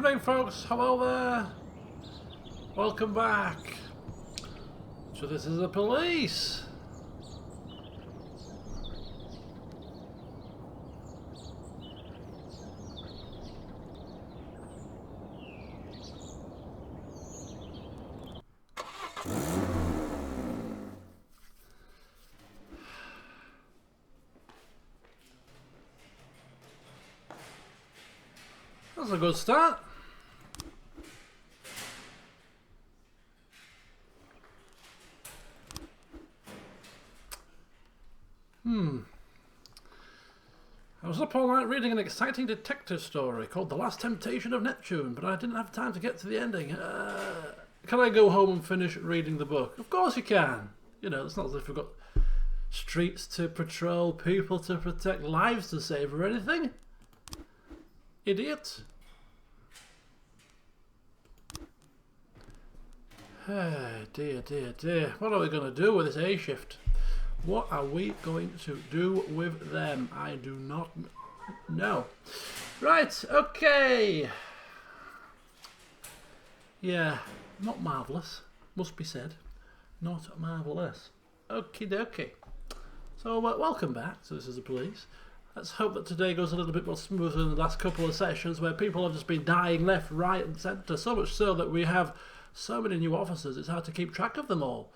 evening, folks. Hello there. Welcome back. So this is the police. That's a good start. I was up all night reading an exciting detective story called The Last Temptation of Neptune, but I didn't have time to get to the ending. Can I go home and finish reading the book? Of course you can. You know, it's not as if we've got streets to patrol, people to protect, lives to save or anything. Idiot. Dear, dear, dear. What are we going to do with this A shift? What are we going to do with them? I do not know. Right, okay. Yeah, not marvellous, must be said. Not marvellous. Okie dokie. So, welcome back to This Is the Police. Let's hope that today goes a little bit more smooth than the last couple of sessions where people have just been dying left, right and centre. So much so that we have so many new officers, it's hard to keep track of them all.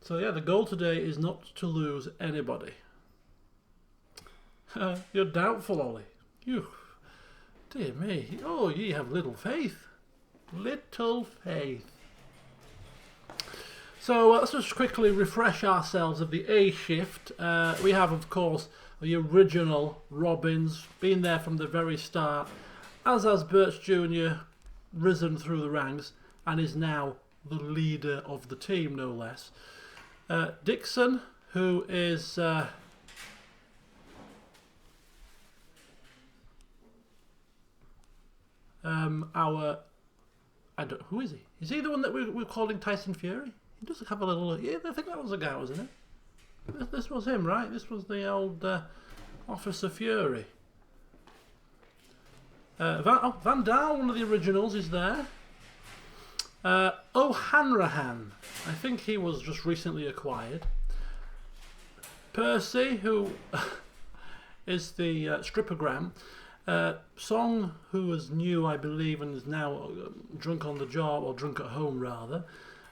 So yeah, the goal today is not to lose anybody. You're doubtful, Ollie. You, dear me. Oh, ye have little faith. Little faith. So let's just quickly refresh ourselves of the A shift. We have, of course, the original Robbins, been there from the very start, as has Birch Jr. risen through the ranks and is now the leader of the team, no less. Dixon, who is who is he? Is he the one that we're calling Tyson Fury? He does have a little... Yeah, I think that was the guy, wasn't it? This was him, right? This was the old Officer Fury. Van Dahl, one of the originals, is there. O'Hanrahan, I think he was just recently acquired. Percy, who is the strippogram. Song, who was new, I believe, and is now drunk on the job, or drunk at home rather.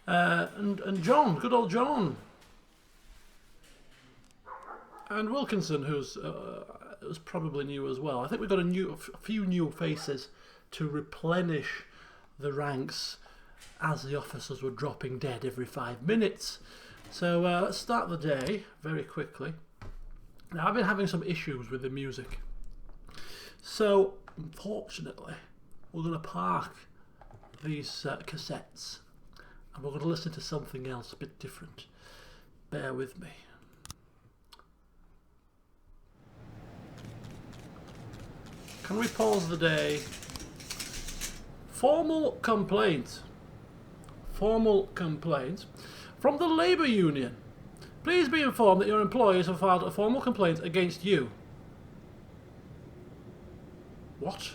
And John, good old John. And Wilkinson, who's was probably new as well. I think we've got a few new faces to replenish the ranks as the officers were dropping dead every 5 minutes. So let's start the day very quickly. Now, I've been having some issues with the music. So, unfortunately, we're going to park these cassettes and we're going to listen to something else a bit different. Bear with me. Can we pause the day? Formal complaint. Formal complaint from the Labour Union. Please be informed that your employers have filed a formal complaint against you. What?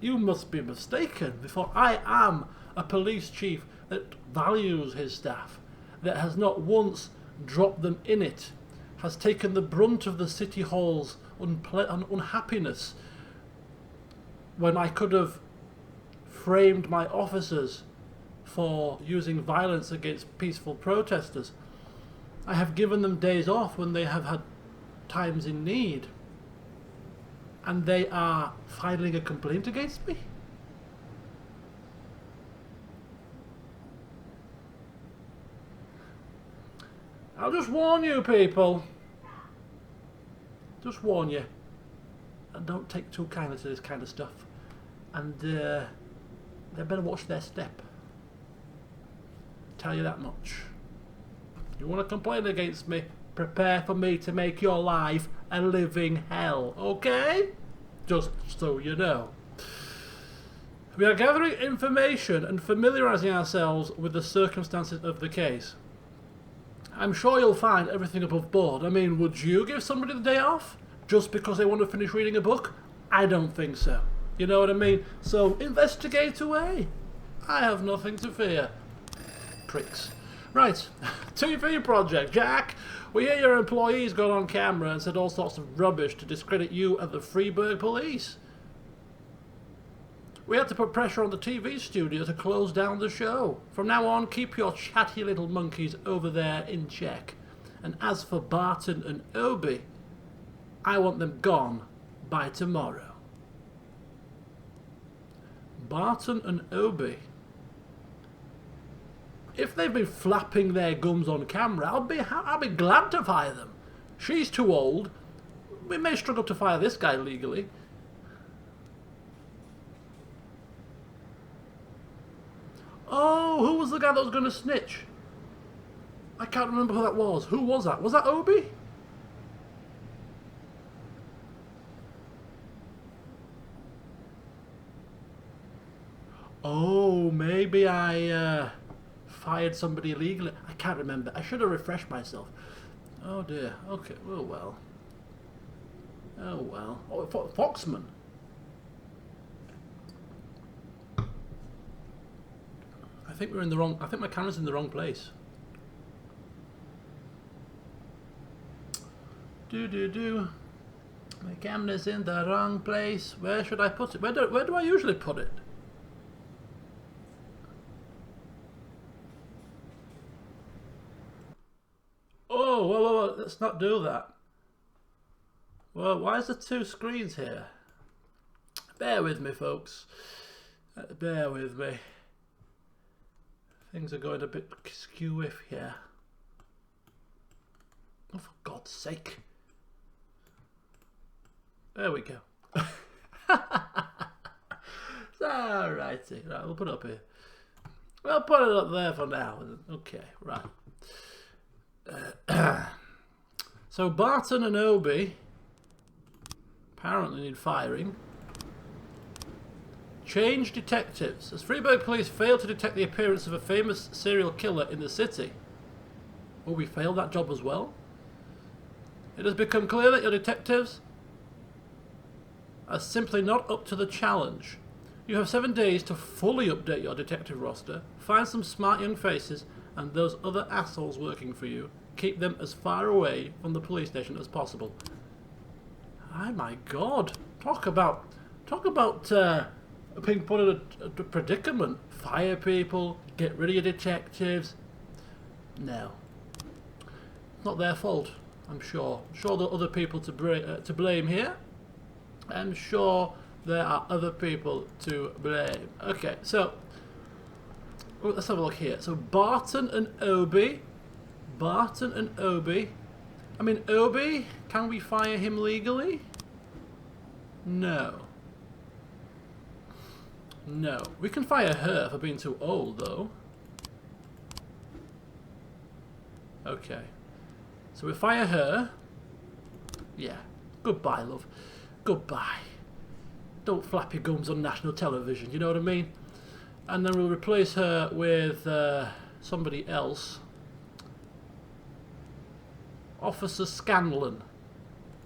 You must be mistaken. Before I am a police chief that values his staff, that has not once dropped them in it, has taken the brunt of the City Hall's unhappiness when I could have framed my officers for using violence against peaceful protesters. I have given them days off when they have had times in need, and they are filing a complaint against me? I'll just warn you people. Just warn you. And don't take too kindly to this kind of stuff. And they better watch their step. Tell you that much. You want to complain against me? Prepare for me to make your life a living hell, okay? Just so you know. We are gathering information and familiarising ourselves with the circumstances of the case. I'm sure you'll find everything above board. I mean, would you give somebody the day off just because they want to finish reading a book? I don't think so. You know what I mean? So investigate away. I have nothing to fear. Pricks. Right, TV project. Jack, we hear your employees got on camera and said all sorts of rubbish to discredit you and the Freeburg police. We had to put pressure on the TV studio to close down the show. From now on, keep your chatty little monkeys over there in check. And as for Barton and Obi, I want them gone by tomorrow. Barton and Obi. If they've been flapping their gums on camera, I'll be glad to fire them. She's too old. We may struggle to fire this guy legally. Oh, who was the guy that was going to snitch? I can't remember who that was. Who was that? Was that Obi? Oh, maybe I fired somebody illegally. I can't remember. I should have refreshed myself. Oh dear. Okay. Oh well. Oh well. Oh, Foxman. I think we're in the wrong. I think my camera's in the wrong place. My camera's in the wrong place. Where should I put it? Where do I usually put it? Oh, whoa, let's not do that. Well, why is there two screens here? Bear with me, folks. Bear with me. Things are going a bit skew-iff here. Oh, for God's sake. There we go. Alrighty. Right, we'll put it up here. We'll put it up there for now. Okay, right. So Barton and Obi apparently need firing. Change detectives. As Freeburg police failed to detect the appearance of a famous serial killer in the city. Will we fail that job as well? It has become clear that your detectives are simply not up to the challenge. You have 7 days to fully update your detective roster, find some smart young faces, and those other assholes working for you, keep them as far away from the police station as possible. Oh my God! Talk about being put in a predicament. Fire people, get rid of your detectives. No, not their fault. I'm sure. I'm sure there are other people to blame here. I'm sure there are other people to blame. Okay, so let's have a look here. So Barton and Obi. Barton and Obi. I mean, Obi, can we fire him legally? No. No. We can fire her for being too old, though. Okay. So we fire her. Yeah. Goodbye, love. Goodbye. Don't flap your gums on national television, you know what I mean? And then we'll replace her with somebody else. Officer Scanlon.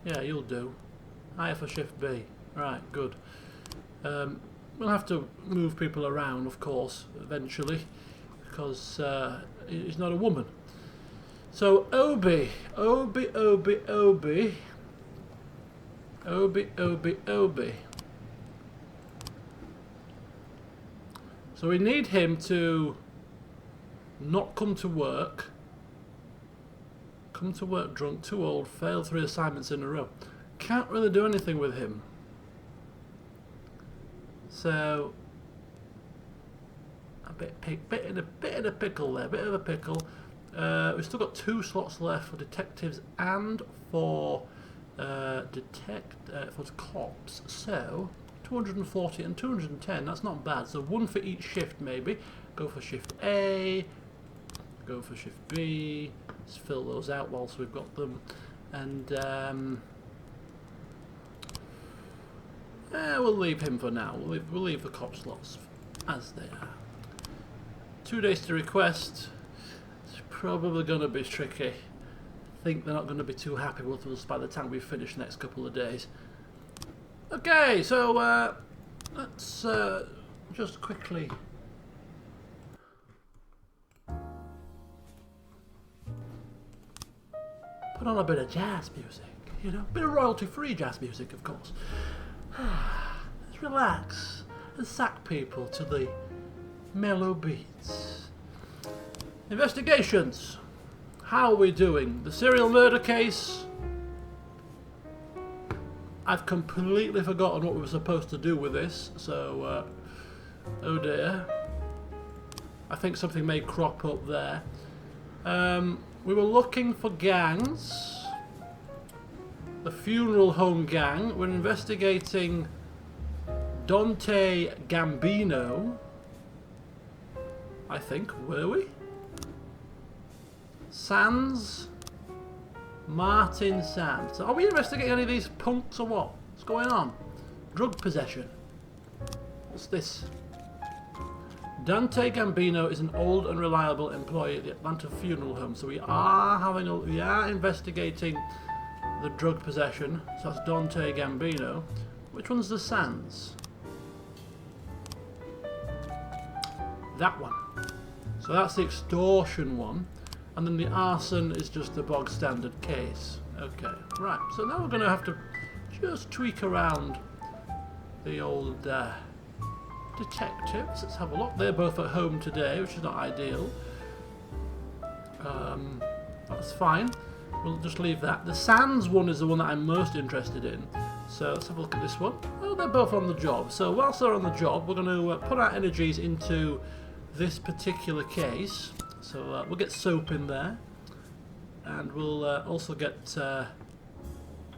Yeah, you'll do. Hire for shift B. Right, good. We'll have to move people around, of course, eventually, because he's not a woman. So Obi. So we need him to not come to work. Come to work drunk, too old, failed 3 assignments in a row. Can't really do anything with him. So a bit in a pickle there, bit of a pickle. We've still got 2 slots left for detectives and for for cops. So 240 and 210. That's not bad. So 1 for each shift, maybe. Go for shift A. Go for shift B. Let's fill those out whilst we've got them. And we'll leave him for now. We'll leave the cop slots as they are. 2 days to request. It's probably going to be tricky. I think they're not going to be too happy with us by the time we finish the next couple of days. Okay, so Let's just quickly put on a bit of jazz music, you know, a bit of royalty-free jazz music, of course. Let's relax and sack people to the mellow beats. Investigations. How are we doing? The serial murder case. I've completely forgotten what we were supposed to do with this, so oh dear. I think something may crop up there. We were looking for gangs. The funeral home gang. We're investigating Dante Gambino. I think, were we? Sands. Martin Sands. Are we investigating any of these punks or what? What's going on? Drug possession. What's this? Dante Gambino is an old and reliable employee at the Atlanta funeral home. So we are investigating the drug possession. So that's Dante Gambino. Which one's the Sands? That one. So that's the extortion one. And then the arson is just the bog standard case. Okay, right. So now we're going to have to just tweak around the old detectives. Let's have a look. They're both at home today, which is not ideal. That's fine. We'll just leave that. The Sands one is the one that I'm most interested in. So let's have a look at this one. Oh, they're both on the job. So whilst they're on the job, we're going to put our energies into this particular case. So we'll get Soap in there, and we'll also get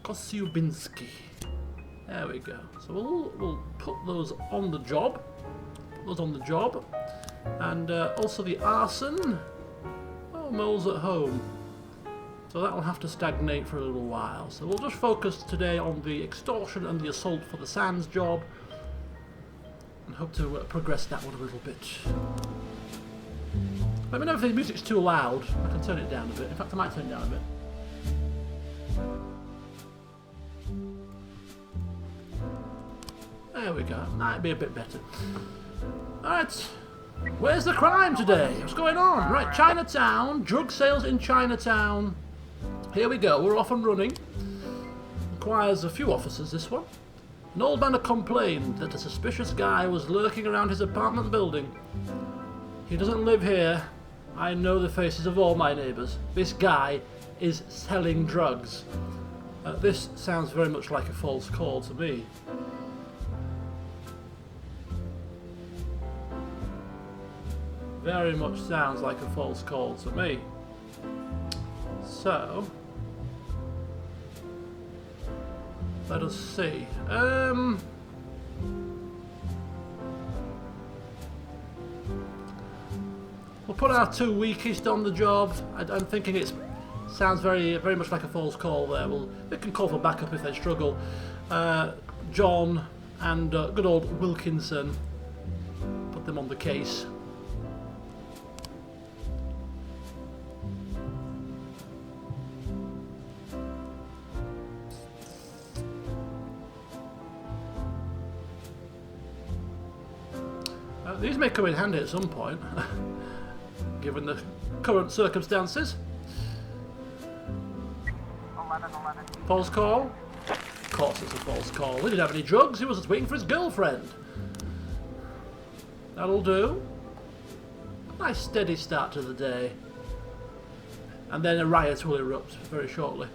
Kosyubinski. There we go. So we'll put those on the job. And also the arson. Oh, Mole's at home. So that will have to stagnate for a little while. So we'll just focus today on the extortion and the assault for the Sands job, and hope to progress that one a little bit. Let me know if the music's too loud. I can turn it down a bit. In fact, I might turn it down a bit. There we go. Might be a bit better. Alright. Where's the crime today? What's going on? Right, Chinatown. Drug sales in Chinatown. Here we go. We're off and running. Requires a few officers, this one. An old man complained that a suspicious guy was lurking around his apartment building. He doesn't live here. I know the faces of all my neighbours. This guy is selling drugs. This sounds very much like a false call to me. Very much sounds like a false call to me. So, let us see. We'll put our two weakest on the job. I'm thinking it sounds very much like a false call there. We can call for backup if they struggle. John and good old Wilkinson. Put them on the case. These may come in handy at some point, given the current circumstances. 1111. False call? Of course it's a false call. He didn't have any drugs, he was just waiting for his girlfriend. That'll do. Nice steady start to the day. And then a riot will erupt very shortly.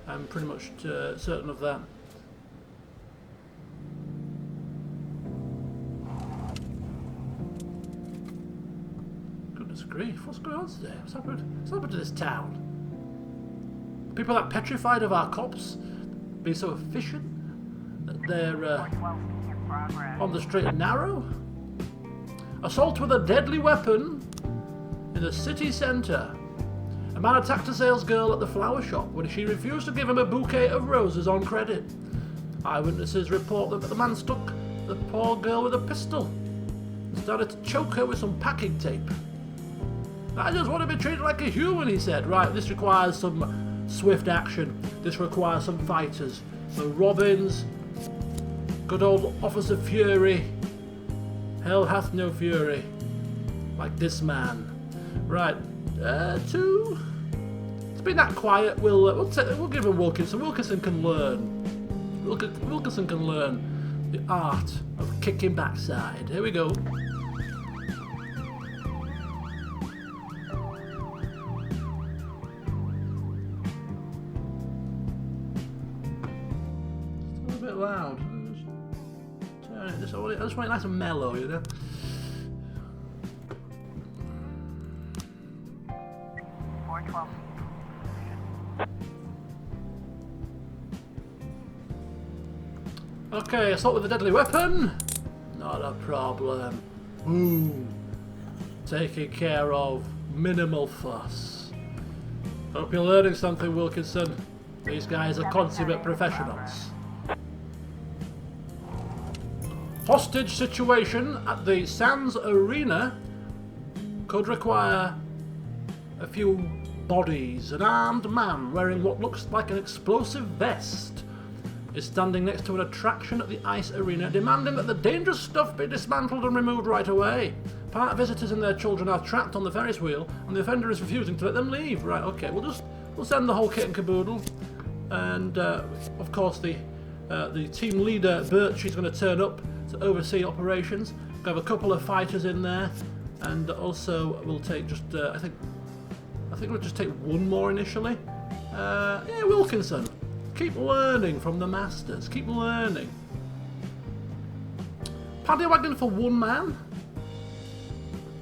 I'm pretty much certain of that. Grief, what's going on today? What's happened to this town? People that petrified of our cops being so efficient that they're on the straight and narrow. Assault with a deadly weapon in the city centre. A man attacked a salesgirl at the flower shop when she refused to give him a bouquet of roses on credit. Eyewitnesses report that the man struck the poor girl with a pistol and started to choke her with some packing tape. I just want to be treated like a human, he said. Right, this requires some swift action. This requires some fighters. So Robbins, Good old Officer Fury. Hell hath no fury like this man. Right, two. It's been that quiet. We'll give him Wilkinson. Wilkinson can learn. Wilkinson can learn the art of kicking backside. Here we go. Still a bit loud. Turn it. I just want it nice and mellow, you know. Okay, assault with a deadly weapon. Not a problem. Boom. Taken care of. Minimal fuss. Hope you're learning something, Wilkinson. These guys are consummate professionals. Hostage situation at the Sands Arena could require a few bodies. An armed man wearing what looks like an explosive vest is standing next to an attraction at the ice arena, demanding that the dangerous stuff be dismantled and removed right away. Park visitors and their children are trapped on the Ferris wheel, and the offender is refusing to let them leave. Right, okay, we'll send the whole kit and caboodle, and of course the team leader Birch is going to turn up to oversee operations. We have a couple of fighters in there, and also we'll take just I think we'll just take one more initially. Yeah, Wilkinson. Keep learning from the masters. Keep learning. Paddy wagon for one man?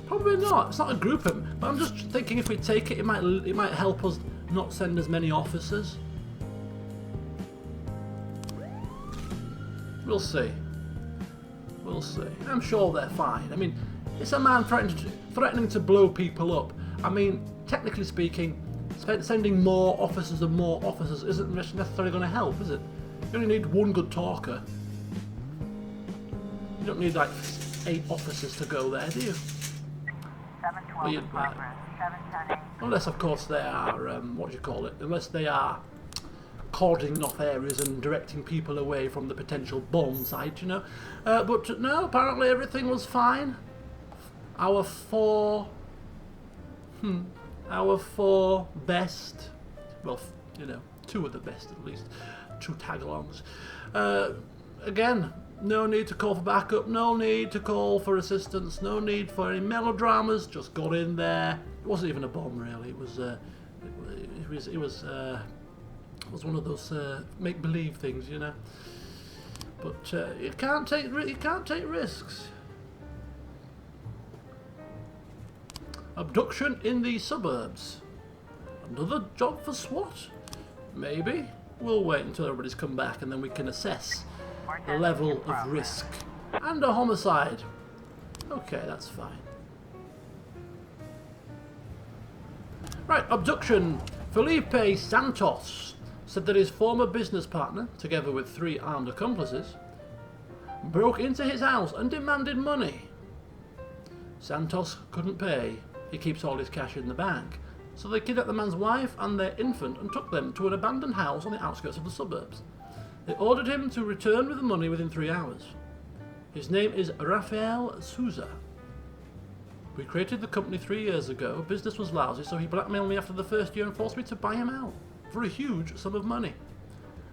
Probably not. It's not a group of them. But I'm just thinking if we take it, it might help us not send as many officers. We'll see. We'll see. I'm sure they're fine. I mean, it's a man threatening to blow people up. I mean, technically speaking, sending more officers isn't necessarily going to help, is it? You only need one good talker. You don't need like 8 officers to go there, do you? 712 unless, of course, they are, what do you call it? Unless they are cordoning off areas and directing people away from the potential bomb site, you know. But no, apparently everything was fine. Our four best, well, you know, 2 of the best at least, 2 tag-alongs. Again, no need to call for backup, no need to call for assistance, no need for any melodramas. Just got in there. It wasn't even a bomb, really. It was one of those make-believe things, you know. But you can't take risks. Abduction in the suburbs. Another job for SWAT? Maybe. We'll wait until everybody's come back and then we can assess the level of risk. And a homicide. Okay, that's fine. Right, abduction. Felipe Santos said that his former business partner, together with 3 armed accomplices, broke into his house and demanded money. Santos couldn't pay. He keeps all his cash in the bank. So they kidnapped the man's wife and their infant and took them to an abandoned house on the outskirts of the suburbs. They ordered him to return with the money within 3 hours. His name is Rafael Souza. We created the company 3 years ago. Business was lousy, so he blackmailed me after the first year and forced me to buy him out for a huge sum of money.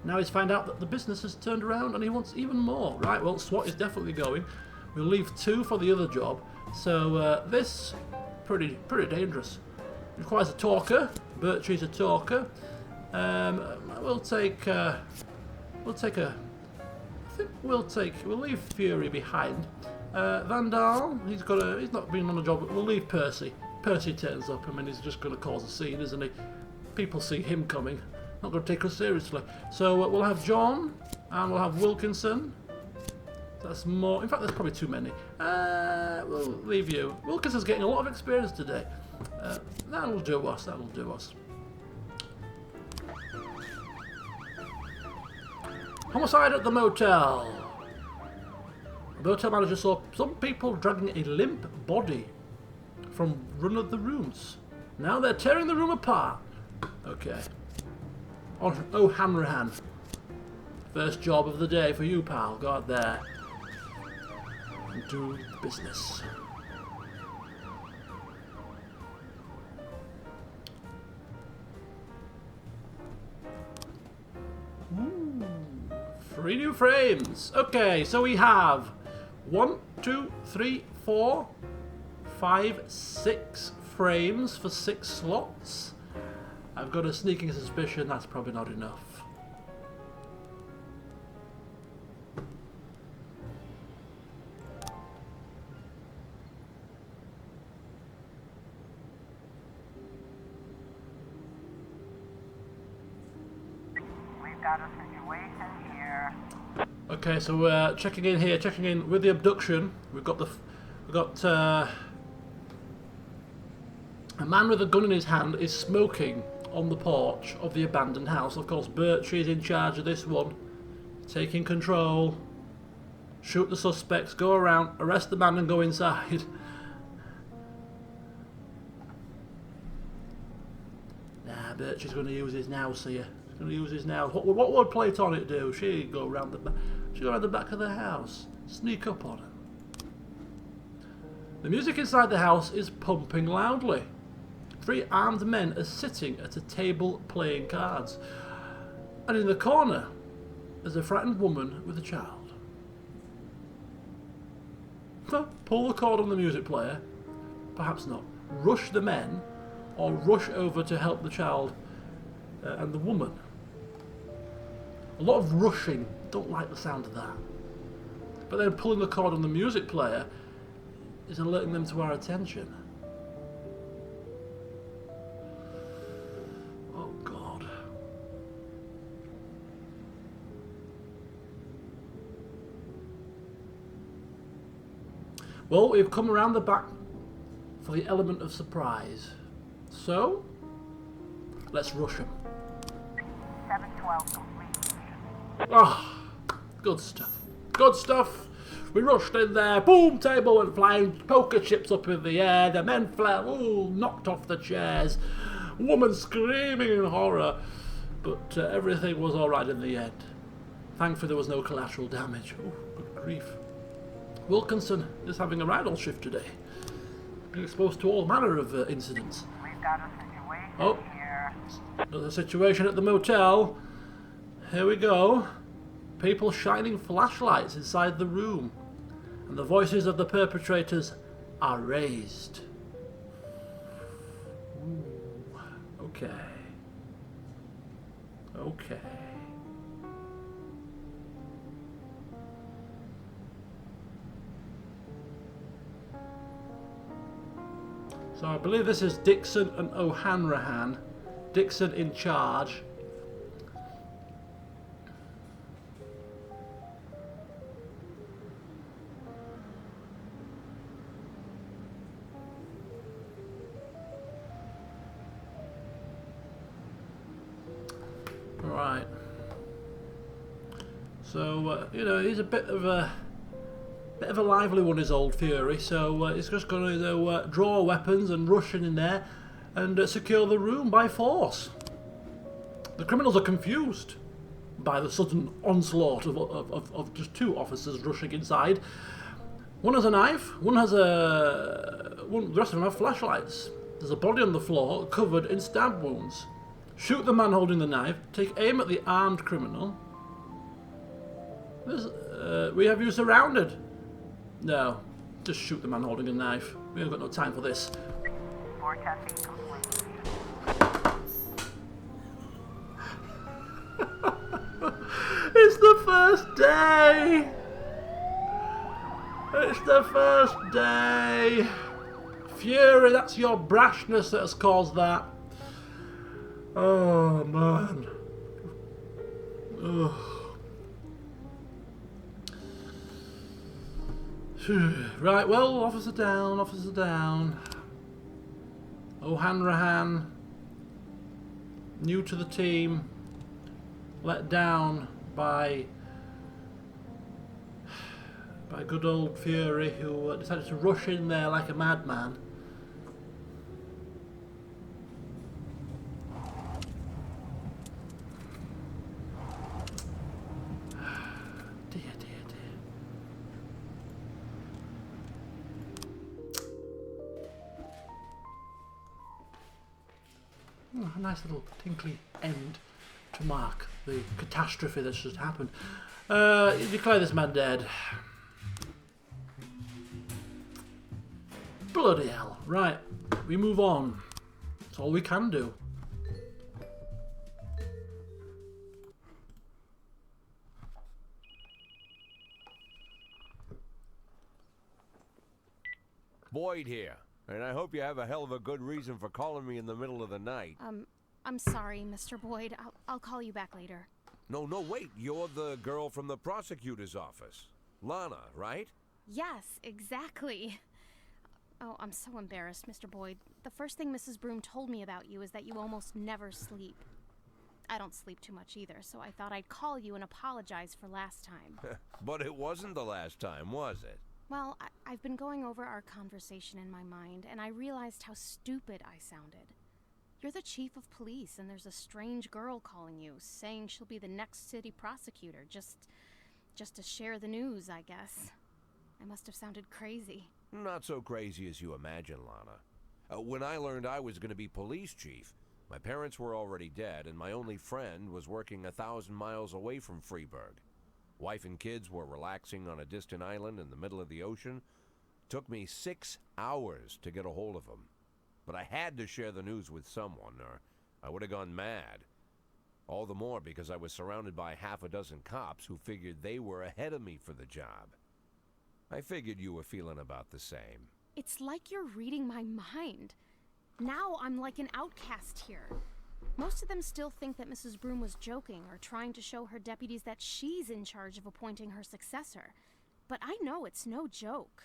Now he's found out that the business has turned around and he wants even more. Right, well, SWAT is definitely going. We'll leave 2 for the other job. So this... pretty dangerous. Requires a talker. Birchie's a talker. We'll leave Fury behind. Vandal, he's not been on a job. We'll leave Percy. Percy turns up. I mean, he's just going to cause a scene, isn't he? People see him coming. Not going to take us seriously. So we'll have John and we'll have Wilkinson. That's more. In fact, there's probably too many. We'll leave you. Wilkinson's getting a lot of experience today. That'll do us. That'll do us. Homicide at the motel. The motel manager saw some people dragging a limp body from one of the rooms. Now they're tearing the room apart. Okay. O'Hanrahan. First job of the day for you, pal. Go out there and do business. Ooh, 3 new frames. Okay, so we have 1, 2, 3, 4, 5, 6 frames for 6 slots. I've got a sneaking suspicion that's probably not enough. Got a situation here. Okay, so we're checking in here, checking in with the abduction. We've got a man with a gun in his hand is smoking on the porch of the abandoned house. Of course, Birchie is in charge of this one, taking control. Shoot the suspects, go around, arrest the man, and go inside. Nah, Birchie's going to use his now, see ya. Going to use his now. What would Platonic do? She'd go around the back. She'd go around the back of the house, sneak up on him. The music inside the house is pumping loudly. 3 armed men are sitting at a table playing cards, and in the corner there's a frightened woman with a child. Pull the cord on the music player. Perhaps not. Rush the men, or rush over to help the child and the woman. A lot of rushing. Don't like the sound of that. But then pulling the cord on the music player is alerting them to our attention. Oh God. Well, we've come around the back for the element of surprise. So, let's rush him. 712 complete. Ah, good stuff. Good stuff. We rushed in there. Boom, table went flying. Poker chips up in the air. The men fell. Ooh, knocked off the chairs. Woman screaming in horror. But everything was all right in the end. Thankfully, there was no collateral damage. Oh, good grief. Wilkinson is having a ride-all shift today. Being exposed to all manner of incidents. We've got a situation here. Another situation at the motel. Here we go. People shining flashlights inside the room. And the voices of the perpetrators are raised. Ooh, okay. Okay. So I believe this is Dixon and O'Hanrahan. Dixon in charge. Right. So you know, he's a bit of a lively one, is old Fury. So he's just going to draw weapons and rush in there and secure the room by force. The criminals are confused by the sudden onslaught of just 2 officers rushing inside. One has a knife. One has the rest of them have flashlights. There's a body on the floor covered in stab wounds. Shoot the man holding the knife. Take aim at the armed criminal. We have you surrounded. No, just shoot the man holding a knife. We haven't got no time for this. 410 complete. It's the first day. It's the first day. Fury, that's your brashness that has caused that. Oh, man. Ugh. Right, well, officer down, officer down. O'Hanrahan, new to the team, let down by good old Fury, who decided to rush in there like a madman. A nice little tinkly end to mark the catastrophe that's just happened. You declare this man dead. Bloody hell. Right, we move on. That's all we can do. Boyd here, and I hope you have a hell of a good reason for calling me in the middle of the night. I'm sorry, Mr. Boyd. I'll call you back later. No, wait. You're the girl from the prosecutor's office. Lana, right? Yes, exactly. Oh, I'm so embarrassed, Mr. Boyd. The first thing Mrs. Broom told me about you is that you almost never sleep. I don't sleep too much either, so I thought I'd call you and apologize for last time. But it wasn't the last time, was it? Well, I've been going over our conversation in my mind, and I realized how stupid I sounded. You're the chief of police, and there's a strange girl calling you, saying she'll be the next city prosecutor, just to share the news, I guess. I must have sounded crazy. Not so crazy as you imagine, Lana. When I learned I was going to be police chief, my parents were already dead, and my only friend was working 1,000 miles away from Freeburg. Wife and kids were relaxing on a distant island in the middle of the ocean. Took me 6 hours to get a hold of them. But I had to share the news with someone, or I would have gone mad. All the more because I was surrounded by half a dozen cops who figured they were ahead of me for the job. I figured you were feeling about the same. It's like you're reading my mind. Now I'm like an outcast here. Most of them still think that Mrs. Broom was joking or trying to show her deputies that she's in charge of appointing her successor. But I know it's no joke.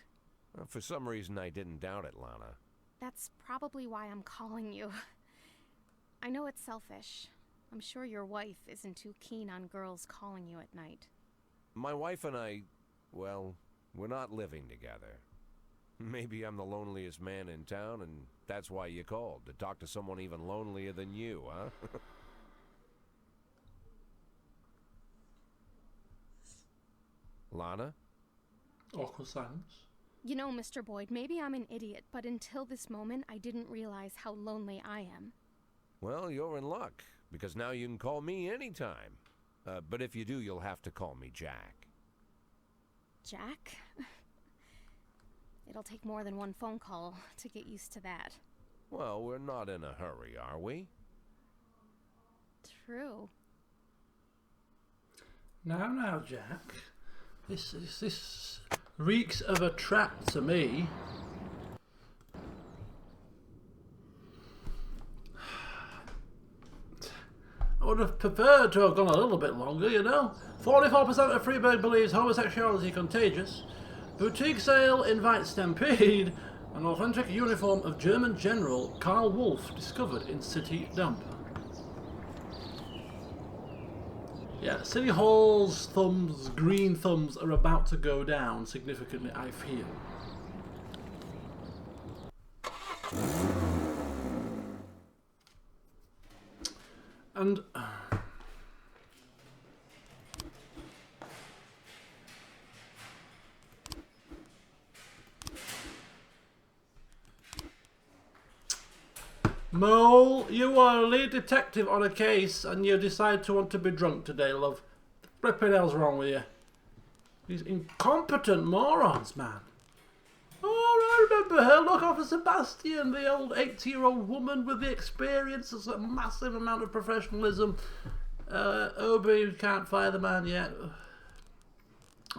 Well, for some reason I didn't doubt it, Lana. That's probably why I'm calling you. I know it's selfish. I'm sure your wife isn't too keen on girls calling you at night. My wife and I, well, we're not living together. Maybe I'm the loneliest man in town, and that's why you called, to talk to someone even lonelier than you, huh? Lana? Awkward silence. You know, Mr. Boyd, maybe I'm an idiot, but until this moment, I didn't realize how lonely I am. Well, you're in luck, because now you can call me anytime. But if you do, you'll have to call me Jack. Jack? It'll take more than one phone call to get used to that. Well, we're not in a hurry, are we? True. Now, Jack. This reeks of a trap to me. I would have preferred to have gone a little bit longer, you know. 44% of Freeburg believes homosexuality contagious. Boutique sale invites stampede. An authentic uniform of German General Karl Wolff discovered in city dump. Yeah, City Hall's thumbs, green thumbs, are about to go down significantly, I feel. And Mole, you are a lead detective on a case and you decide to want to be drunk today, love. What the hell's wrong with you? These incompetent morons, man. Oh, I remember her. Look, Officer Sebastian, the old 80-year-old woman with the experience, a massive amount of professionalism. Obi can't fire the man yet.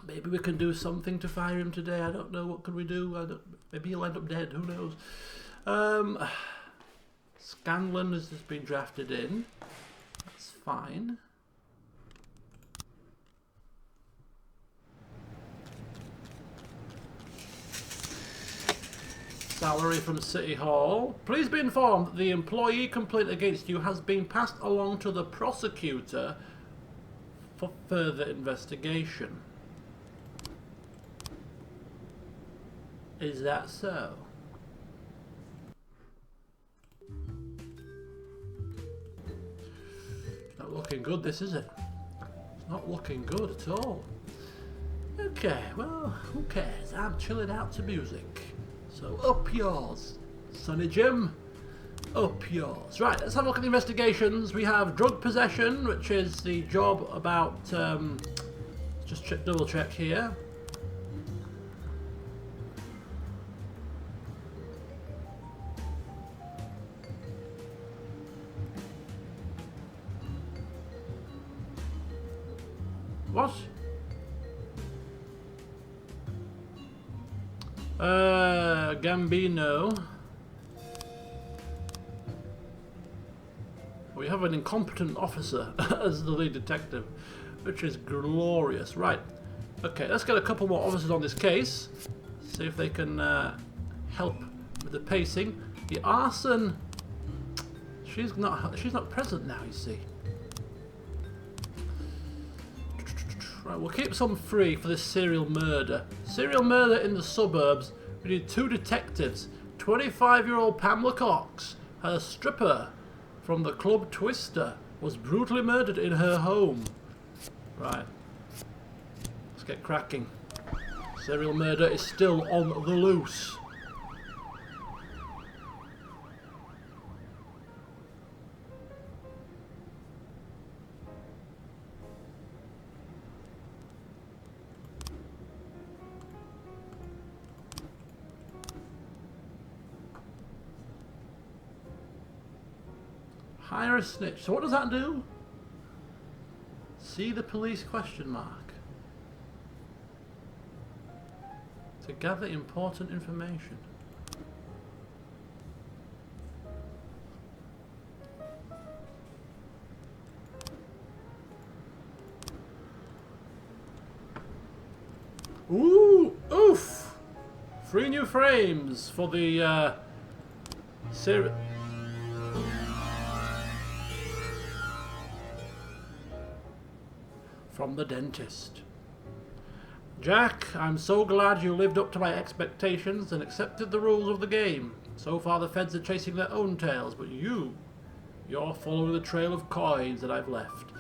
Maybe we can do something to fire him today. I don't know. What could we do? Maybe he'll end up dead. Who knows? Scanlon has just been drafted in. That's fine. Salary from City Hall. Please be informed that the employee complaint against you has been passed along to the prosecutor for further investigation. Is that so? Not looking good, this, is it? It's not looking good at all. Okay, well, who cares? I'm chilling out to music. So up yours, Sonny Jim. up yours. Right, let's have a look at the investigations. We have drug possession, which is the job about, just double check here. What? Gambino. We have an incompetent officer as the lead detective, which is glorious. Right. Okay, let's get a couple more officers on this case. See if they can help with the pacing. The arson. She's not present now, you see. Right, we'll keep some free for this serial murder. Serial murder in the suburbs. We need 2 detectives. 25-year-old Pamela Cox, her stripper from the club Twister, was brutally murdered in her home. Right. Let's get cracking. Serial murder is still on the loose. Hire a snitch. So what does that do? See the police question mark. To gather important information. Ooh! Oof! 3 new frames for the from the dentist. Jack, I'm so glad you lived up to my expectations and accepted the rules of the game. So far the feds are chasing their own tails, but you're following the trail of coins that I've left.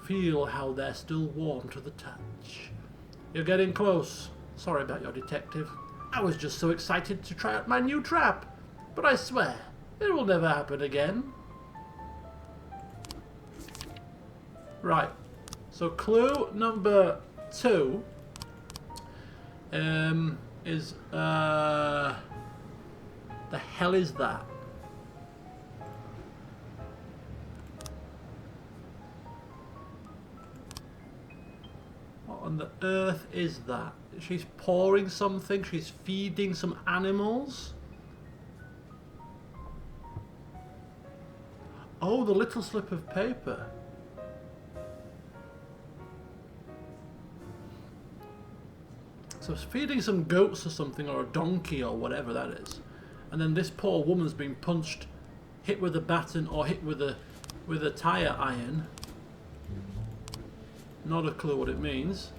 Feel how they're still warm to the touch. You're getting close. Sorry about your detective. I was just so excited to try out my new trap. But I swear, it will never happen again. Right. So clue number 2 is the hell is that? What on the earth is that? She's pouring something, she's feeding some animals. Oh, the little slip of paper. So it's feeding some goats or something, or a donkey or whatever that is. And then this poor woman's being punched, hit with a baton or hit with a tire iron. Not a clue what it means.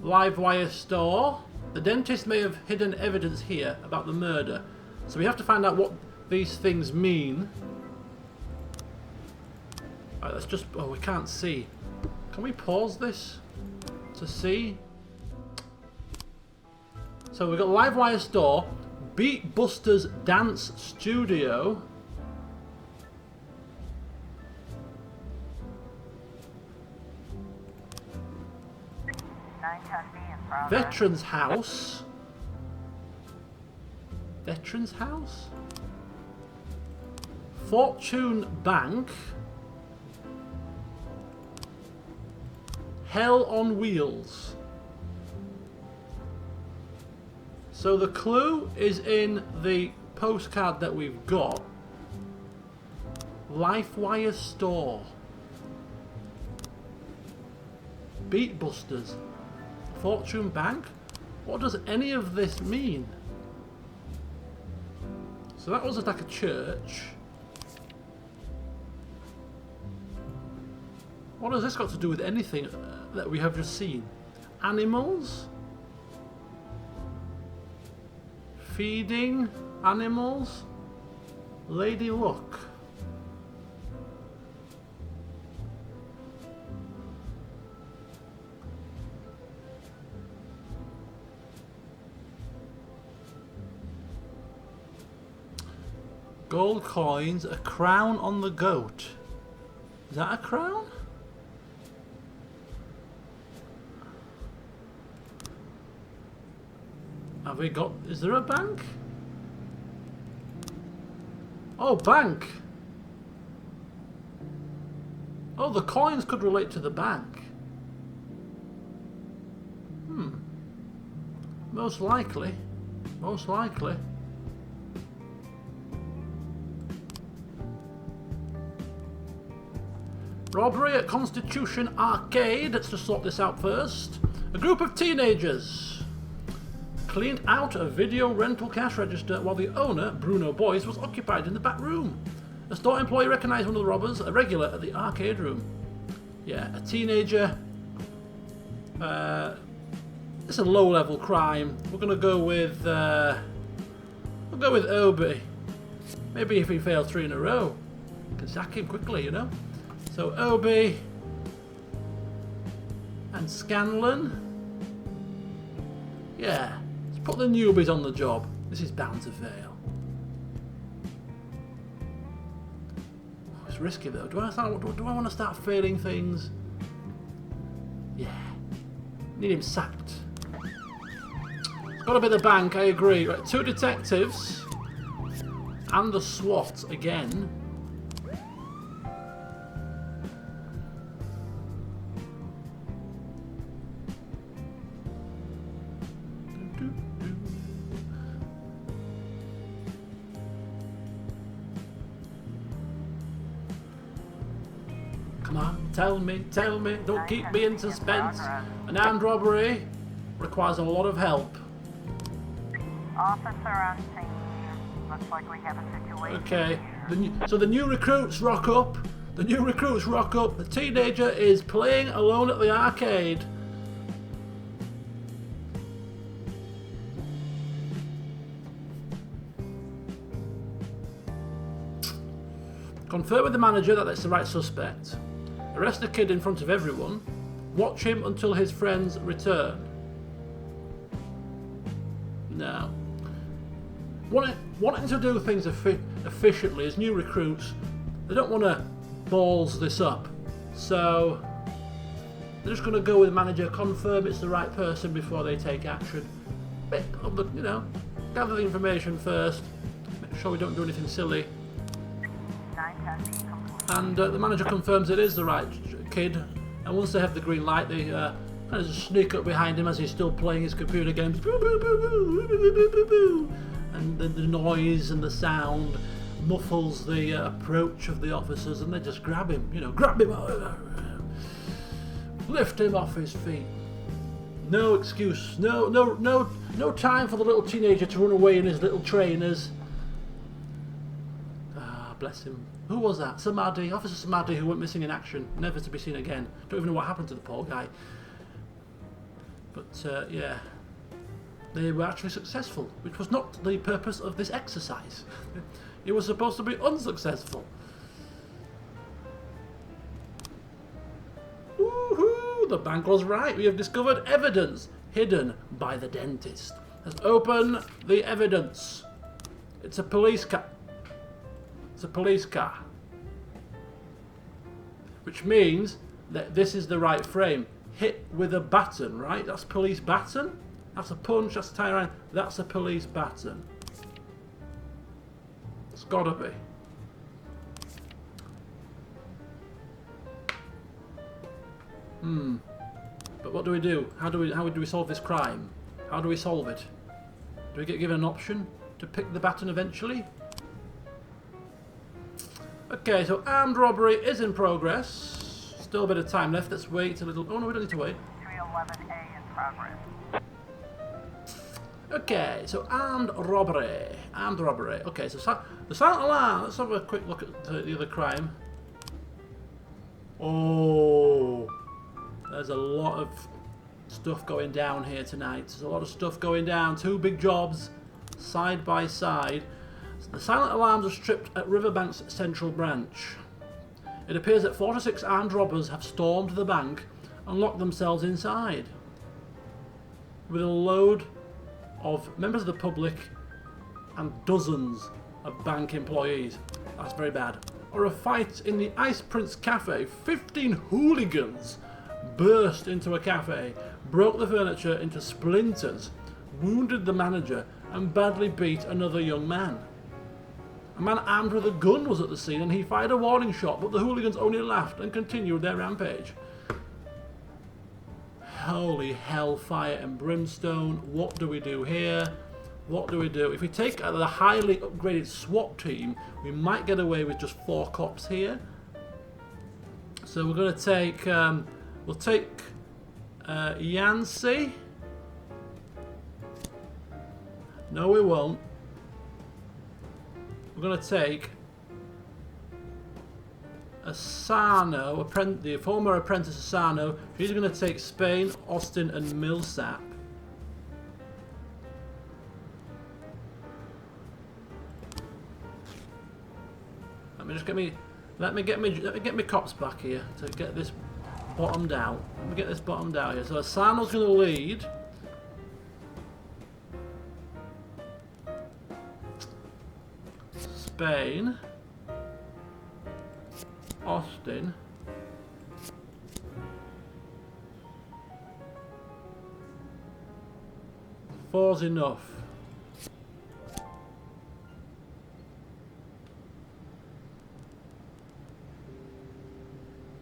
Live wire store. The dentist may have hidden evidence here about the murder. So we have to find out what these things mean. Alright, let's just... Oh, we can't see. Can we pause this to see? So we've got Live Wire Store, Beat Busters Dance Studio, Veterans House, Veterans House, Fortune Bank, Hell on Wheels. So the clue is in the postcard that we've got. Lifewire Store, Beat Busters, Fortune Bank. What does any of this mean? So that was like a church. What has this got to do with anything that we have just seen? Animals? Feeding animals? Lady Luck. Gold coins, a crown on the goat. Is that a crown? Have we got... Is there a bank? Oh, bank! Oh, the coins could relate to the bank. Most likely. Most likely. Robbery at Constitution Arcade. Let's just sort this out first. A group of teenagers cleaned out a video rental cash register while the owner, Bruno Boyce, was occupied in the back room. A store employee recognised one of the robbers, a regular at the arcade room. Yeah, a teenager. It's a low-level crime. We're gonna go with. We'll go with Obi. Maybe if he fails 3 in a row, we can sack him quickly, you know. So Obi and Scanlon. Yeah, let's put the newbies on the job. This is bound to fail. Oh, it's risky though. Do I want to start failing things? Yeah. Need him sacked. It's got to be the bank, I agree. Right, 2 detectives and the SWAT again. Come on, tell me, don't keep me in suspense. An armed robbery requires a lot of help. Officer on scene. Looks like we have a situation Okay, here. so the new recruits rock up. The teenager is playing alone at the arcade. Confer with the manager that it's the right suspect. Arrest the kid in front of everyone. Watch him until his friends return. No. Wanting to do things efficiently as new recruits, they don't want to balls this up. So they're just going to go with the manager, confirm it's the right person before they take action. Bit of the, gather the information first. Make sure we don't do anything silly. 910 complete. And the manager confirms it is the right kid. And once they have the green light, they kind of just sneak up behind him as he's still playing his computer games. And the noise and the sound muffles the approach of the officers, and they just grab him. Grab him, lift him off his feet. No excuse. No time for the little teenager to run away in his little trainers. Ah, bless him. Who was that? Samadi, Officer Samadi, who went missing in action, never to be seen again. Don't even know what happened to the poor guy. But yeah, they were actually successful, which was not the purpose of this exercise. It was supposed to be unsuccessful. Woohoo! The bank was right. We have discovered evidence hidden by the dentist. Let's open the evidence. It's a police car. It's a police car. Which means that this is the right frame. Hit with a baton, right? That's police baton. That's a punch, that's a tie around. That's a police baton. It's gotta be. But what do we do? How do we solve this crime? How do we solve it? Do we get given an option to pick the baton eventually? Okay, so armed robbery is in progress. Still a bit of time left. Let's wait a little. Oh no, we don't need to wait. 311A in progress. Okay, so armed robbery. Okay, so the silent alarm. Let's have a quick look at the other crime. Oh, there's a lot of stuff going down here tonight. There's a lot of stuff going down. 2 big jobs, side by side. The silent alarms are stripped at Riverbank's central branch. It appears that 4 to 6 armed robbers have stormed the bank and locked themselves inside, with a load of members of the public and dozens of bank employees. That's very bad. Or a fight in the Ice Prince Cafe. 15 hooligans burst into a cafe, broke the furniture into splinters, wounded the manager, and badly beat another young man. A man armed with a gun was at the scene and he fired a warning shot, but the hooligans only laughed and continued their rampage. Holy hellfire and brimstone. What do we do here? What do we do? If we take the highly upgraded SWAT team, we might get away with just 4 cops here. So we're going to take, we'll take Yancey. No, we won't. We're going to take Asano, the former apprentice Asano. She's going to take Spain, Austin, and Millsap. Let me get me cops back here to get this bottomed out. Let me get this bottomed out here. So Asano's going to lead. Spain, Austin, four's enough.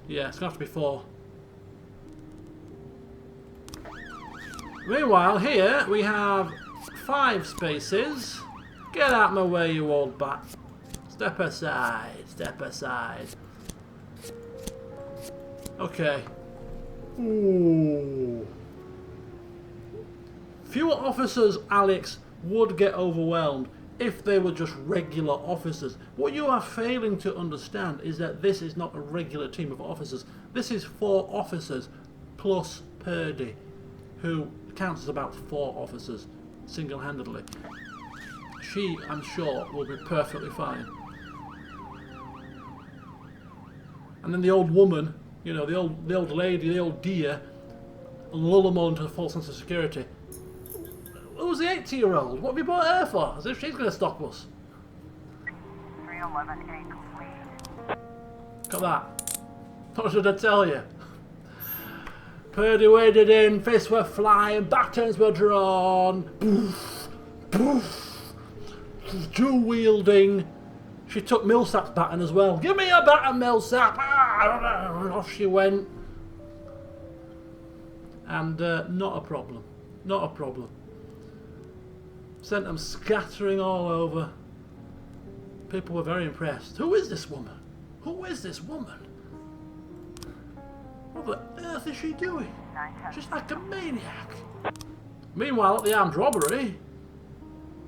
Yeah, it's gonna have to be 4. Meanwhile, here we have 5 spaces. Get out of my way, you old bat. Step aside, step aside. Okay. Ooh. Fewer officers, Alex, would get overwhelmed if they were just regular officers. What you are failing to understand is that this is not a regular team of officers. This is 4 officers plus Purdy, who counts as about 4 officers single-handedly. She, I'm sure, will be perfectly fine. And then the old woman, you know, the old lady, the old dear, lull them all into a false sense of security. Who's the 80-year-old? What have you brought her for? As if she's going to stop us. 311A complete. Look at that. What should I tell you? Purdy waded in, fists were flying, batons were drawn. Poof, poof. Dual wielding. She took Millsap's baton as well. Give me your baton, Millsap! Ah, off she went. And not a problem. Not a problem. Sent them scattering all over. People were very impressed. Who is this woman? Who is this woman? What the earth is she doing? She's like a maniac. Meanwhile, at the armed robbery,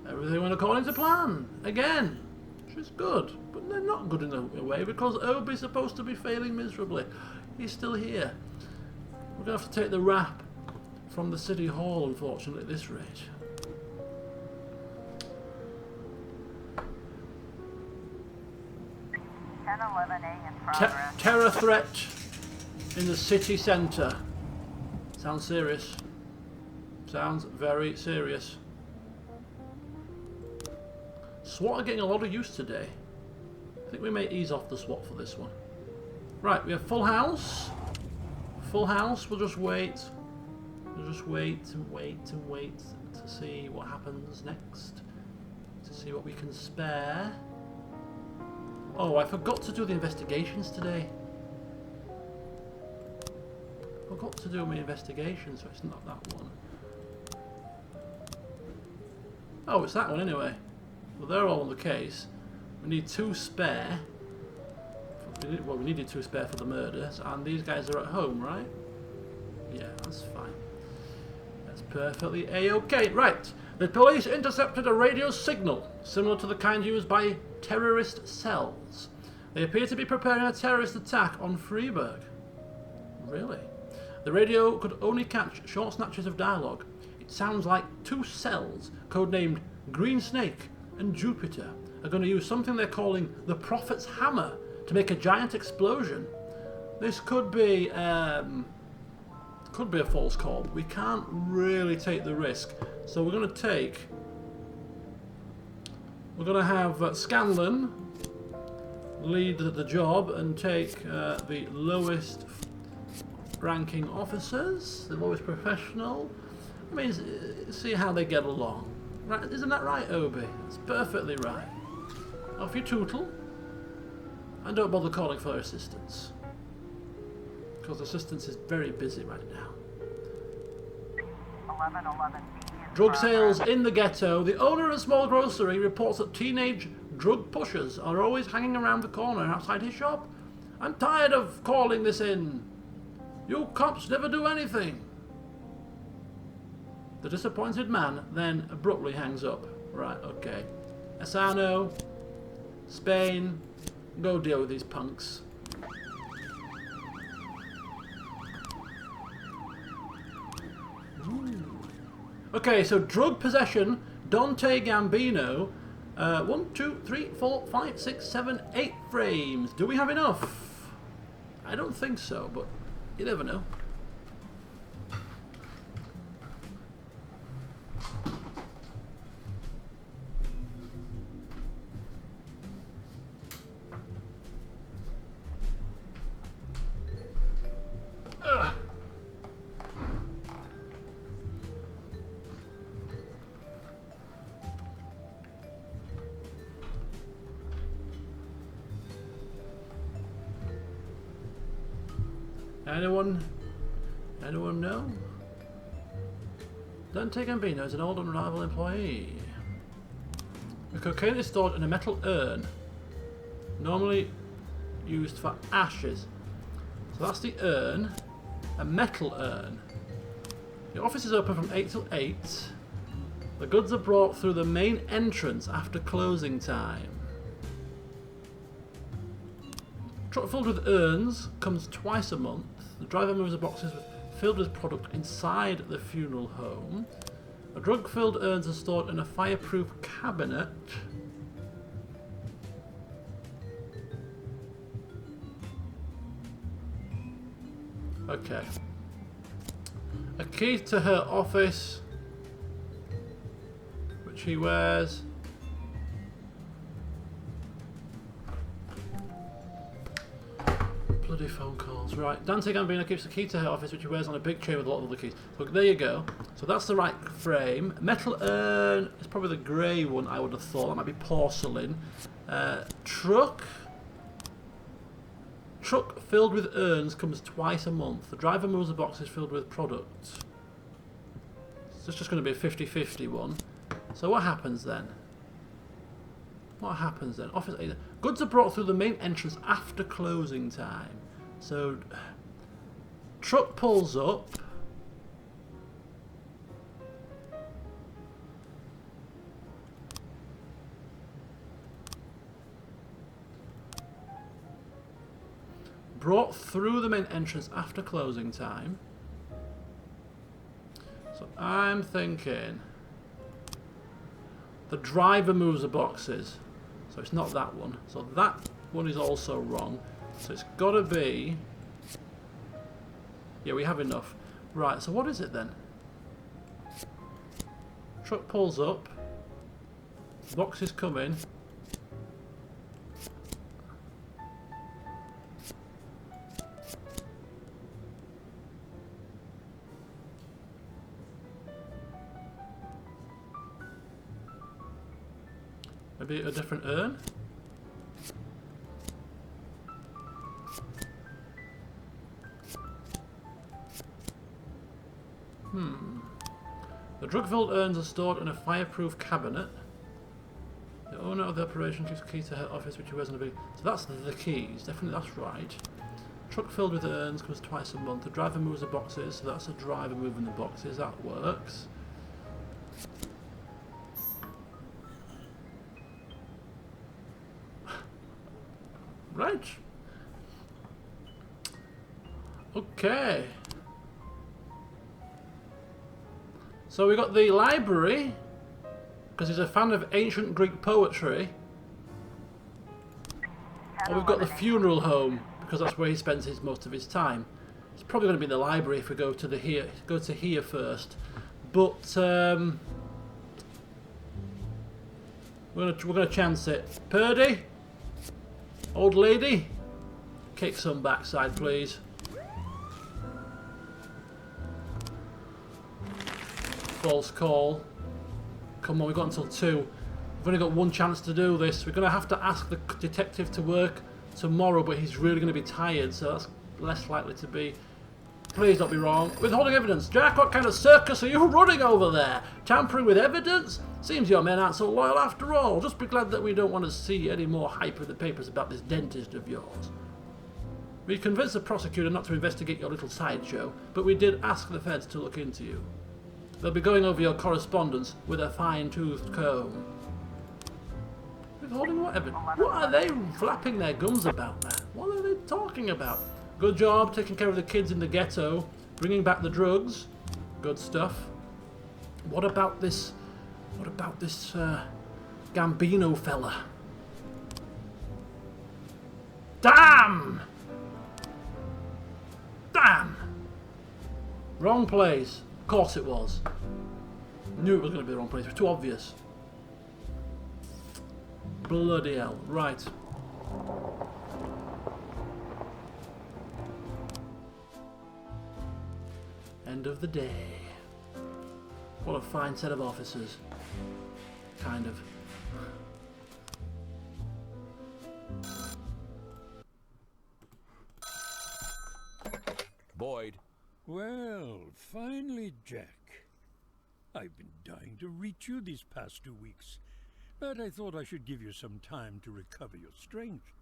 everything went according to plan. Again, she's good, but they're not good in a way because Obi's supposed to be failing miserably. He's still here. We're going to have to take the rap from the City Hall, unfortunately, at this rate. Terror threat in the city centre. Sounds serious. Sounds very serious. SWAT are getting a lot of use today. I think we may ease off the SWAT for this one. Right, we have full house. Full house, we'll just wait. We'll just wait and wait and wait to see what happens next. To see what we can spare. Oh, I forgot to do the investigations today. Forgot to do my investigation, so it's not that one. Oh, it's that one anyway. Well, they're all on the case. We need 2 spare. Well, we needed 2 spare for the murders, and these guys are at home, right? Yeah, that's fine. That's perfectly a-okay. Right. The police intercepted a radio signal, similar to the kind used by terrorist cells. They appear to be preparing a terrorist attack on Freiburg. Really? The radio could only catch short snatches of dialogue. It sounds like 2 cells, codenamed Green Snake and Jupiter, are going to use something they're calling the Prophet's Hammer to make a giant explosion. This could be a false call, but we can't really take the risk. So we're going to take We're going to have Scanlan lead the job and take the lowest ranking officers, the lowest professional. I mean, see how they get along. Right? Isn't that right, Obi? It's perfectly right. Off you tootle. And don't bother calling for assistance. Because assistance is very busy right now. 1111 Drug sales in the ghetto. The owner of a small grocery reports that teenage drug pushers are always hanging around the corner outside his shop. I'm tired of calling this in. You cops never do anything. The disappointed man then abruptly hangs up. Right, okay. Asano, Spain, go deal with these punks. Okay, so drug possession, Dante Gambino. 1, 2, 3, 4, 5, 6, 7, 8 frames. Do we have enough? I don't think so, but you never know. Anyone know? Dante Gambino is an old and reliable employee. The cocaine is stored in a metal urn, normally used for ashes. So that's the urn, a metal urn. The office is open from 8 till 8. The goods are brought through the main entrance after closing time. Truck filled with urns comes twice a month. The driver moves the boxes filled with product inside the funeral home. The drug-filled urns are stored in a fireproof cabinet. Okay. A key to her office, which he wears. Bloody phone calls. Right, Dante Gambino keeps the key to her office, which he wears on a big chain with a lot of other keys. Look, there you go. So that's the right frame. Metal urn is probably the grey one, I would have thought. That might be porcelain. Truck filled with urns comes twice a month. The driver moves the boxes filled with product. So it's just going to be a 50-50 one. So what happens then? What happens then? Office either. Goods are brought through the main entrance after closing time. So, truck pulls up. Brought through the main entrance after closing time. So I'm thinking the driver moves the boxes. So it's not that one. So that one is also wrong. So it's got to be... Yeah, we have enough. Right, so what is it then? Truck pulls up. Boxes come in. Maybe a different urn? The drug-filled urns are stored in a fireproof cabinet. The owner of the operation keeps the key to her office, which he wears on a big... So that's the keys, definitely that's right. Truck filled with urns comes twice a month. The driver moves the boxes, so that's the driver moving the boxes, that works. Right. Okay. So we got the library, because he's a fan of ancient Greek poetry. Or we've got the funeral home, because that's where he spends most of his time. It's probably going to be the library if we go to here first. But We're gonna chance it. Purdy? Old lady? Kick some backside, please. False call. Come on, we've got until 2. We've only got one chance to do this. We're going to have to ask the detective to work tomorrow, but he's really going to be tired, so that's less likely to be. Please don't be wrong. Withholding evidence. Jack, what kind of circus are you running over there? Tampering with evidence? Seems your men aren't so loyal after all. Just be glad that we don't want to see any more hype in the papers about this dentist of yours. We convinced the prosecutor not to investigate your little sideshow, but we did ask the feds to look into you. They'll be going over your correspondence with a fine-toothed comb. Withholding what evidence? What are they flapping their gums about, man? What are they talking about? Good job taking care of the kids in the ghetto, bringing back the drugs. Good stuff. What about this Gambino fella? Damn! Damn! Wrong place. Of course it was. Knew it was going to be the wrong place. It was too obvious. Bloody hell. Right. End of the day. What a fine set of officers. Kind of. Boyd. Well, finally, Jack. I've been dying to reach you these past 2 weeks, but I thought I should give you some time to recover your strength.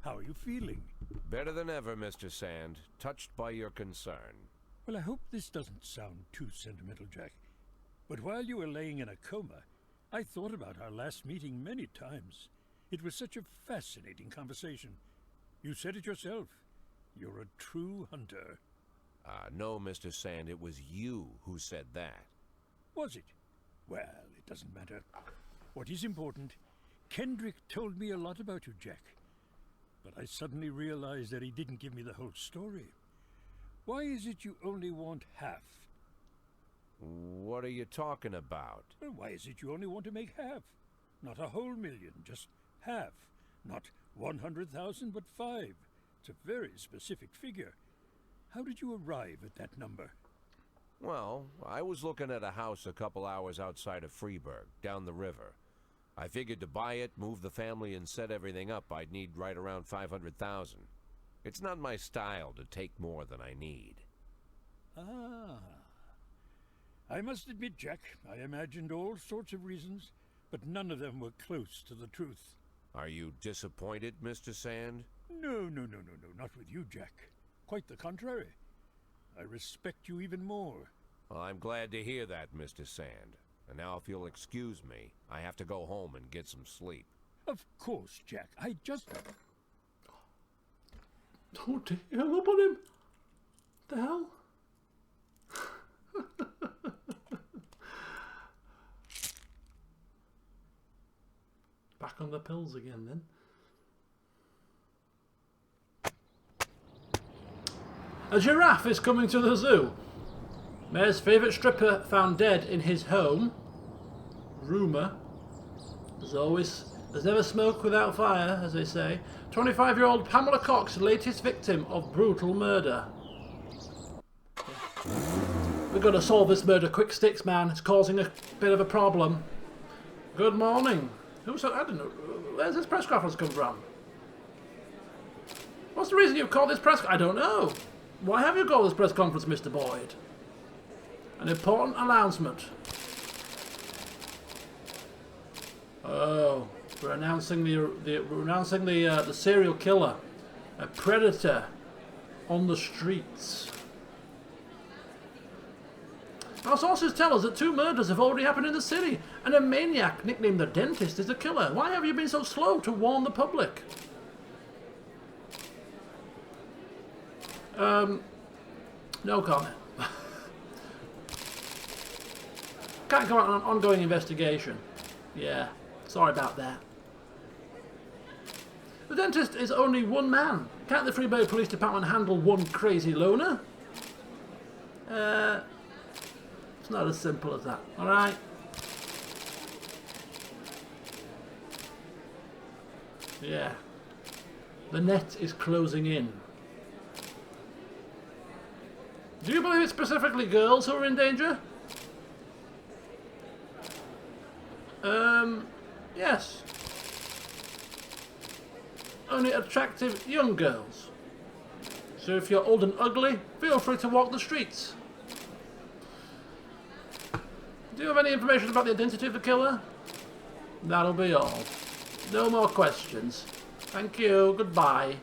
How are you feeling? Better than ever, Mr. Sand. Touched by your concern. Well, I hope this doesn't sound too sentimental, Jack, but while you were laying in a coma, I thought about our last meeting many times. It was such a fascinating conversation. You said it yourself. You're a true hunter. No, Mr. Sand, it was you who said that. Was it? Well, it doesn't matter. What is important, Kendrick told me a lot about you, Jack. But I suddenly realized that he didn't give me the whole story. Why is it you only want half? What are you talking about? Well, why is it you only want to make half? Not a whole million, just half. Not 100,000, but 5. It's a very specific figure. How did you arrive at that number? Well, I was looking at a house a couple hours outside of Freeburg, down the river. I figured to buy it, move the family, and set everything up, I'd need right around 500,000. It's not my style to take more than I need. Ah. I must admit, Jack, I imagined all sorts of reasons, but none of them were close to the truth. Are you disappointed, Mr. Sand? No, not with you, Jack. Quite the contrary. I respect you even more. Well, I'm glad to hear that, Mr. Sand. And now if you'll excuse me, I have to go home and get some sleep. Of course, Jack. I just... Oh dear, he hung up on him. The hell? Back on the pills again then. A giraffe is coming to the zoo. Mayor's favourite stripper found dead in his home. Rumour. There's never smoke without fire, as they say. 25-year-old Pamela Cox, latest victim of brutal murder. We've got to solve this murder quick, Sticks, man. It's causing a bit of a problem. Good morning. I don't know. Where's this press conference come from? What's the reason you've called this press? I don't know. Why have you called this press conference, Mr. Boyd? An important announcement. Oh, we're announcing the serial killer, a predator on the streets. Our sources tell us that 2 murders have already happened in the city, and a maniac nicknamed the Dentist is the killer. Why have you been so slow to warn the public? No comment. Can't go on an ongoing investigation. Yeah, sorry about that. The Dentist is only one man. Can't the Freeburg Police Department handle one crazy loner? It's not as simple as that, alright? Yeah. The net is closing in. Do you believe it's specifically girls who are in danger? Yes. Only attractive young girls. So if you're old and ugly, feel free to walk the streets. Do you have any information about the identity of the killer? That'll be all. No more questions. Thank you. Goodbye.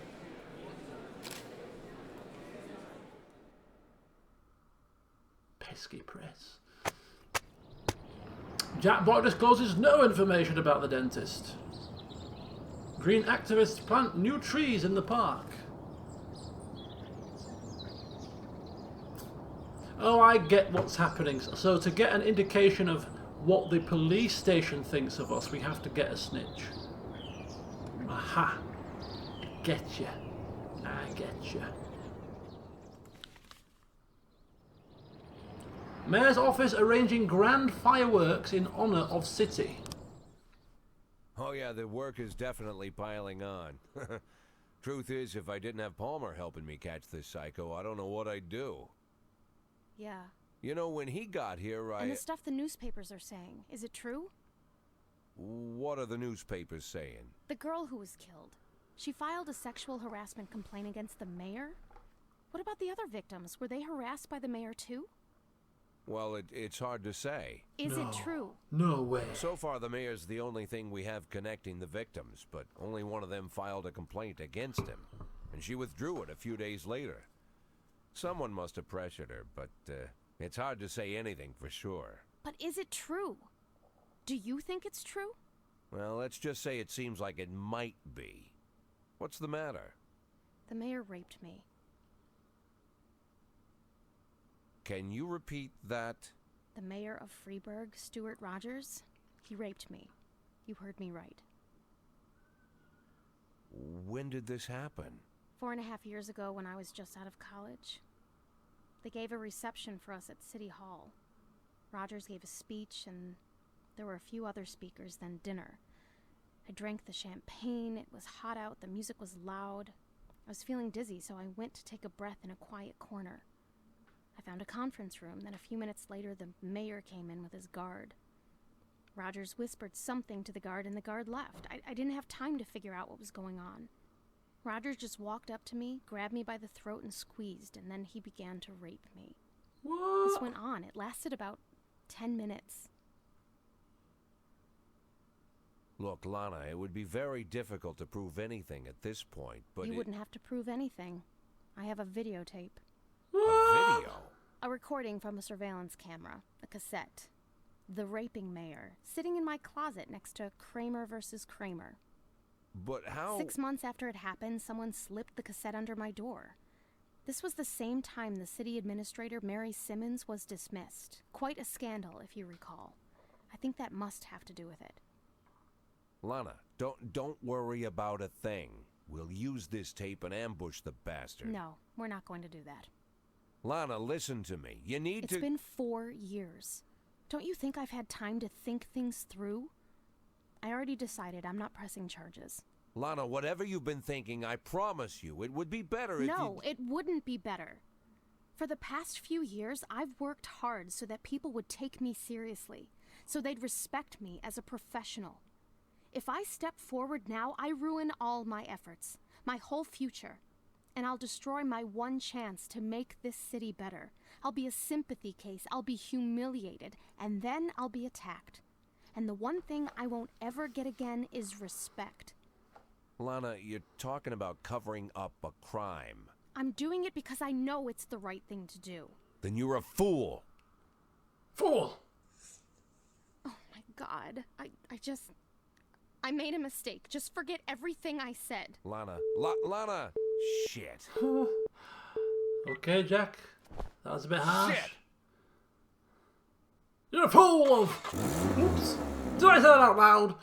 Pesky press. Jack Boy discloses no information about the dentist. Green activists plant new trees in the park. Oh, I get what's happening. So to get an indication of what the police station thinks of us, we have to get a snitch. Aha. I get you. I get you. Mayor's office arranging grand fireworks in honour of city. Oh yeah, the work is definitely piling on. Truth is, if I didn't have Palmer helping me catch this psycho, I don't know what I'd do. Yeah. You know, when he got here, And the stuff the newspapers are saying, is it true? What are the newspapers saying? The girl who was killed. She filed a sexual harassment complaint against the mayor? What about the other victims? Were they harassed by the mayor too? Well, it's hard to say. Is it true? No way. So far, the mayor's the only thing we have connecting the victims, but only one of them filed a complaint against him, and she withdrew it a few days later. Someone must have pressured her, but it's hard to say anything for sure. But is it true? Do you think it's true? Well, let's just say it seems like it might be. What's the matter? The mayor raped me. Can you repeat that? The mayor of Freeburg, Stuart Rogers, he raped me. You heard me right. When did this happen? 4.5 years ago when I was just out of college. They gave a reception for us at City Hall. Rogers gave a speech, and there were a few other speakers, then dinner. I drank the champagne, it was hot out, the music was loud. I was feeling dizzy, so I went to take a breath in a quiet corner. I found a conference room, then a few minutes later the mayor came in with his guard. Rogers whispered something to the guard, and the guard left. I didn't have time to figure out what was going on. Rogers just walked up to me, grabbed me by the throat and squeezed, and then he began to rape me. What? This went on. It lasted about 10 minutes. Look, Lana, it would be very difficult to prove anything at this point, but You wouldn't have to prove anything. I have a videotape. a video? A recording from a surveillance camera. A cassette. The raping mayor, sitting in my closet next to Kramer versus Kramer. But how? 6 months after it happened, someone slipped the cassette under my door. This was the same time the city administrator, Mary Simmons, was dismissed. Quite a scandal, if you recall. I think that must have to do with it. Lana, don't worry about a thing. We'll use this tape and ambush the bastard. No, we're not going to do that. Lana, listen to me. You need to... It's been 4 years. Don't you think I've had time to think things through? I already decided I'm not pressing charges. Lana, whatever you've been thinking, I promise you, it would be better if No, you... it wouldn't be better. For the past few years, I've worked hard so that people would take me seriously, so they'd respect me as a professional. If I step forward now, I ruin all my efforts, my whole future, and I'll destroy my one chance to make this city better. I'll be a sympathy case, I'll be humiliated, and then I'll be attacked. And the one thing I won't ever get again is respect. Lana, you're talking about covering up a crime. I'm doing it because I know it's the right thing to do. Then you're a fool. Fool! Oh my God, I made a mistake. Just forget everything I said. Lana, Lana! Shit. Okay, Jack. That was a bit harsh. Shit. You're a fool of... Oops. Did I say that out loud?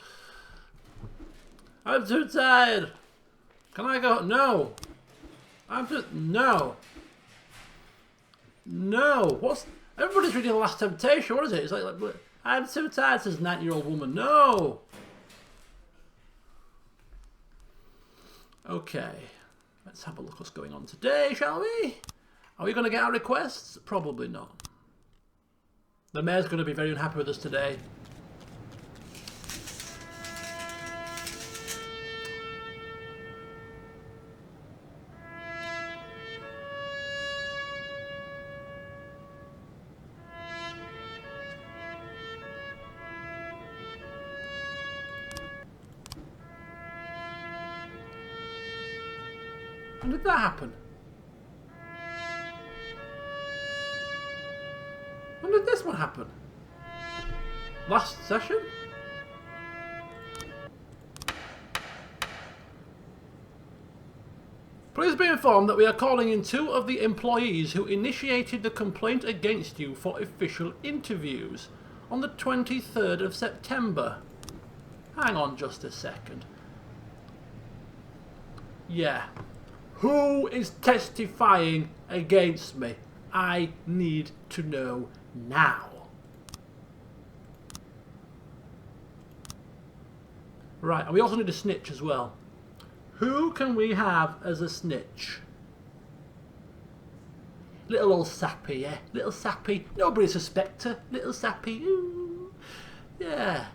I'm too tired. Can I go? No. No. No. What's... Everybody's reading The Last Temptation. What is it? It's like I'm too tired, says 9-year-old woman. No. Okay, let's have a look what's going on today, shall we? Are we going to get our requests? Probably not. The mayor's going to be very unhappy with us today. When did that happen? When did this one happen? Last session? Please be informed that we are calling in 2 of the employees who initiated the complaint against you for official interviews on the 23rd of September. Hang on just a second. Yeah. Who is testifying against me? I need to know now. Right, and we also need a snitch as well. Who can we have as a snitch? Little old Sappy, yeah? Little Sappy. Nobody suspect her. Little Sappy. Ooh. Yeah.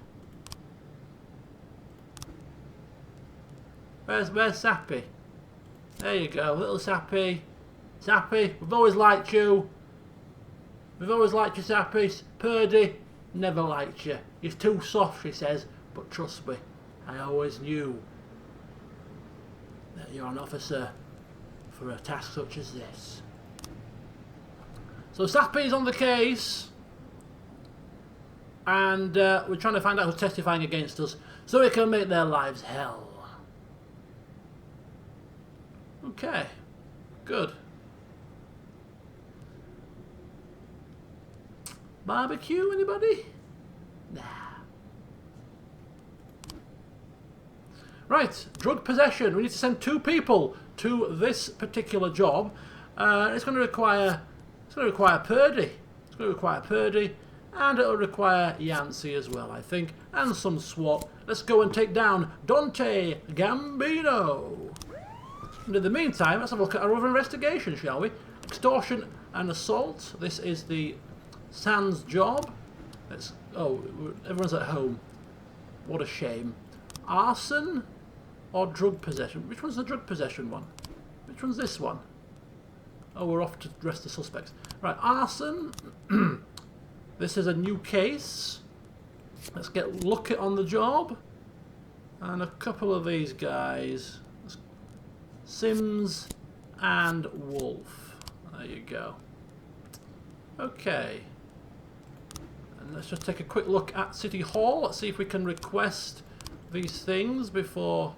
Where's Sappy? There you go, little Sappy. Sappy, we've always liked you. We've always liked you, Sappy. Purdy, never liked you. You're too soft, she says. But trust me, I always knew that you're an officer for a task such as this. So Sappy's on the case. And we're trying to find out who's testifying against us so we can make their lives hell. Okay, good. Barbecue, anybody? Nah. Right, drug possession. We need to send 2 people to this particular job. It's going to require Purdy. It's going to require Purdy, and it'll require Yancey as well, I think, and some SWAT. Let's go and take down Dante Gambino. And in the meantime, let's have a look at our other investigation, shall we? Extortion and assault. This is the Sans job. Oh, everyone's at home. What a shame. Arson or drug possession? Which one's the drug possession one? Which one's this one? Oh, we're off to arrest the suspects. Right, arson. This is a new case. Let's get Lucky on the job. And a couple of these guys. Sims and Wolf. There you go. Okay. And let's just take a quick look at City Hall. Let's see if we can request these things before...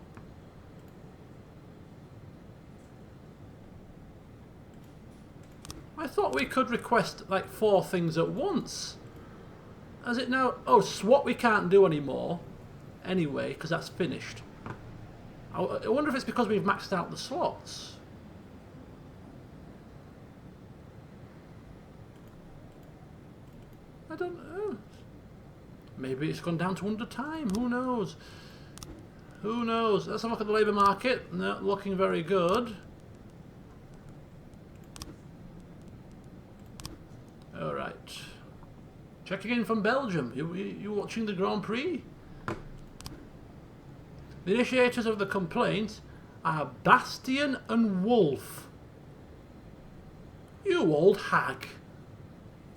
I thought we could request like 4 things at once. As it now... Oh, SWAT we can't do anymore. Anyway, because that's finished. I wonder if it's because we've maxed out the slots. I don't know. Maybe it's gone down to under time. Who knows? Who knows? Let's have a look at the labour market. Not looking very good. Alright. Checking in from Belgium. You watching the Grand Prix? The initiators of the complaint are Bastian and Wolf. You old hag.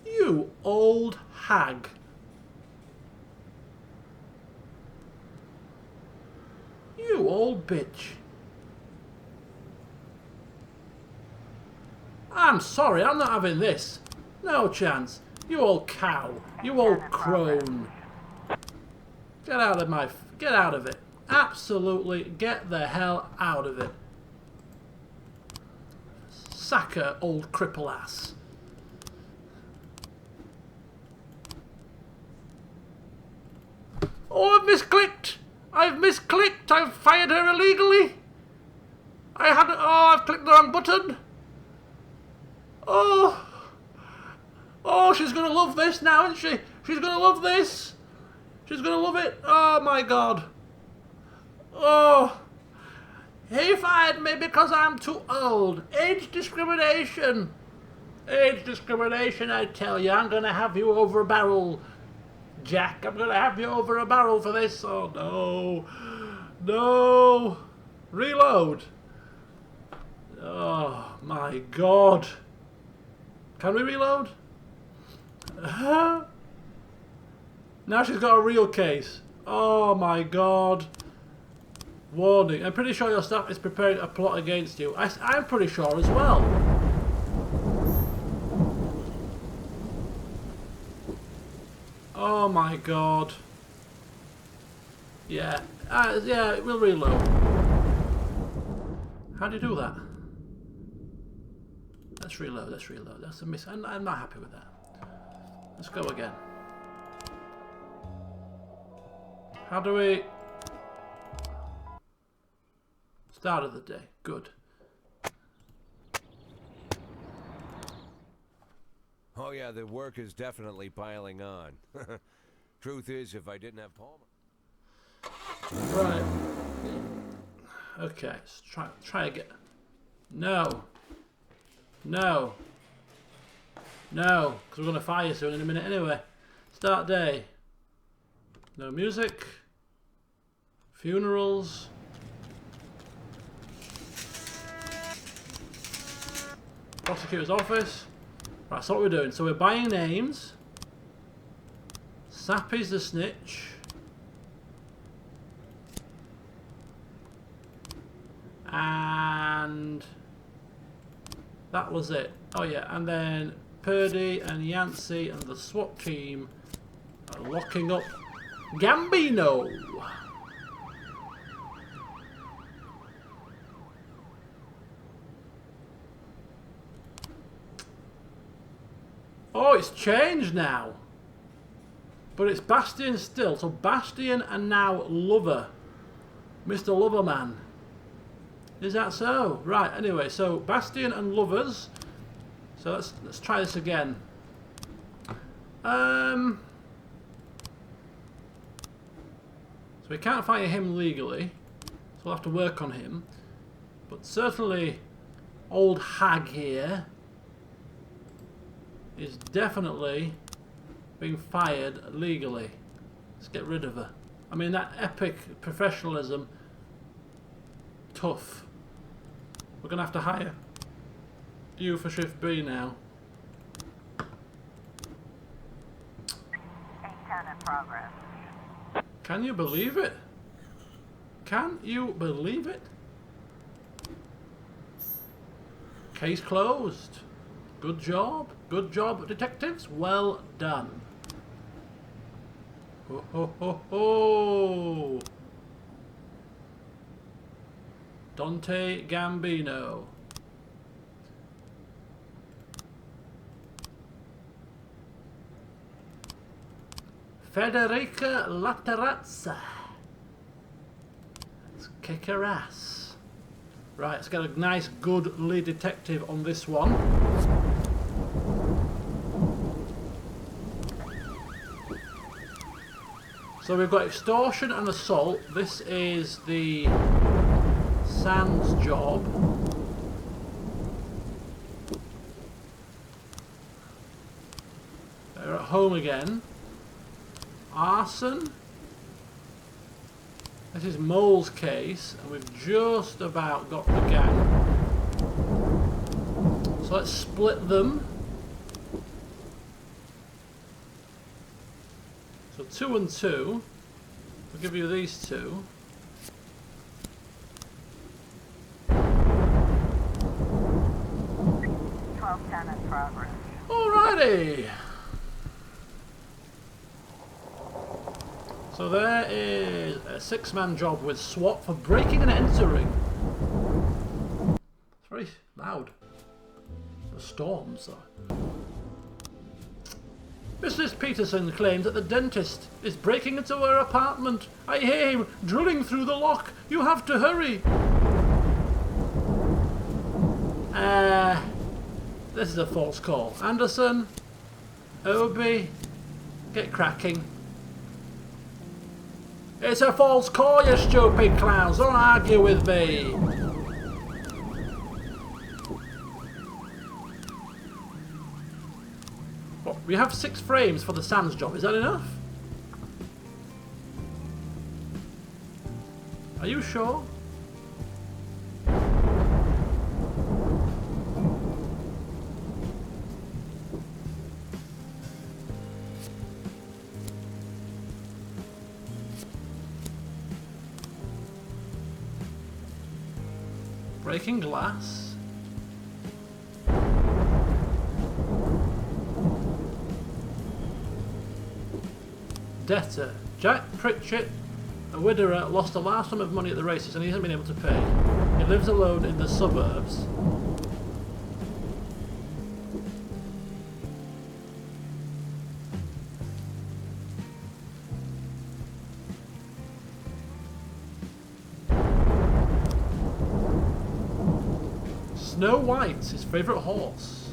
You old hag. You old bitch. I'm sorry, I'm not having this. No chance. You old cow. You old crone. Get out of my... Get out of it. Absolutely get the hell out of it. Sack her, old cripple ass. Oh, I've misclicked! I've misclicked! I've fired her illegally! I've clicked the wrong button! Oh! Oh, she's gonna love this now, isn't she? She's gonna love this! She's gonna love it! Oh my god! Oh! He fired me because I'm too old. Age discrimination. Age discrimination, I tell you. I'm going to have you over a barrel, Jack. I'm going to have you over a barrel for this. Oh, no. No. Reload. Oh, my God. Can we reload? Now she's got a real case. Oh, my God. Warning. I'm pretty sure your staff is preparing a plot against you. I'm pretty sure as well. Oh my God. Yeah. Yeah, we'll reload. How do you do that? Let's reload, let's reload. That's a miss. I'm not happy with that. Let's go again. How do we... Start of the day. Good. Oh yeah, the work is definitely piling on. Truth is, if I didn't have Palmer... Right. Okay, let's try again. No. No. No, because we're going to fire soon in a minute anyway. Start day. No music. Funerals. Prosecutor's office. Right, so what we're doing. So we're buying names. Sappy's the snitch. And that was it. Oh yeah, and then Purdy and Yancey and the SWAT team are locking up Gambino. Oh, it's changed now. But it's Bastian still. So Bastian and now Lover. Mr. Loverman. Is that so? Right, anyway, so Bastian and Lovers. So let's try this again. So we can't fire him legally. So we'll have to work on him. But certainly old hag here is definitely being fired legally. Let's get rid of her. I mean, that epic professionalism, tough. We're going to have to hire you for Shift B now. 810 in progress. Can you believe it? Can you believe it? Case closed. Good job. Good job, detectives. Well done. Ho ho ho ho! Dante Gambino. Federica Laterazza. Let's kick her ass. Right, let's get a nice, good lead detective on this one. So we've got extortion and assault. This is the Sands job. They're at home again. Arson. This is Mole's case, and we've just about got the gang. So let's split them. So 2 and 2. We'll give you these two. In progress. Alrighty. So there is a 6-man job with SWAT for breaking and entering. It's very loud. The storms though. Mrs. Peterson claims that the dentist is breaking into her apartment. I hear him drilling through the lock. You have to hurry. This is a false call. Anderson, Obi, get cracking. It's a false call, you stupid clowns. Don't argue with me. What, we have 6 frames for the Sands job. Is that enough? Are you sure? Breaking glass. Debtor. Jack Pritchett, a widower, lost a large sum of money at the races and he hasn't been able to pay. He lives alone in the suburbs. Snow White, his favourite horse.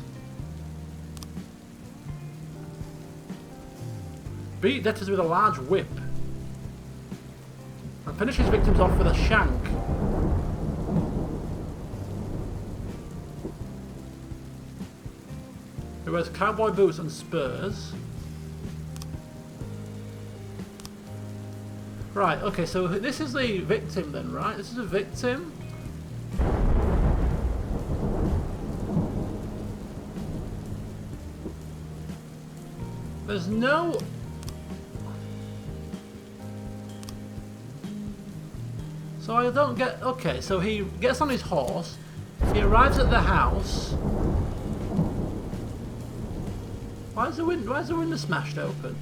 Beat debtors with a large whip. And finish his victims off with a shank. He wears cowboy boots and spurs. Right, okay, so this is the victim then, right? This is a victim. There's no... So I don't get... Okay, so he gets on his horse. He arrives at the house. Why is the window smashed open?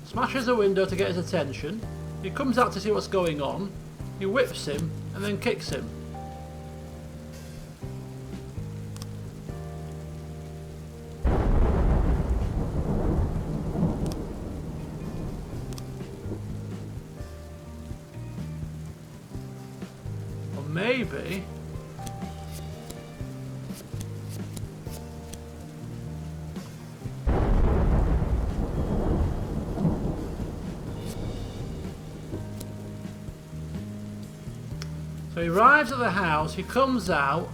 Smashes the window to get his attention. He comes out to see what's going on. He whips him and then kicks him. Or maybe... So he arrives at the house, he comes out,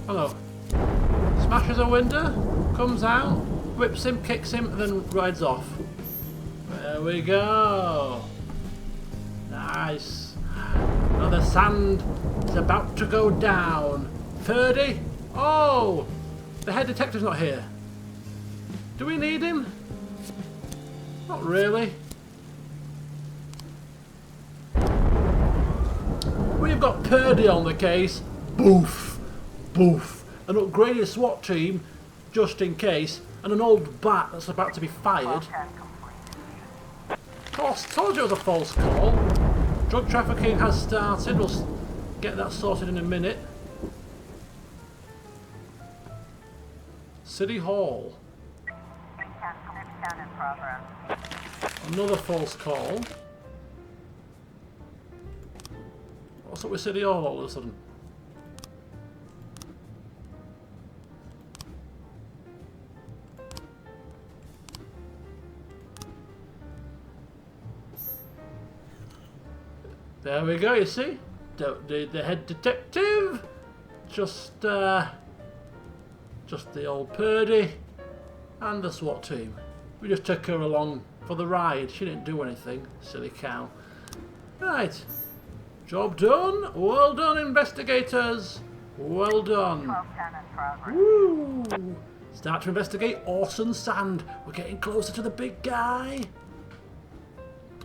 oh no, smashes a window, comes out, whips him, kicks him, and then rides off. There we go. Nice. Now the sand is about to go down. Purdy? Oh! The head detective's not here. Do we need him? Not really. We've got Purdy on the case. Boof. Boof. An upgraded SWAT team, just in case, and an old bat that's about to be fired. Told you it was a false call. Drug trafficking has started. We'll get that sorted in a minute. City Hall. Scan in progress. Another false call. What's up with City Hall all of a sudden? There we go, you see? The head detective. Just the old Purdy and the SWAT team. We just took her along for the ride. She didn't do anything, silly cow. Right. Job done. Well done, investigators. Well done. 1210 in progress. Woo! Start to investigate Orson Sand. We're getting closer to the big guy.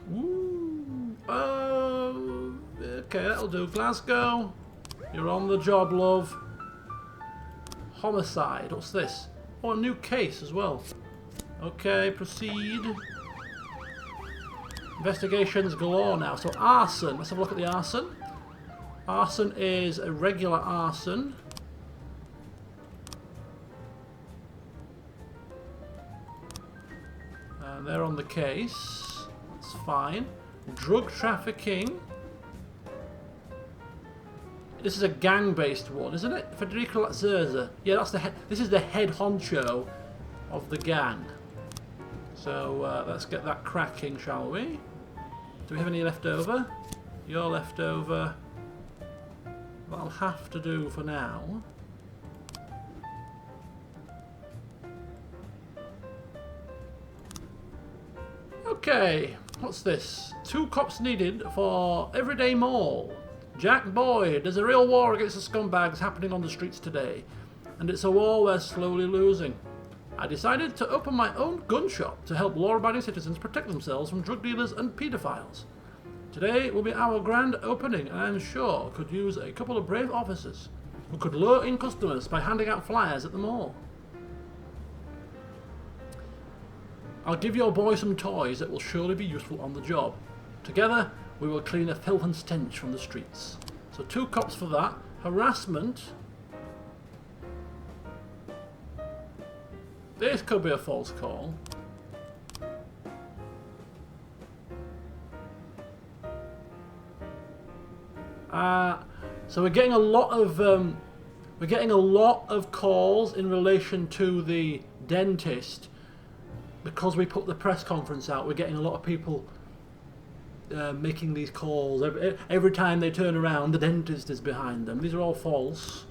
Woo! Okay, that'll do. Glasgow, you're on the job, love. Homicide. What's this? Oh, a new case as well. Okay, proceed. Investigations galore now. So arson. Let's have a look at the arson. Arson is a regular arson. And they're on the case. That's fine. Drug trafficking. This is a gang-based one, isn't it? Federico Zerza. Yeah, that's the head. This is the head honcho of the gang. So let's get that cracking, shall we? Do we have any left over? You're left over. What I'll have to do for now. Okay, what's this? 2 cops needed for Everyday Mall. Jack Boyd, there's a real war against the scumbags happening on the streets today. And it's a war we're slowly losing. I decided to open my own gun shop to help law-abiding citizens protect themselves from drug dealers and paedophiles. Today will be our grand opening, and I'm sure could use a couple of brave officers who could lure in customers by handing out flyers at the mall. I'll give your boy some toys that will surely be useful on the job. Together, we will clean the filth and stench from the streets. So 2 cops for that. Harassment. This could be a false call. So we're getting a lot of calls in relation to the dentist because we put the press conference out. We're getting a lot of people making these calls. Every time they turn around, the dentist is behind them. These are all false,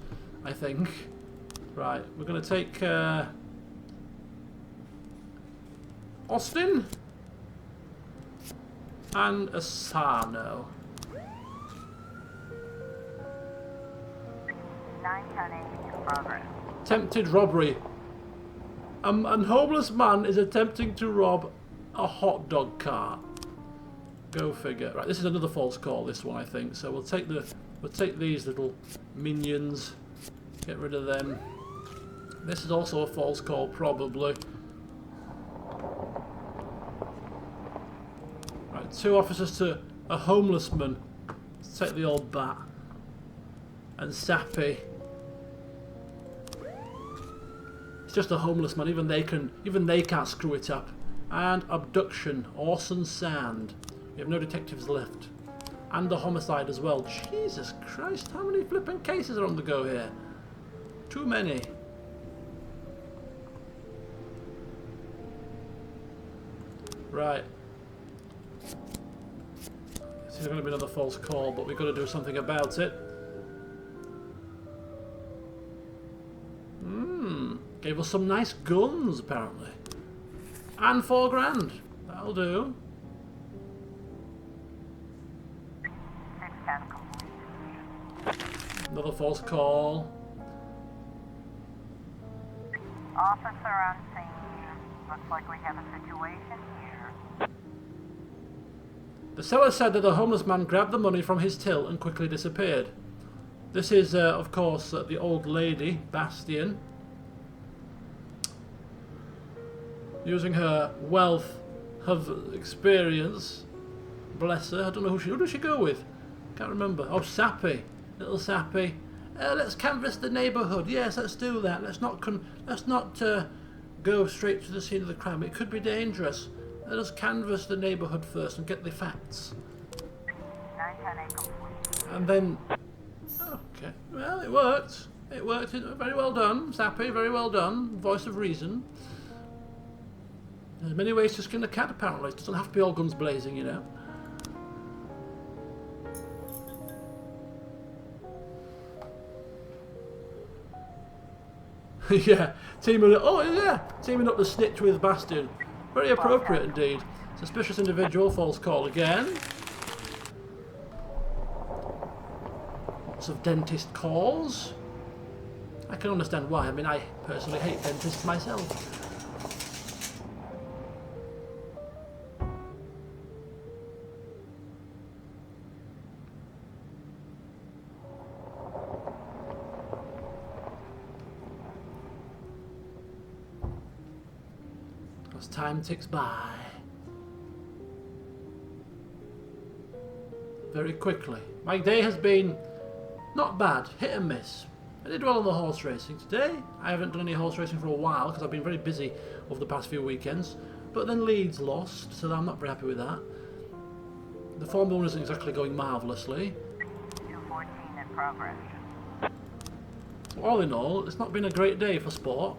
I think. Right, we're going to take Austin and Asano. 910 in progress. Attempted robbery. A homeless man is attempting to rob a hot dog cart. Go figure. Right, this is another false call. This one, I think. So we'll take these little minions. Get rid of them. This is also a false call, probably. Right, 2 officers to a homeless man. Let's take the old bat. And Sappy. It's just a homeless man. Even they can't screw it up. And abduction. Orson Sand. We have no detectives left. And the homicide as well. Jesus Christ, how many flipping cases are on the go here? Too many. Right. This is going to be another false call, but we've got to do something about it. Gave us some nice guns, apparently. And 4 grand. That'll do. 610 complete. Another false call. Officer on scene. Looks like we have a situation here. The seller said that the homeless man grabbed the money from his till and quickly disappeared. This is, of course, the old lady, Bastian. Using her wealth of experience. Bless her. I don't know who does she go with? Can't remember. Oh, Sappy. Little Sappy. Let's canvass the neighbourhood. Yes, let's do that. Let's not go straight to the scene of the crime. It could be dangerous. Let us canvass the neighbourhood first and get the facts. 910 complete. And then... Okay. Well, it worked. It worked. Very well done, Sappy. Very well done. Voice of reason. There's many ways to skin a cat, apparently. It doesn't have to be all guns blazing, you know. Yeah, teaming up the snitch with Bastion. Very appropriate indeed. Suspicious individual, false call again. Lots of dentist calls. I can understand why. I mean, I personally hate dentists myself. As time ticks by very quickly. My day has been not bad, hit and miss. I did well on the horse racing today. I haven't done any horse racing for a while because I've been very busy over the past few weekends. But then Leeds lost, so I'm not very happy with that. The Formula 1 isn't exactly going marvellously. 214 in progress. So all in all, it's not been a great day for sport.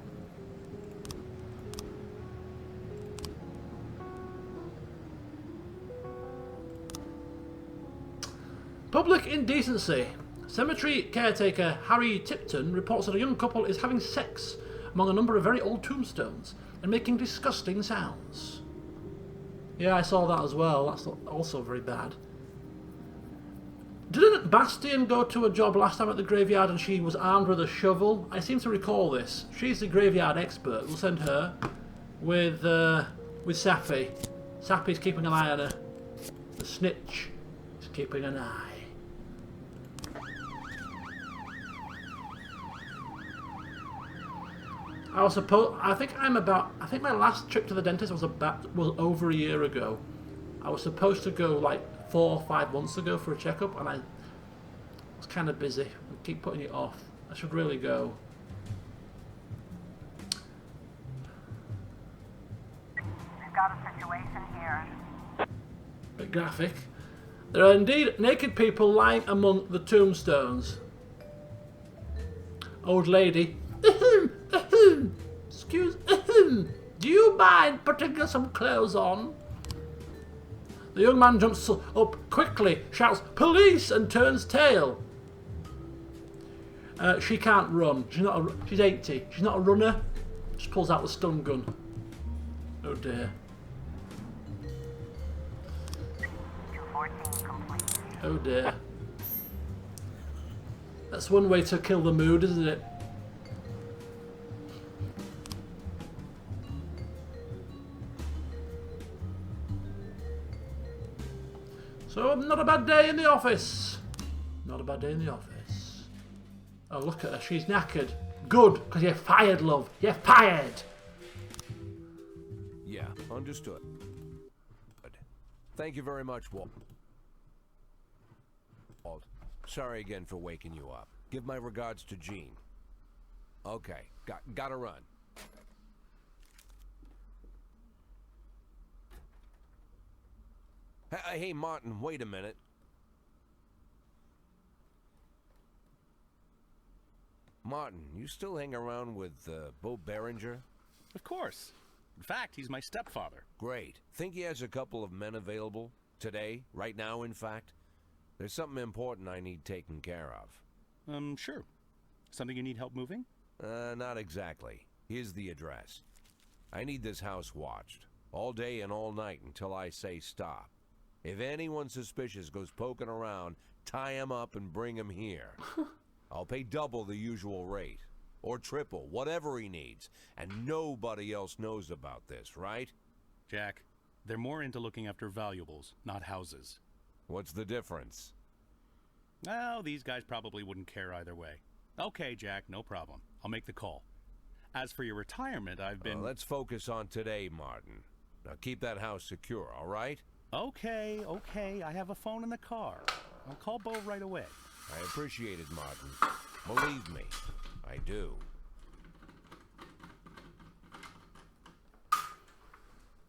Public indecency. Cemetery caretaker Harry Tipton reports that a young couple is having sex among a number of very old tombstones and making disgusting sounds. Yeah, I saw that as well. That's also very bad. Didn't Bastian go to a job last time at the graveyard and she was armed with a shovel? I seem to recall this. She's the graveyard expert. We'll send her with Sappy. Sappy's keeping an eye on her. The snitch is keeping an eye. I think my last trip to the dentist was over a year ago. I was supposed to go like 4 or 5 months ago for a checkup, and I was kind of busy. I keep putting it off. I should really go. We've got a situation here. Bit graphic. There are indeed naked people lying among the tombstones. Old lady. Excuse. Do you mind putting some clothes on? The young man jumps up quickly, shouts "Police!" and turns tail. She can't run. She's 80. She's not a runner. Just pulls out the stun gun. Oh dear. 214 complete. Oh dear. That's one way to kill the mood, isn't it? So, not a bad day in the office. Not a bad day in the office. Oh, look at her. She's knackered. Good, because you're fired, love. You're fired. Yeah, understood. Good. Thank you very much, Walt. Sorry again for waking you up. Give my regards to Jean. Okay, gotta run. Hey, Martin, wait a minute. Martin, you still hang around with Bo Berenger? Of course. In fact, he's my stepfather. Great. Think he has a couple of men available? Today? Right now, in fact? There's something important I need taken care of. Sure. Something you need help moving? Not exactly. Here's the address. I need this house watched. All day and all night until I say stop. If anyone suspicious goes poking around, tie him up and bring him here. I'll pay double the usual rate. Or triple, whatever he needs. And nobody else knows about this, right? Jack, they're more into looking after valuables, not houses. What's the difference? Well, these guys probably wouldn't care either way. Okay, Jack, no problem. I'll make the call. As for your retirement, I've been... Let's focus on today, Martin. Now keep that house secure, all right? Okay. I have a phone in the car. I'll call Bo right away. I appreciate it, Martin. Believe me, I do.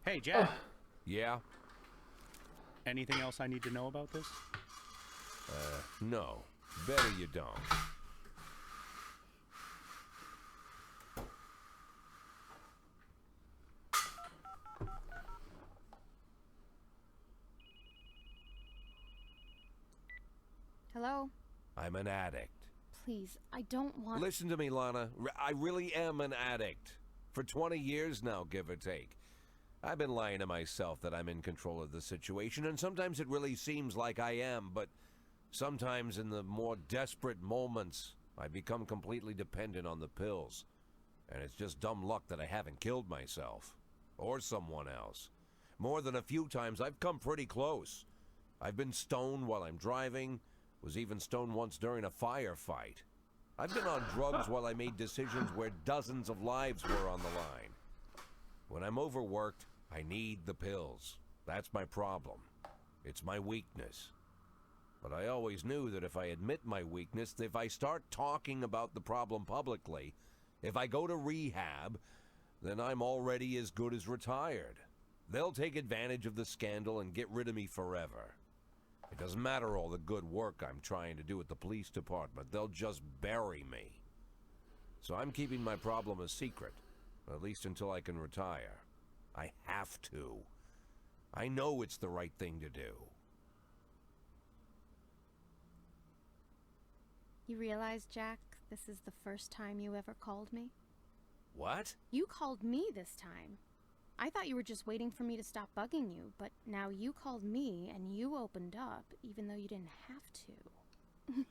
Hey, Jack. Yeah? Anything else I need to know about this? No. Better you don't. Hello? I'm an addict. Please, I don't want... Listen to me, Lana. I really am an addict. For 20 years now, give or take. I've been lying to myself that I'm in control of the situation, and sometimes it really seems like I am, but sometimes in the more desperate moments, I become completely dependent on the pills. And it's just dumb luck that I haven't killed myself. Or someone else. More than a few times, I've come pretty close. I've been stoned while I'm driving, was even stoned once during a firefight. I've been on drugs while I made decisions where dozens of lives were on the line. When I'm overworked, I need the pills. That's my problem. It's my weakness. But I always knew that if I admit my weakness, if I start talking about the problem publicly, if I go to rehab, then I'm already as good as retired. They'll take advantage of the scandal and get rid of me forever. It doesn't matter all the good work I'm trying to do at the police department. They'll just bury me. So I'm keeping my problem a secret, at least until I can retire. I have to. I know it's the right thing to do. You realize, Jack, this is the first time you ever called me? What? You called me this time. I thought you were just waiting for me to stop bugging you, but now you called me and you opened up, even though you didn't have to.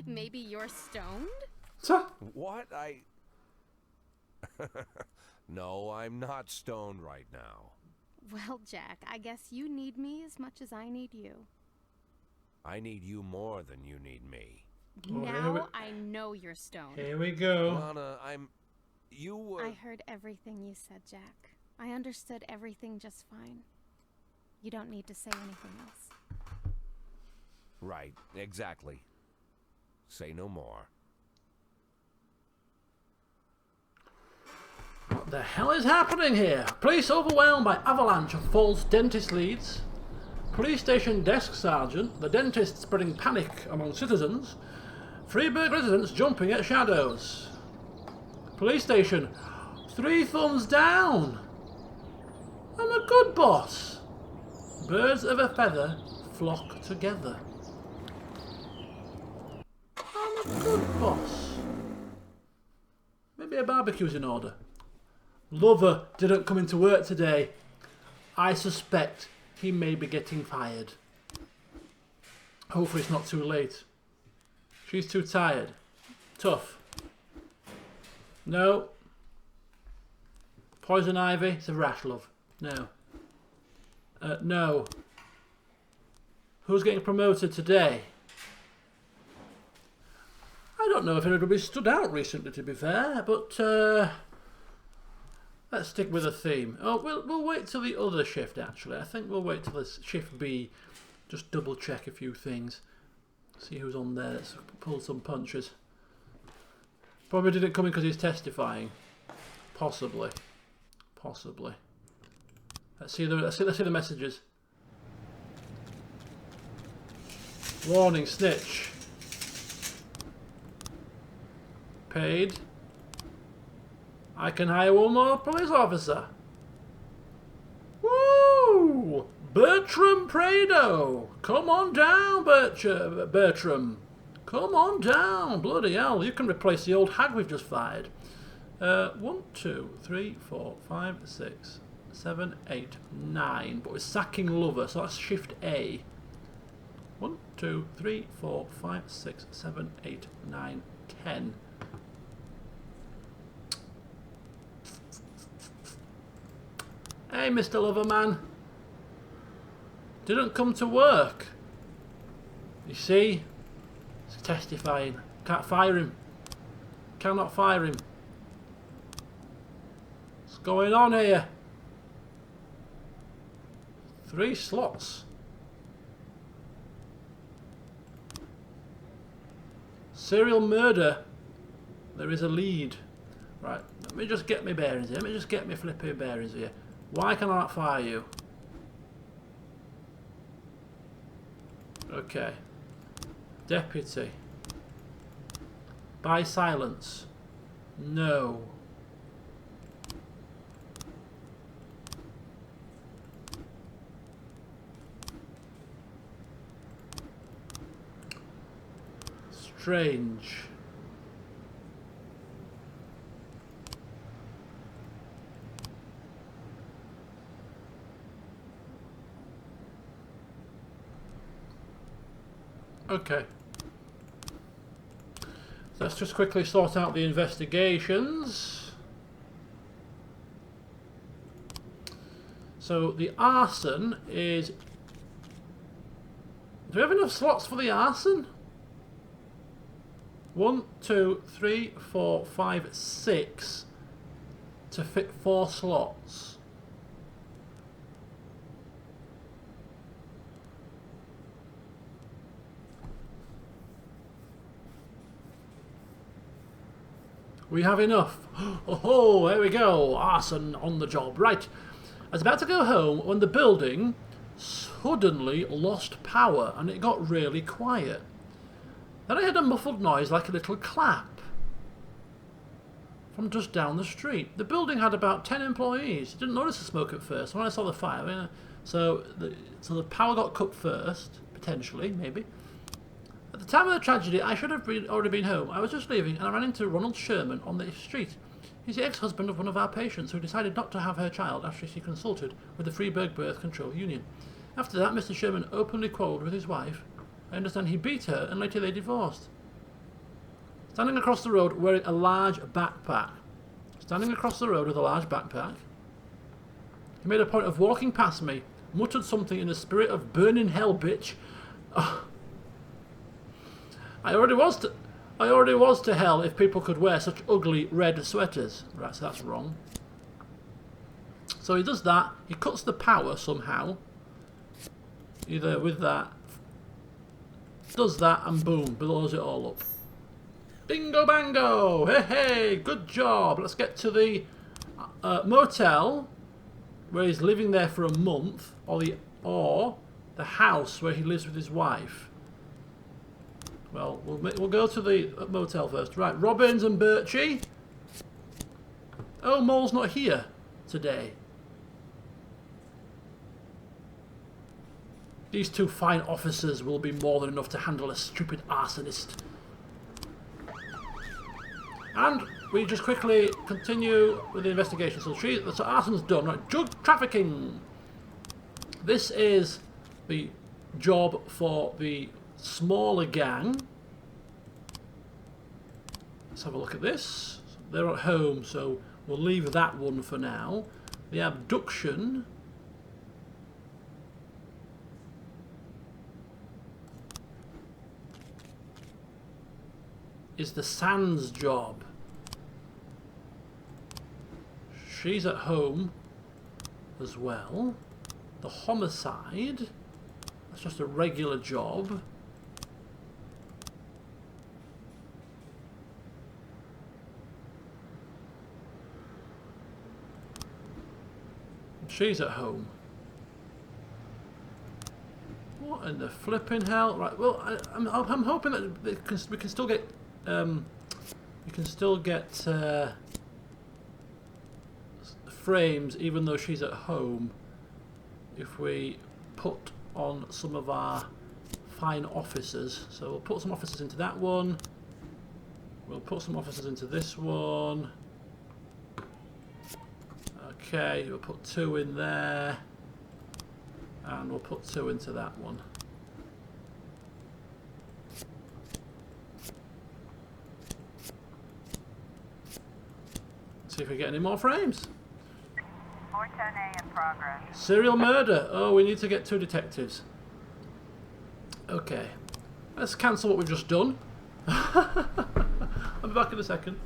Maybe you're stoned? What? No, I'm not stoned right now. Well, Jack, I guess you need me as much as I need you. I need you more than you need me. Now I know you're stoned. Here we go. Lana, You were... I heard everything you said, Jack. I understood everything just fine. You don't need to say anything else. Right, exactly. Say no more. What the hell is happening here? Police overwhelmed by avalanche of false dentist leads. Police station desk sergeant, the dentist spreading panic among citizens. Freeburg residents jumping at shadows. Police station, 3 thumbs down. I'm a good boss. Birds of a feather flock together. I'm a good boss. Maybe a barbecue's in order. Lover didn't come into work today. I suspect he may be getting fired. Hopefully it's not too late. She's too tired. Tough. No. Poison ivy. It's a rash, love. No. No. Who's getting promoted today? I don't know if anybody stood out recently, to be fair, but let's stick with a theme. Oh, we'll wait till the other shift, actually. I think we'll wait till this shift B. Just double check a few things. See who's on there. Let's pull some punches. Probably didn't come in because he's testifying. Possibly. Possibly. Let's see the messages. Warning, snitch. Paid. I can hire one more police officer. Woo! Bertram Prado. Come on down, Bertram. Come on down. Bloody hell, you can replace the old hag we've just fired. 1, 2, 3, 4, 5, 6, 7, 8, 9. But we're sacking Lover, so that's shift A. 1, 2, 3, 4, 5, 6, 7, 8, 9, 10. Hey, Mr. Loverman. Didn't come to work. You see? He's testifying. Can't fire him. Cannot fire him. What's going on here? 3 slots. Serial murder. There is a lead. Right, let me just get my bearings here. Let me just get my flipping bearings here. Why can I not fire you? Okay. Deputy. By silence. No. Strange. Okay. Let's just quickly sort out the investigations. So the arson is... Do we have enough slots for the arson? 1, 2, 3, 4, 5, 6 to fit 4 slots. We have enough. Oh, there we go. Arson on the job. Right. I was about to go home when the building suddenly lost power and it got really quiet. Then I heard a muffled noise like a little clap from just down the street. The building had about 10 employees. Didn't notice the smoke at first. When I saw the fire, so the power got cut first, potentially, maybe. the time of the tragedy, I should have already been home. I was just leaving and I ran into Ronald Sherman on the street. He's the ex-husband of one of our patients who decided not to have her child after she consulted with the Freeburg Birth Control Union. After that, Mr. Sherman openly quarrelled with his wife. I understand he beat her and later they divorced. Standing across the road wearing a large backpack. Standing across the road with a large backpack. He made a point of walking past me, muttered something in the spirit of burning hell, bitch. Oh. I already was to hell if people could wear such ugly red sweaters. Right, so that's wrong. So he does that. He cuts the power somehow. Either with that, does that, and boom, blows it all up. Bingo bango! Hey hey, good job. Let's get to the motel where he's living there for a month, or the house where he lives with his wife. Well, we'll go to the motel first. Right, Robbins and Birchie. Oh, Mole's not here today. These two fine officers will be more than enough to handle a stupid arsonist. And we just quickly continue with the investigation. So arson's done. Right, drug trafficking. This is the job for the smaller gang. Let's have a look at this. They're at home, so we'll leave that one for now. The abduction is the Sands job. She's at home as well. The homicide, that's just a regular job. She's at home. What in the flipping hell? Right. Well, I'm hoping that we can still get frames even though she's at home. If we put on some of our fine officers, so we'll put some officers into that one. We'll put some officers into this one. Okay, we'll put 2 in there, and we'll put 2 into that one. See if we get any more frames. 410A in progress. Serial murder. Oh, we need to get 2 detectives. Okay, let's cancel what we've just done. I'll be back in a second.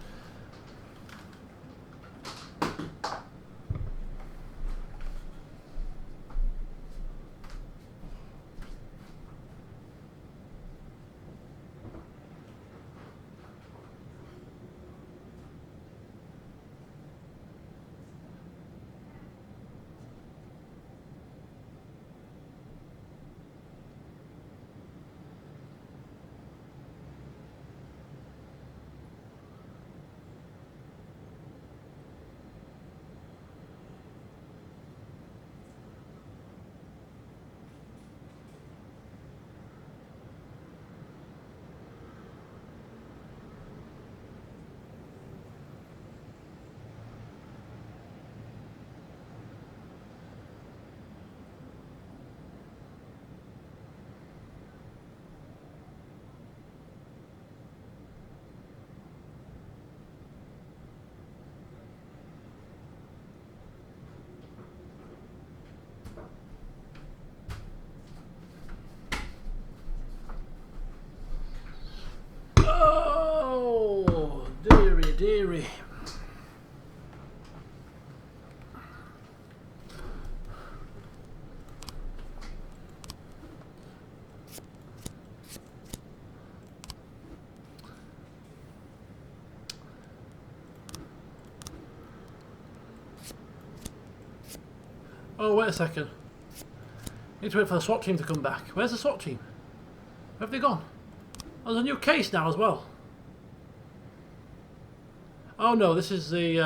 Dearie. Oh, wait a second. Need to wait for the SWAT team to come back. Where's the SWAT team? Where have they gone? Oh, there's a new case now as well. Oh no, this is the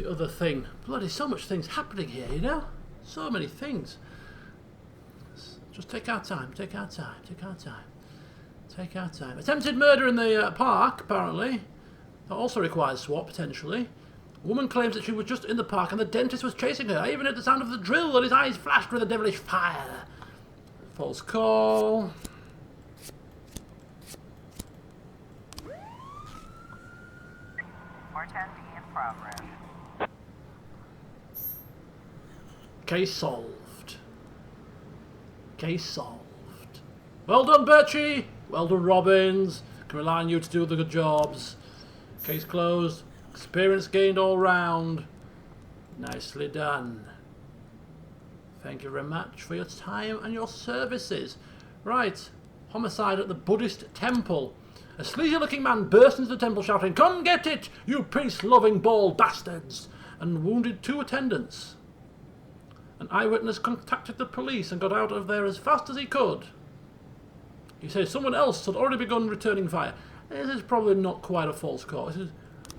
other thing. Bloody so much things happening here, you know? So many things. Just take our time, take our time, take our time. Take our time. Attempted murder in the park, apparently. That also requires SWAT, potentially. A woman claims that she was just in the park and the dentist was chasing her. I even heard the sound of the drill and his eyes flashed with a devilish fire. False call. in progress. Case solved. Case solved. Well done, Birchie. Well done, Robbins. Can rely on you to do the good jobs. Case closed. Experience gained all round. Nicely done. Thank you very much for your time and your services. Right. Homicide at the Buddhist temple. A sleazy-looking man burst into the temple shouting, "Come get it, you peace-loving bald bastards!" and wounded 2 attendants. An eyewitness contacted the police and got out of there as fast as he could. He says someone else had already begun returning fire. This is probably not quite a false call. This is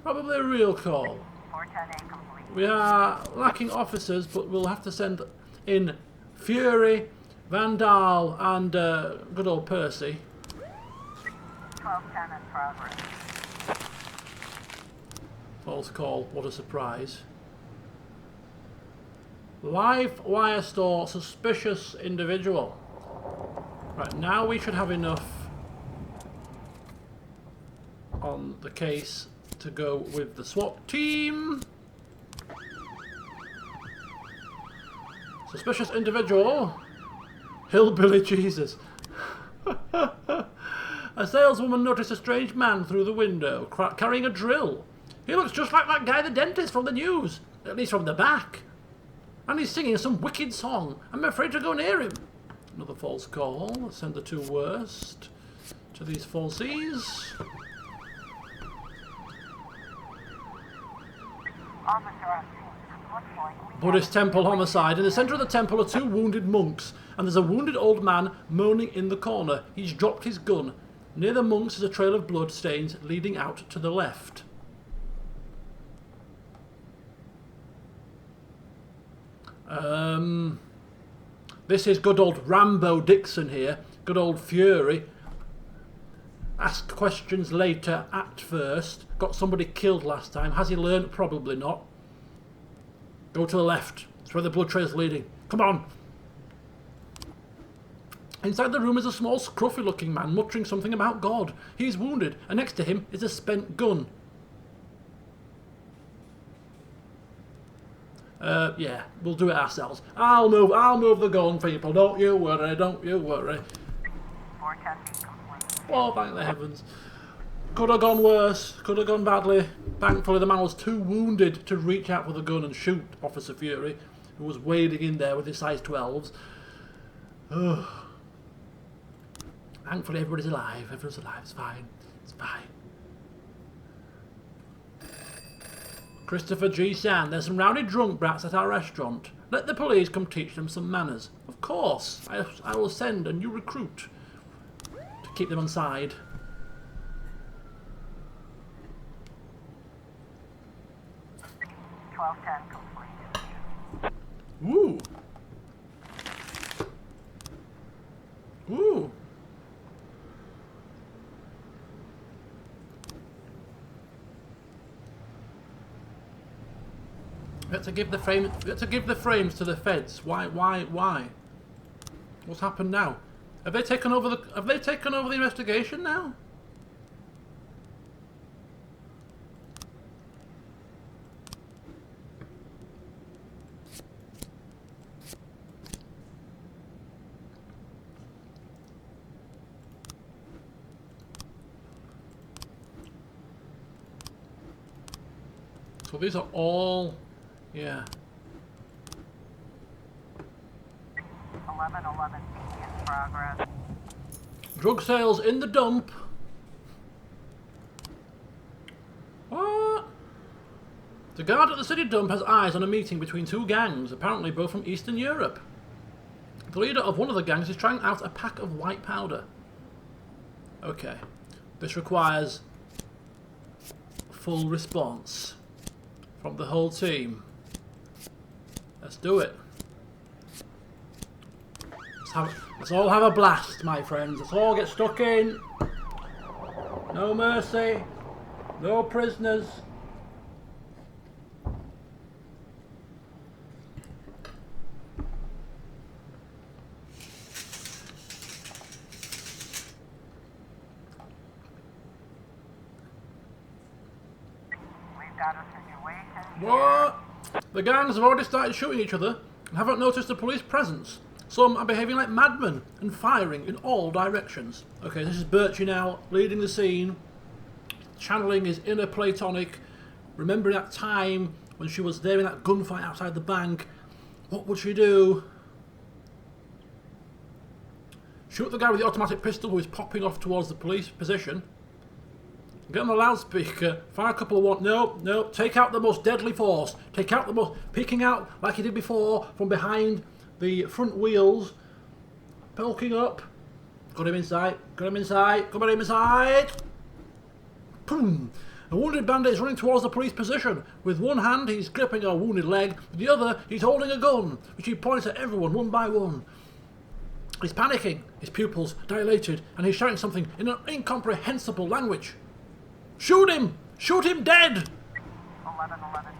probably a real call. 410A complete. We are lacking officers, but we'll have to send in Fury, Van Dahl, and good old Percy. 1210 in progress. False call. What a surprise. Live wire store, suspicious individual. Right, now we should have enough on the case to go with the SWAT team. Suspicious individual. Hillbilly Jesus. A saleswoman noticed a strange man through the window, carrying a drill. He looks just like that guy, the dentist, from the news. At least from the back. And he's singing some wicked song. I'm afraid to go near him. Another false call. Let's send the 2 worst to these falsies. Officer on scene. Looks like we Buddhist temple homicide. In the centre of the temple are 2 wounded monks, and there's a wounded old man moaning in the corner. He's dropped his gun. Near the monks is a trail of blood stains leading out to the left. This is good old Rambo Dixon here. Good old Fury. Ask questions later, act first. Got somebody killed last time. Has he learned? Probably not. Go to the left. That's where the blood trail's leading. Come on. Inside the room is a small, scruffy-looking man muttering something about God. He's wounded, and next to him is a spent gun. Yeah, we'll do it ourselves. I'll move the gun, people. Don't you worry, don't you worry. 410B complete. Oh, thank the heavens. Could have gone worse. Could have gone badly. Thankfully, the man was too wounded to reach out for the gun and shoot Officer Fury, who was wading in there with his size 12s. Ugh. Thankfully, everybody's alive. Everyone's alive. It's fine. It's fine. Christopher G. Sand. There's some rowdy drunk brats at our restaurant. Let the police come teach them some manners. Of course. I will send a new recruit to keep them on side. Complete. Ooh. Ooh. We have to give the frame. We have to give the frames to the feds. Why? What's happened now? Have they taken over the? Have they taken over the investigation now? So these are all. Yeah. 1111 in progress. Drug sales in the dump. What? The guard at the city dump has eyes on a meeting between 2 gangs, apparently both from Eastern Europe. The leader of one of the gangs is trying out a pack of white powder. Okay. This requires full response from the whole team. Let's do it. Let's all have a blast, my friends. Let's all get stuck in. No mercy. No prisoners. We've got a situation here. What? The gangs have already started shooting each other and haven't noticed the police presence. Some are behaving like madmen and firing in all directions. Okay, this is Birchie now, leading the scene, channeling his inner Platonic, remembering that time when she was there in that gunfight outside the bank. What would she do? Shoot the guy with the automatic pistol who is popping off towards the police position. Get on the loudspeaker, fire a couple of no, take out the most deadly force. Take out the most, peeking out like he did before from behind the front wheels. Poking up. Got him inside, come on inside. Boom. A wounded bandit is running towards the police position. With one hand he's gripping a wounded leg, with the other he's holding a gun, which he points at everyone one by one. He's panicking, his pupils dilated, and he's shouting something in an incomprehensible language. Shoot him! Shoot him dead! 1111.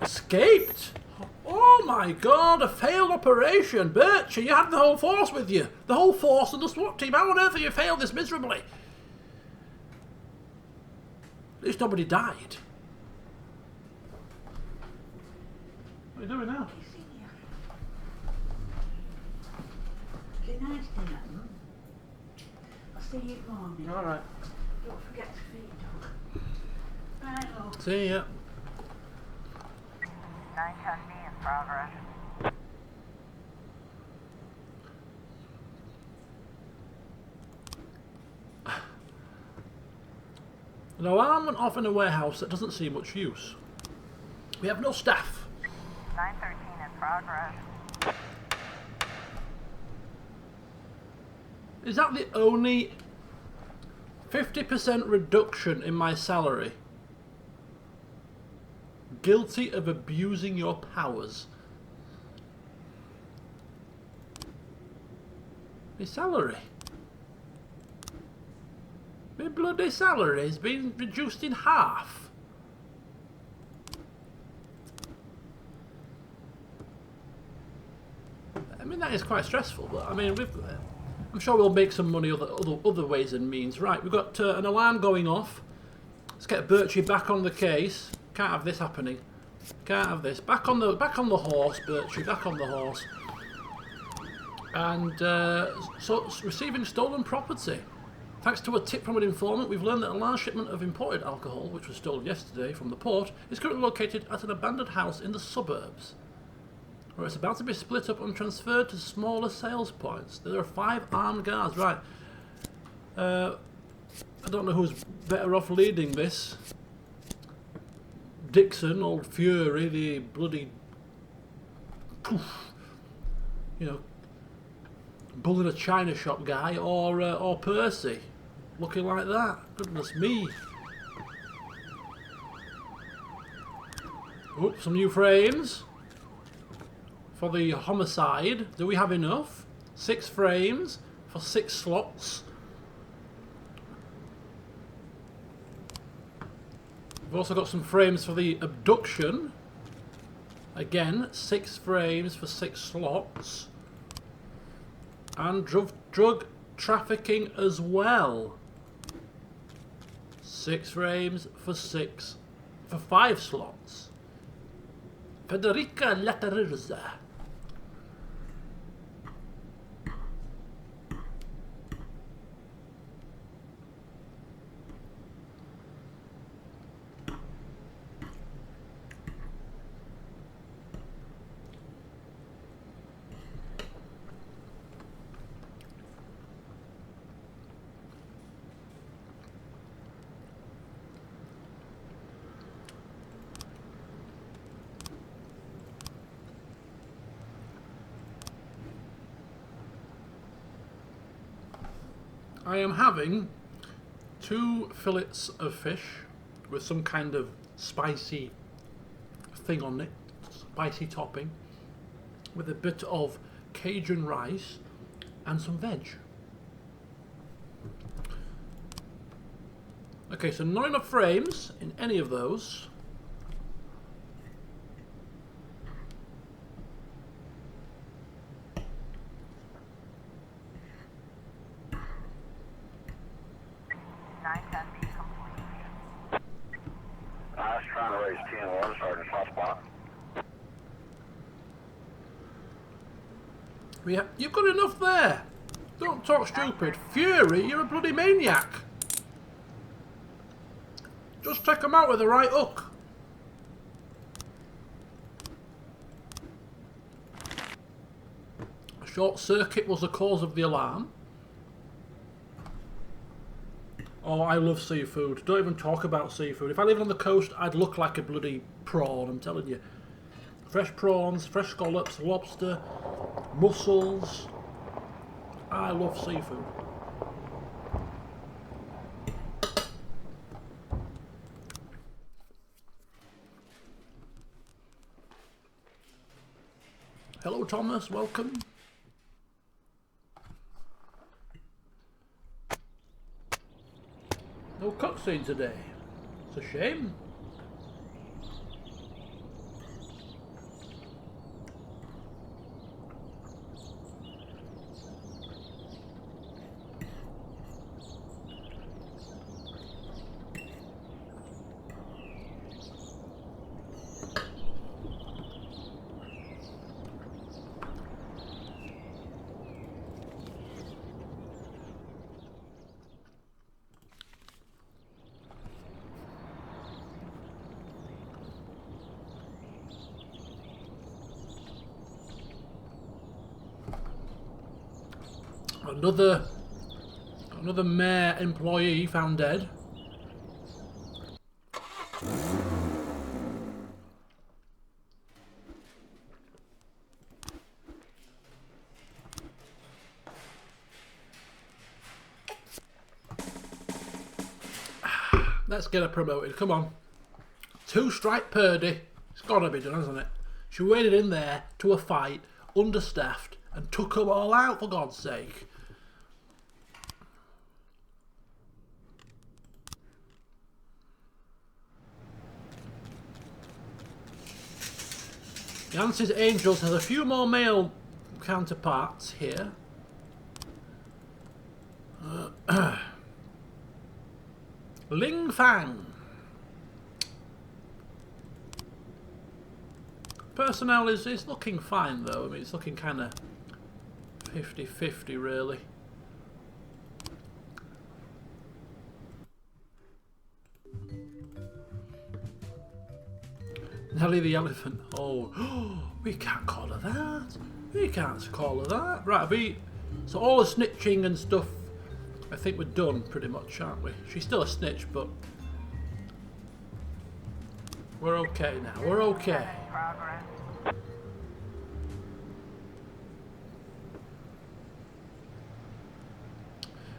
Escaped? Oh my god, a failed operation! Birchie, you had the whole force with you! The whole force and the SWAT team! How on earth have you failed this miserably? At least nobody died. What are you doing now? Good night, dinner. I'll see you in the morning. Alright. Don't forget to feed dog. Right, love. See ya. 910B in progress. An alarm went off in a warehouse that doesn't see much use. We have no staff. 913 in progress. Is that the only 50% reduction in my salary? Guilty of abusing your powers. My salary. My bloody salary has been reduced in half. I mean, that is quite stressful, but I mean, I'm sure we'll make some money other ways and means. Right, we've got an alarm going off. Let's get Birchie back on the case. Can't have this happening. Can't have this. Back on the horse, Birchie. Back on the horse. And so receiving stolen property. Thanks to a tip from an informant, we've learned that a large shipment of imported alcohol, which was stolen yesterday from the port, is currently located at an abandoned house in the suburbs, where it's about to be split up and transferred to smaller sales points. There are 5 armed guards. Right. I don't know who's better off leading this. Dixon, old Fury, the bloody, you know, bull in a china shop guy, or Percy, looking like that. Goodness me. Oops, some new frames for the homicide. Do we have enough? 6 frames for 6 slots. We've also got some frames for the abduction. Again, 6 frames for 6 slots. And drug trafficking as well. 6 frames for 5 slots. Federica Letterza. I am having 2 fillets of fish with some kind of spicy thing on it, spicy topping, with a bit of Cajun rice, and some veg. Okay, so not enough frames in any of those. I was trying to raise 10-1, Sergeant Hotspot. You've got enough there. Don't talk stupid. Fury, you're a bloody maniac. Just take them out with the right hook. A short circuit was the cause of the alarm. Oh, I love seafood. Don't even talk about seafood. If I lived on the coast, I'd look like a bloody prawn, I'm telling you. Fresh prawns, fresh scallops, lobster, mussels. I love seafood. Hello, Thomas. Welcome. No cutscene today. It's a shame. Another mayor employee found dead. Let's get her promoted. Come on. 2-strike Purdy. It's gotta be done, hasn't it? She waded in there to a fight, understaffed, and took them all out, for God's sake. Yancey's Angels has a few more male counterparts here. Ling Fang. Personnel is looking fine though. I mean, it's looking kind of 50-50 really. Nelly the Elephant. Oh, we can't call her that. We can't call her that. Right, so all the snitching and stuff, I think we're done pretty much, aren't we? She's still a snitch, but we're okay now. We're okay. Progress.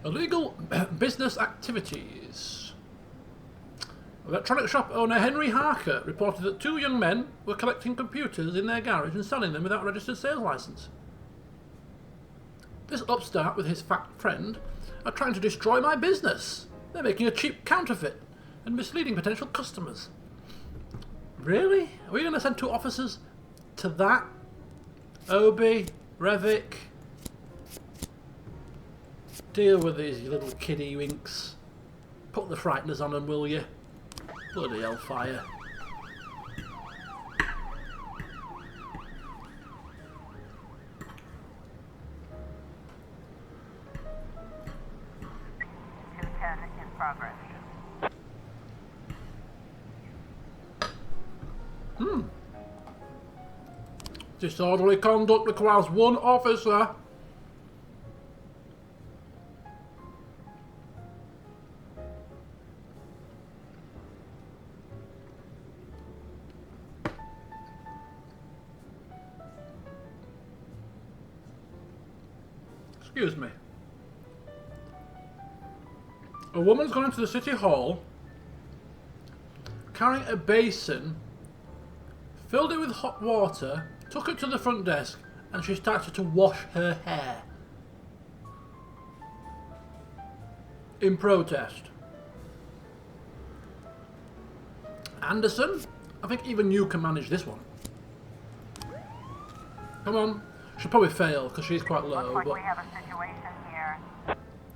Illegal business activities. Electronic shop owner Henry Harker reported that 2 young men were collecting computers in their garage and selling them without a registered sales license. This upstart with his fat friend are trying to destroy my business. They're making a cheap counterfeit and misleading potential customers. Really? Are we going to send 2 officers to that? Obi, Revik. Deal with these little kiddie winks. Put the frighteners on them, will you? Bloody hellfire. In progress. Disorderly conduct requires 1 officer. Excuse me. A woman's gone into the city hall carrying a basin, filled it with hot water, took it to the front desk and she started to wash her hair in protest. Anderson, I think even you can manage this one. Come on. She'll probably fail because she's quite low. Looks like But we have a situation here.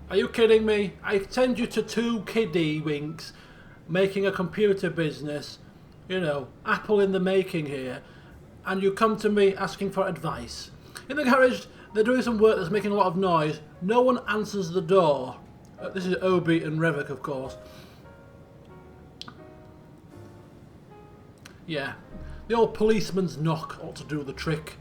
are you kidding me? I send you to two kiddie winks making a computer business, you know, Apple in the making here, and you come to me asking for advice. In the garage, they're doing some work that's making a lot of noise. No one answers the door. This is Obi and Revik, of course. Yeah, the old policeman's knock ought to do the trick.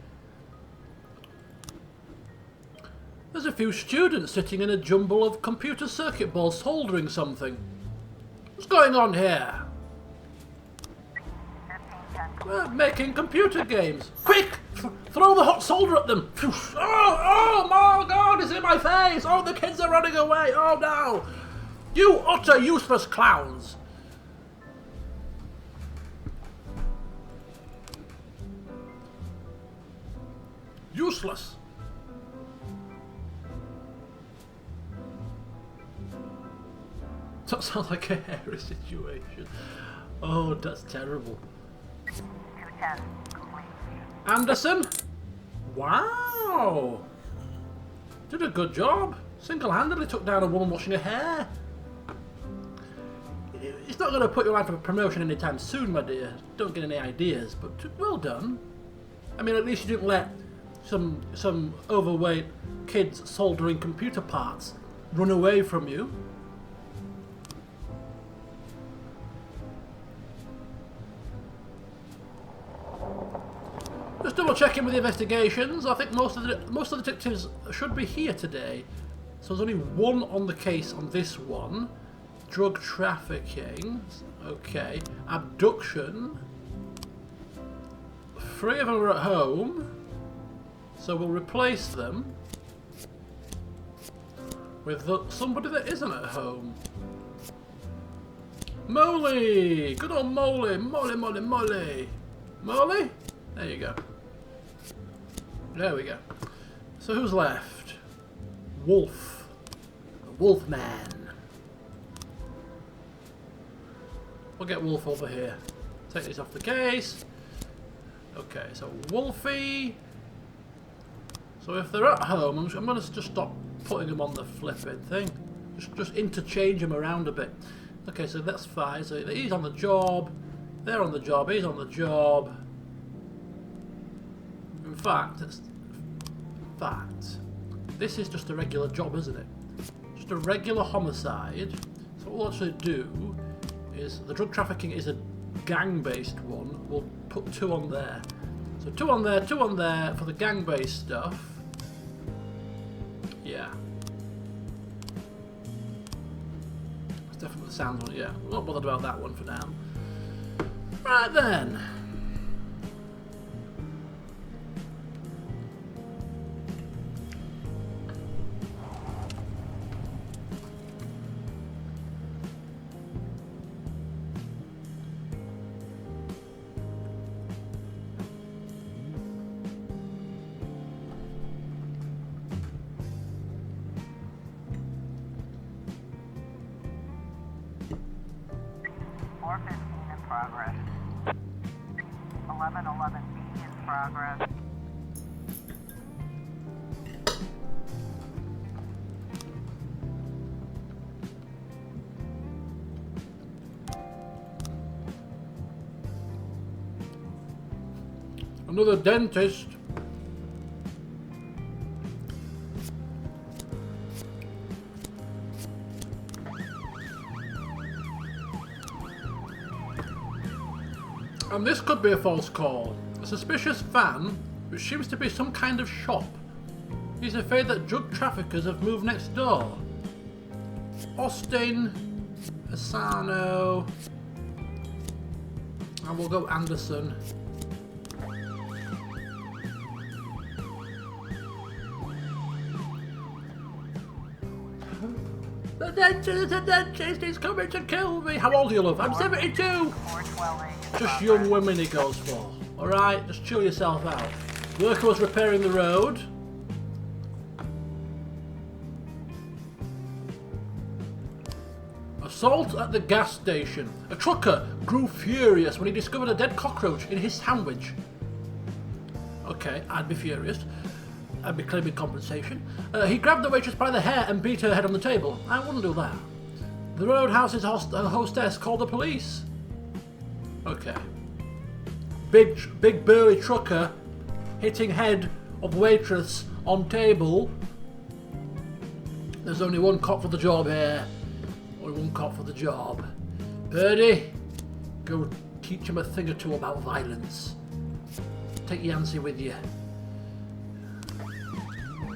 There's a few students sitting in a jumble of computer circuit boards soldering something. What's going on here? 15 We're making computer games. Quick! Throw the hot solder at them! Oh my god, it's in my face! Oh, the kids are running away! Oh no! You utter useless clowns! Useless! That sounds like a hairy situation. Oh, that's terrible. 210 complete. Anderson? Wow! Did a good job. Single-handedly took down a woman washing her hair. It's not going to put you on for a promotion anytime soon, my dear. Don't get any ideas, but well done. I mean, at least you didn't let some overweight kids soldering computer parts run away from you. Just double checking with the investigations. I think most of the detectives should be here today. So there's only one on the case on this one. Drug trafficking. Okay. Abduction. 3 of them are at home. So we'll replace them with somebody that isn't at home. Molly! Good old Molly! Molly, Molly, Molly! Molly? There you go. There we go. So who's left? Wolf. The Wolfman. We'll get Wolf over here. Take these off the case. Okay, so Wolfie. So if they're at home, I'm going to just stop putting them on the flipping thing. Just interchange them around a bit. Okay, so that's fine. So he's on the job. They're on the job. He's on the job. In fact, this is just a regular job, isn't it? Just a regular homicide. So what we'll actually do is, the drug trafficking is a gang-based one. We'll put 2 on there. So 2 on there, 2 on there for the gang-based stuff. Yeah. That's definitely the sound one, yeah. We're not bothered about that one for now. Right then. in progress. 1111B in progress. Another dentist. And this could be a false call. A suspicious van, which seems to be some kind of shop. He's afraid that drug traffickers have moved next door. Austin, Asano, and we'll go Anderson. The dentist is coming to kill me. How old are you, love? I'm 72. 412A in Just progress. young women he goes for. Alright, just chill yourself out. Worker was repairing the road. Assault at the gas station. A trucker grew furious when he discovered a dead cockroach in his sandwich. Okay, I'd be furious. I'd be claiming compensation. He grabbed the waitress by the hair and beat her head on the table. I wouldn't do that. The Roadhouse's hostess called the police. Okay. Big burly trucker hitting head of waitress on table. There's only one cop for the job here. Only one cop for the job. Birdie, go teach him a thing or two about violence. Take Yancy with you. We've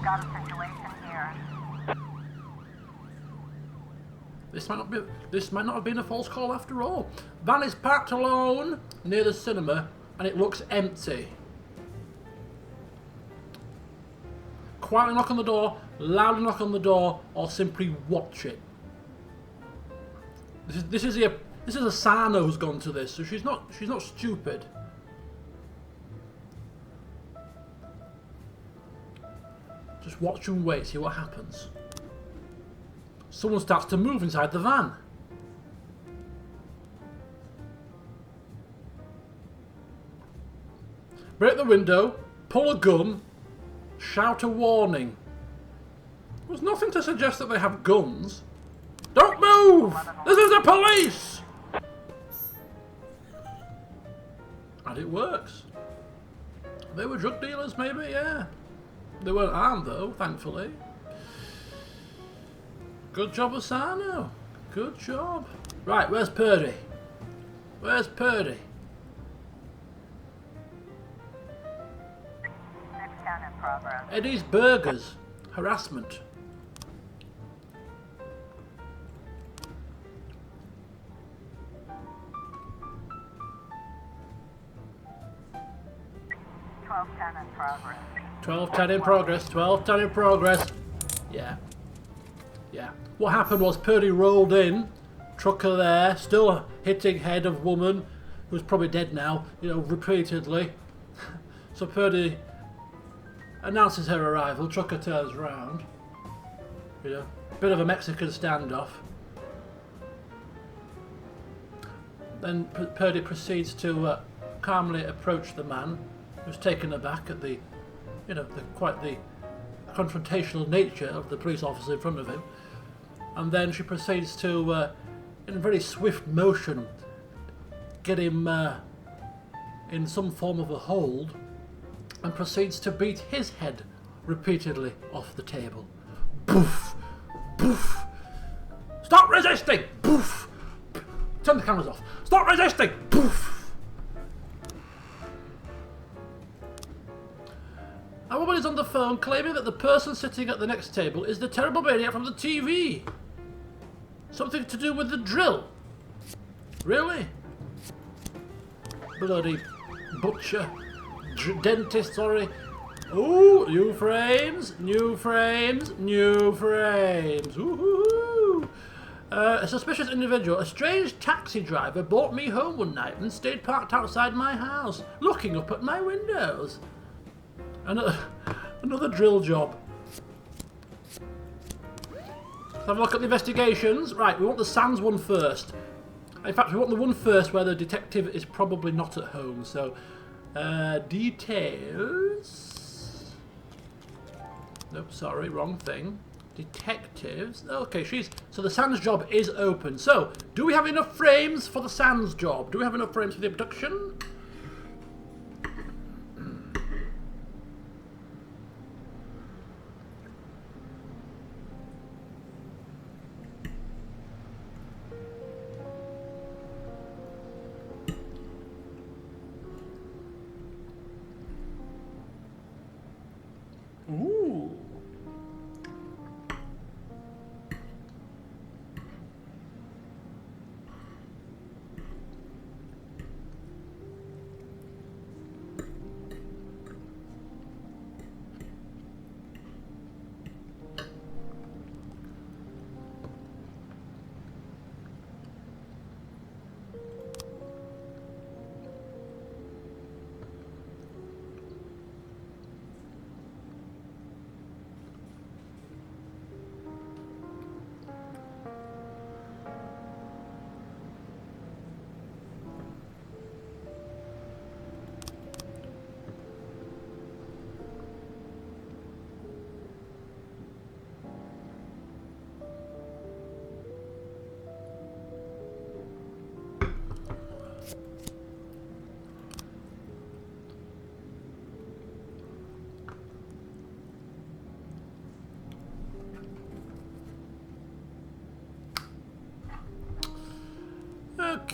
got a situation here. This might not have been a false call after all. Van is parked alone near the cinema and it looks empty. Quietly knock on the door, loudly knock on the door, or simply watch it. This is a Sano who's gone to this, so she's not stupid. Just watch and wait, see what happens. Someone starts to move inside the van. Break the window, pull a gun, shout a warning. There's nothing to suggest that they have guns. Don't move! This is the police! And it works. They were drug dealers, maybe, yeah. They weren't armed, though, thankfully. Good job, Asano. Good job. Right, where's Purdy? Where's Purdy? 610 in progress. Eddie's Burgers. Harassment. $12.10 in progress. 12:10 in progress. 12:10 in progress. Yeah. Yeah. What happened was Purdy rolled in, trucker there, still hitting head of woman, who's probably dead now, repeatedly. So Purdy announces her arrival, trucker turns round. Bit of a Mexican standoff. Then Purdy proceeds to calmly approach the man, who's taken aback at the quite the confrontational nature of the police officer in front of him. And then she proceeds to, in very swift motion, get him in some form of a hold, and proceeds to beat his head repeatedly off the table. Boof! Boof! Stop resisting! Boof! Turn the cameras off. Stop resisting! Boof! A woman is on the phone claiming that the person sitting at the next table is the terrible maniac from the TV. Something to do with the drill. Really? Bloody butcher. Dentist, sorry. Ooh, new frames, new frames, new frames. Ooh. A suspicious individual, a strange taxi driver, brought me home one night and stayed parked outside my house, looking up at my windows. Another drill job. Let's have a look at the investigations. Right, we want the Sands one first. In fact, we want the one first where the detective is probably not at home. So, details. Nope, sorry, wrong thing. Detectives. Okay, so the Sands job is open. So, do we have enough frames for the Sands job? Do we have enough frames for the abduction? Ooh.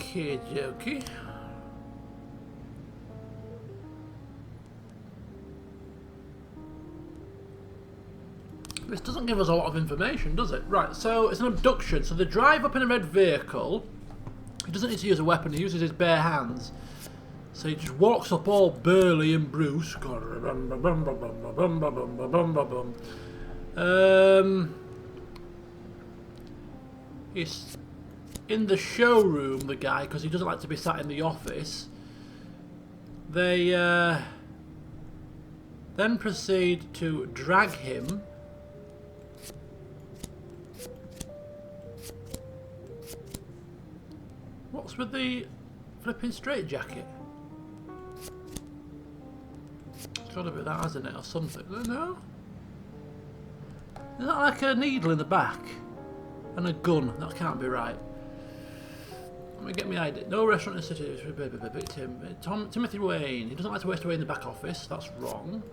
Okie dokie. This doesn't give us a lot of information, does it? Right, so it's an abduction. So they drive up in a red vehicle. He doesn't need to use a weapon, he uses his bare hands. So he just walks up all burly and brusque. He's in the showroom, the guy, because he doesn't like to be sat in the office. They then proceed to drag him What's with the flipping straitjacket? It's got to be that, hasn't it, or something? No? Is that like a needle in the back? And a gun? That can't be right. Let me get my idea. No restaurant in the city. Victim. Timothy Wayne. He doesn't like to waste away in the back office. That's wrong.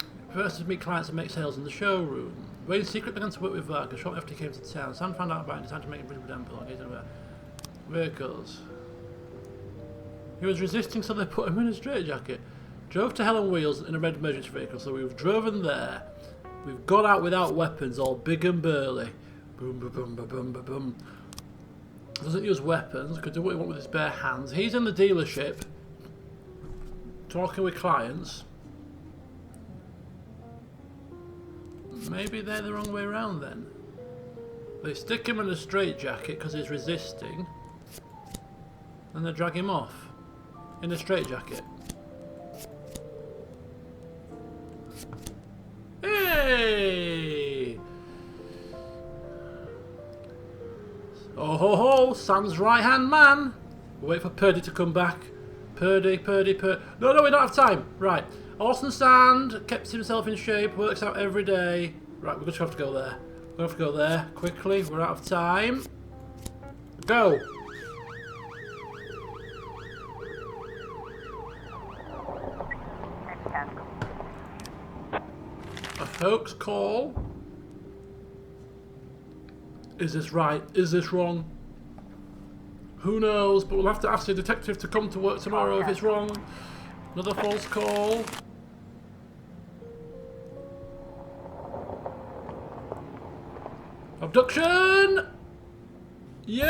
He prefers to meet clients and make sales in the showroom. Wayne secretly began to work with Vargas shortly after he came to town. Sam found out about it and decided to make him bring them vehicles. He was resisting, so they put him in a straitjacket. Drove to Hell on Wheels in a red emergency vehicle, so we've driven there. We've got out without weapons, all big and burly. Boom, boom, boom, boom, boom, boom, boom. Doesn't use weapons, could do what he wants with his bare hands. He's in the dealership, talking with clients. Maybe they're the wrong way around then. They stick him in a straitjacket because he's resisting. And they drag him off in a straitjacket. Hey! Oh ho ho! Sam's right-hand man! We'll wait for Purdy to come back. Purdy. No, we don't have time. Right. Orson Sand keeps himself in shape, works out every day. Right, we're just going to have to go there. We're going to have to go there quickly. We're out of time. Go! A hoax call. Is this right? Is this wrong? Who knows? But we'll have to ask the detective to come to work tomorrow if it's wrong. Another false call. Abduction! Yes!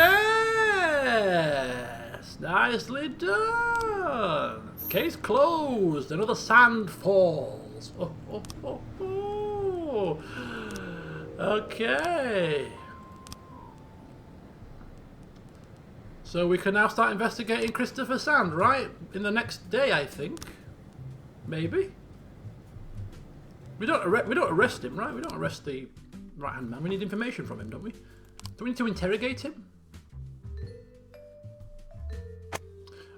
Nicely done! Case closed. Another sand falls. Oh. Okay. So we can now start investigating Christopher Sand, right? In the next day, I think. Maybe. We don't arrest him, right? We don't arrest the right-hand man. We need information from him, don't we? Do we need to interrogate him?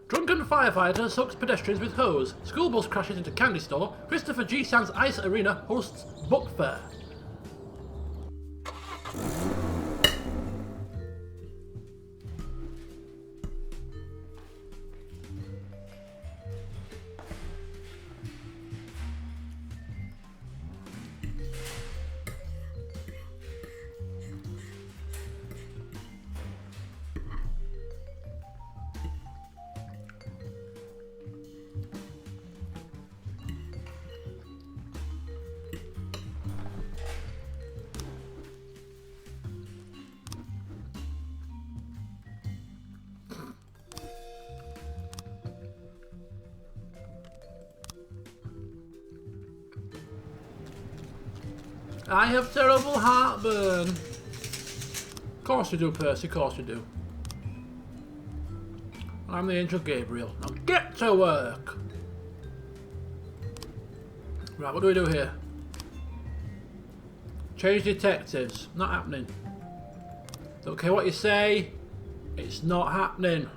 Drunken firefighter soaks pedestrians with hose. School bus crashes into candy store. Christopher G. Sand's Ice Arena hosts book fair. I have terrible heartburn. Of course you do, Percy, of course you do. I'm the Angel Gabriel. Now get to work! Right, what do we do here? Change detectives. Not happening. Don't care what you say. It's not happening.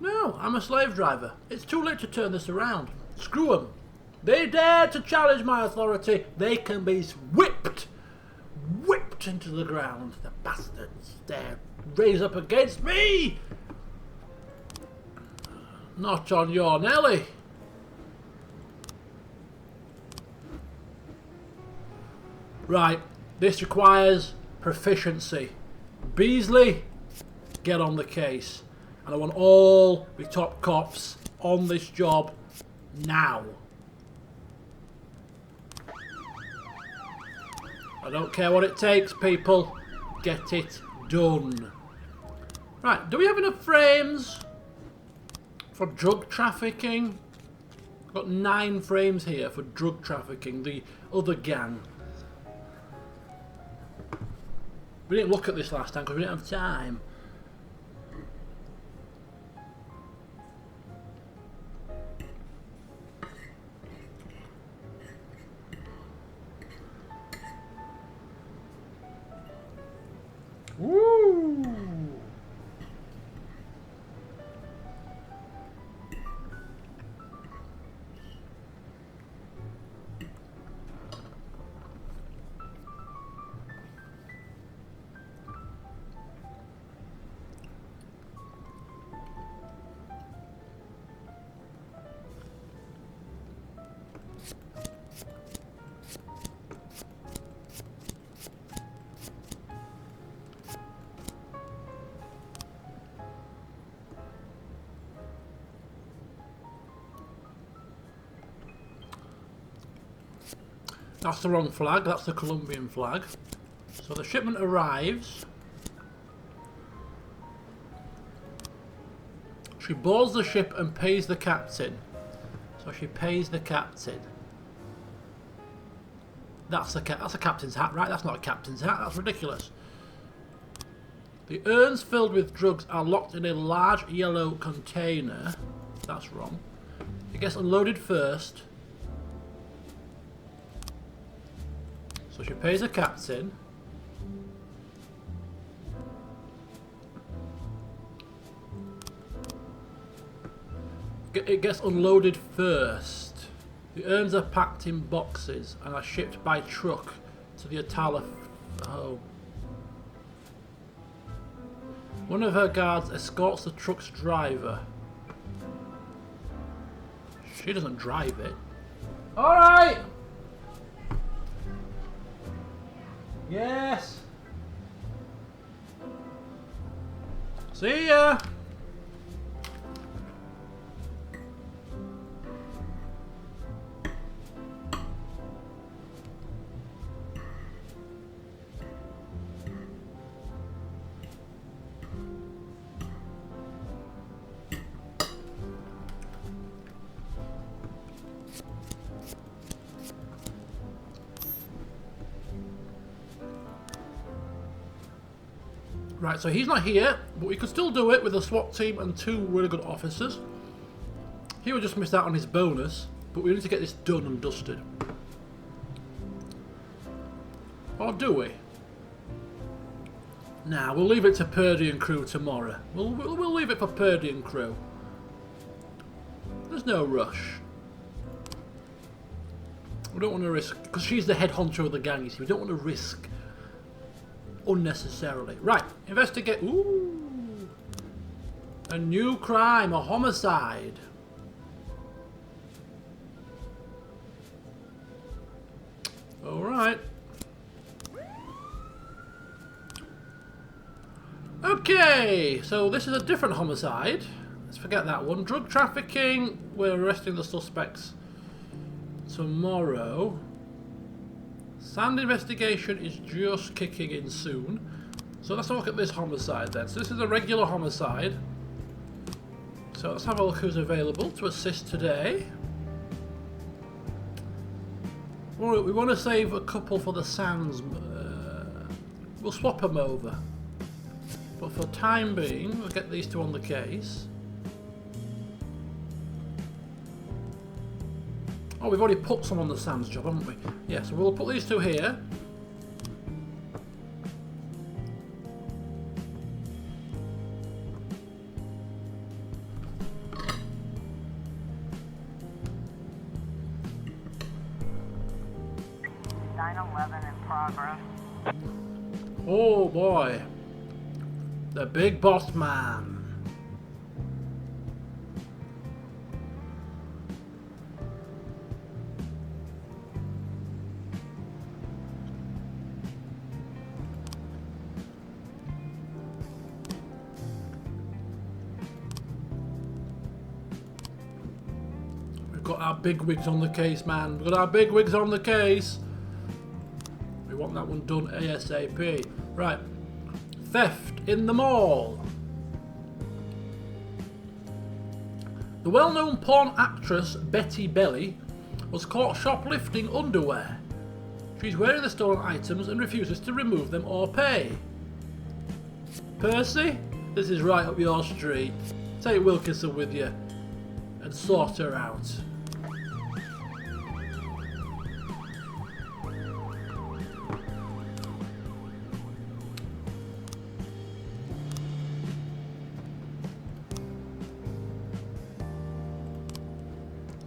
No, I'm a slave driver. It's too late to turn this around. Screw them. They dare to challenge my authority, they can be whipped into the ground. The bastards dare raise up against me. Not on your Nelly. Right, this requires proficiency. Beasley, get on the case. And I want all the top cops on this job now. I don't care what it takes, people. Get it done. Right, do we have enough frames for drug trafficking? I've got 9 frames here for drug trafficking, the other gang. We didn't look at this last time because we didn't have time. Woo! That's the wrong flag, that's the Colombian flag. So the shipment arrives. She boards the ship and pays the captain. So she pays the captain. That's a captain's hat, right? That's not a captain's hat, that's ridiculous. The urns filled with drugs are locked in a large yellow container. That's wrong. It gets unloaded first. So she pays the captain. It gets unloaded first. The urns are packed in boxes and are shipped by truck to the Atala home. One of her guards escorts the truck's driver. She doesn't drive it. Alright! Yes! See ya! Right, so he's not here, but we could still do it with a SWAT team and 2 really good officers. He would just miss out on his bonus, but we need to get this done and dusted. Or do we? Nah, we'll leave it to Purdy and crew tomorrow. We'll leave it for Purdy and crew. There's no rush. We don't want to risk, because she's the head honcho of the gang, you see. We don't want to risk unnecessarily. Right, investigate. Ooh, a new crime, a homicide. All right. Okay, so this is a different homicide. Let's forget that one. Drug trafficking. We're arresting the suspects tomorrow. Sand investigation is just kicking in soon. So let's have a look at this homicide then. So this is a regular homicide. So let's have a look who's available to assist today. We want to save a couple for the sands. We'll swap them over. But for time being, we'll get these 2 on the case. Oh, we've already put some on the sands job, haven't we? Yeah, so we'll put these 2 here. In progress. Oh boy. The big boss man. got our big wigs on the case, man. We've got our big wigs on the case. We want that one done ASAP. Right. Theft in the mall. The well-known porn actress Betty Belly was caught shoplifting underwear. She's wearing the stolen items and refuses to remove them or pay. Percy, this is right up your street. Take Wilkinson with you and sort her out.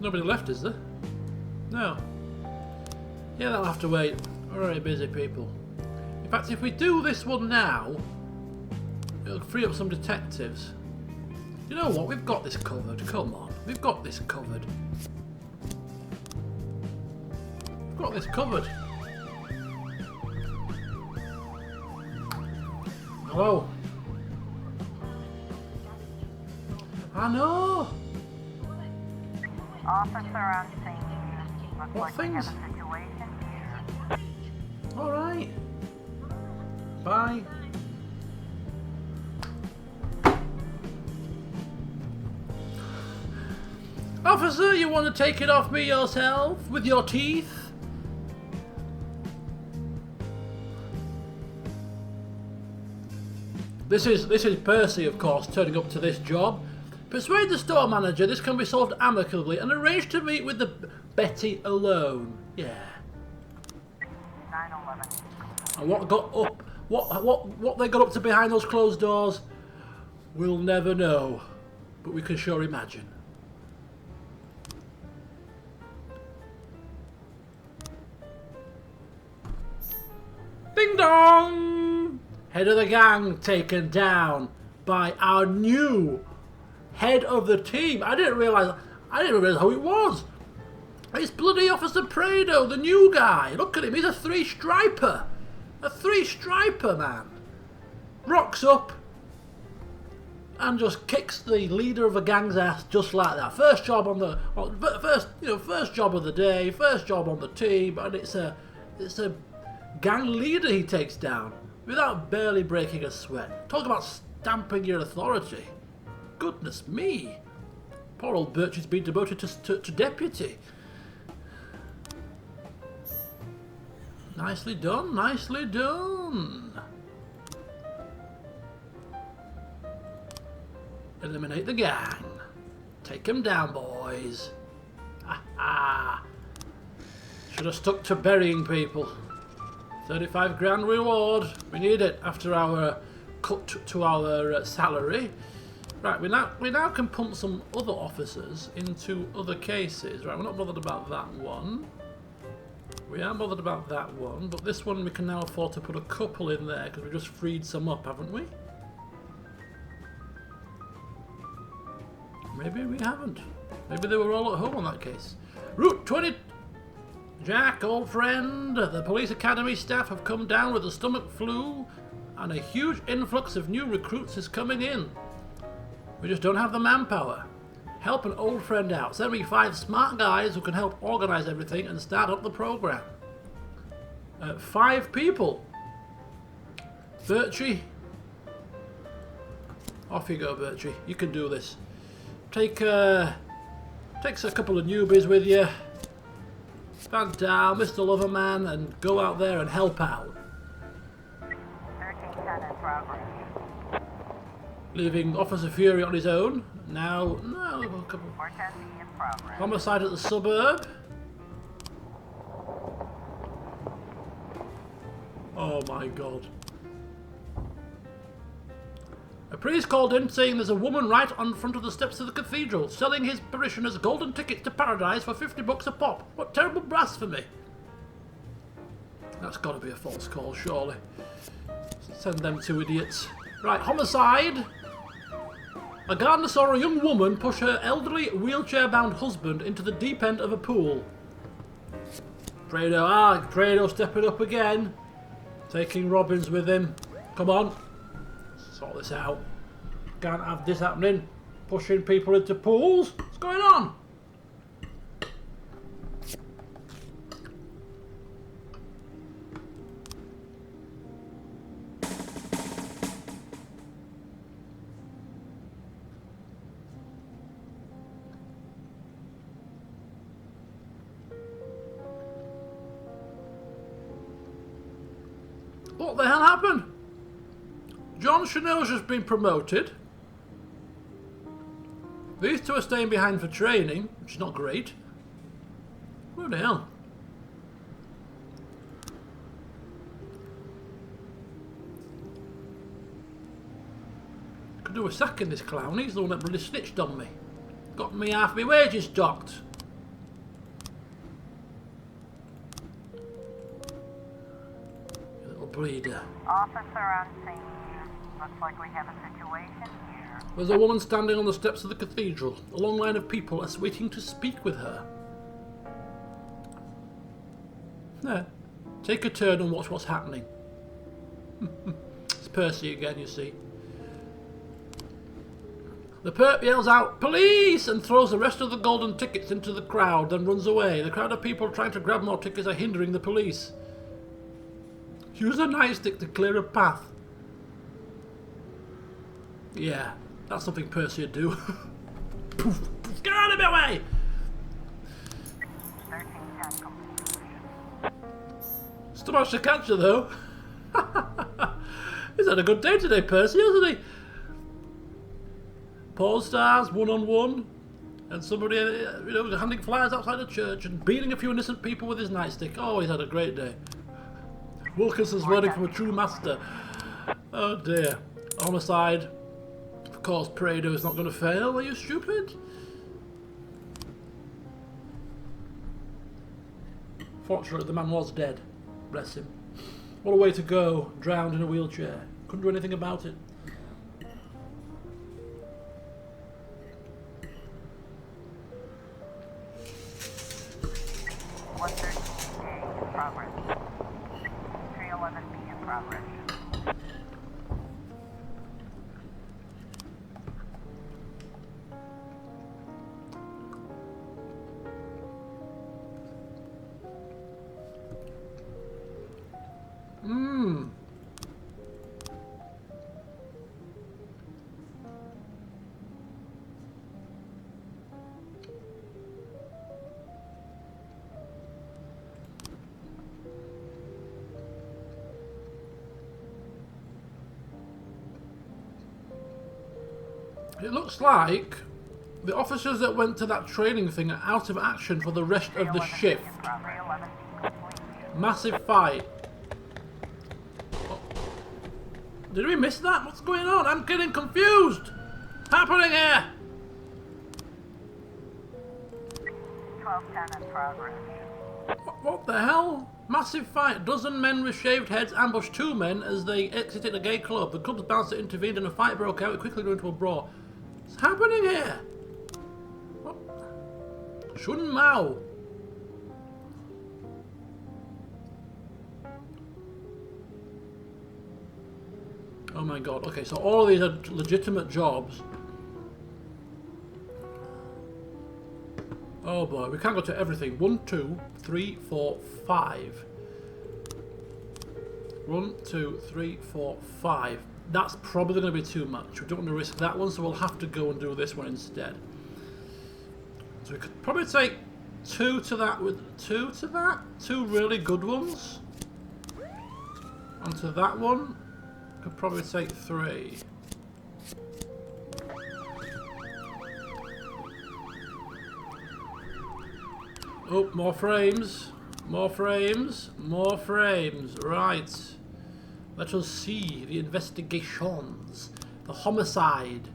Nobody left, is there? No. Yeah, that'll have to wait. We're very busy people. In fact, if we do this one now, it'll free up some detectives. You know what? We've got this covered. Come on. We've got this covered. We've got this covered. Hello. I know. Officer on scene. Looks like we have a situation here. Alright. Bye. Officer, you want to take it off me yourself with your teeth? This is Percy, of course, turning up to this job. Persuade the store manager this can be solved amicably and arrange to meet with the Betty alone. Yeah. 9/11. And what got up? What they got up to behind those closed doors? We'll never know, but we can sure imagine. Ding dong! Head of the gang taken down by our new head of the team. I didn't realise who it was. It's bloody Officer Prado, the new guy. Look at him, he's a three-striper. A three-striper, man. Rocks up and just kicks the leader of a gang's ass just like that. First job on the first job of the day, first job on the team, and it's a gang leader he takes down without barely breaking a sweat. Talk about stamping your authority. Goodness me. Poor old Birch has been demoted to deputy. Nicely done, nicely done. Eliminate the gang. Take him down, boys. Ha ha. Should have stuck to burying people. 35 grand reward. We need it after our cut to our salary. Right, we now can pump some other officers into other cases. Right, we're not bothered about that one. We are bothered about that one, but this one we can now afford to put a couple in there because we just freed some up, haven't we? Maybe we haven't. Maybe they were all at home on that case. Route 20. Jack, old friend, the police academy staff have come down with the stomach flu and a huge influx of new recruits is coming in. We just don't have the manpower. Help an old friend out. Send me 5 smart guys who can help organize everything and start up the program. 5 people. Birchie. Off you go, Birchie. You can do this. Takes a couple of newbies with you. Van down, Mr. Loverman, and go out there and help out. 1310 in progress. Leaving Officer Fury on his own. Now, no, a couple. 410 in progress. Homicide at the suburb. Oh my god. A priest called in saying there's a woman right on front of the steps of the cathedral selling his parishioners golden tickets to paradise for $50 a pop. What terrible blasphemy. That's got to be a false call, surely. Send them 2 idiots. Right, homicide. A gardener saw a young woman push her elderly wheelchair-bound husband into the deep end of a pool. Prado stepping up again. Taking Robbins with him. Come on. Sort this out. Can't have this happening. Pushing people into pools. What's going on? What the hell happened? John Chanel's just been promoted. These two are staying behind for training, which is not great. What the hell? Could do a sacking this clown. He's the one that really snitched on me. Got me half my wages docked. You little bleeder. Officer on scene. Looks like we have a situation here. There's a woman standing on the steps of the cathedral. A long line of people are waiting to speak with her. There. Take a turn and watch what's happening. It's Percy again, you see. The perp yells out, "Police!" and throws the rest of the golden tickets into the crowd, then runs away. The crowd of people trying to grab more tickets are hindering the police. Use a nightstick to clear a path. Yeah, that's something Percy would do. Poof, poof, get out of my way! 1310 complete. Still managed to catch her though. He's had a good day today, Percy, hasn't he? Porn stars, one-on-one, and somebody, handing flyers outside the church and beating a few innocent people with his nightstick. Oh, he's had a great day. Wilkinson's learning from a true master. Oh dear. Homicide. Of course, Prado is not going to fail. Are you stupid? Fortunately, the man was dead. Bless him. What a way to go, drowned in a wheelchair. Couldn't do anything about it. in progress. 311B in progress. It looks like the officers that went to that training thing are out of action for the rest of the shift. Massive fight. Oh. Did we miss that? What's going on? I'm getting confused. Happening here. 1210 in progress. What the hell? Massive fight. Dozen men with shaved heads ambush two men as they exited a gay club. The club's bouncer intervened and a fight broke out. It quickly grew into a brawl. What's happening here? What? Shun Mao. Oh my god. Okay, so all of these are legitimate jobs. Oh boy, we can't go to everything. 1, 2, 3, 4, 5. 1, 2, 3, 4, 5. That's probably going to be too much. We don't want to risk that one, so we'll have to go and do this one instead. So we could probably take 2 to that with 2 to that. 2 really good ones. And to that one, could probably take 3. Oh, more frames. More frames. More frames. Right. Let us see the investigations. The homicide.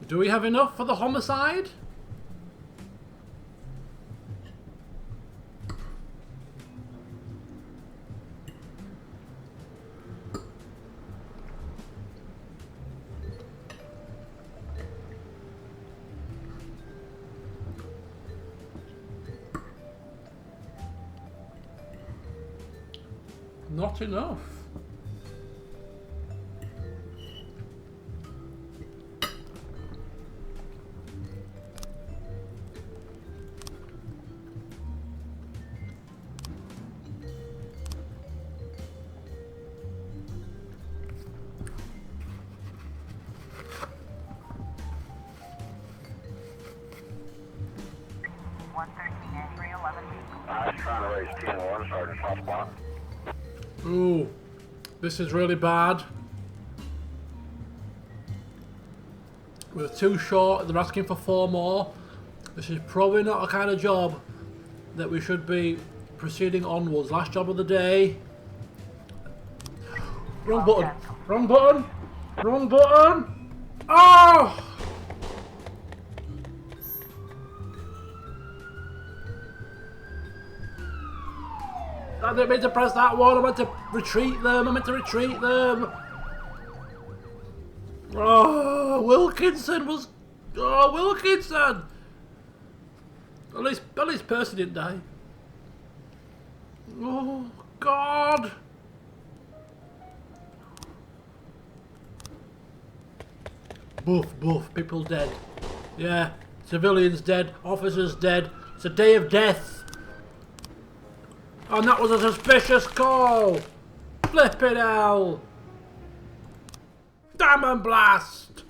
Do we have enough for the homicide? Not enough. trying to raise 10-1, Sergeant Hotspot. Ooh, this is really bad. We're too short, they're asking for 4 more. This is probably not a kind of job that we should be proceeding onwards. Last job of the day. Wrong button. Wrong button. Wrong button. Oh! I didn't mean to press that one. I meant to retreat them. Oh, Wilkinson was... Oh, Wilkinson! At least Percy didn't die. Oh, God! Boof, people dead. Yeah, civilians dead, officers dead. It's a day of death. And that was a suspicious call! Flippin' hell! Damn and blast!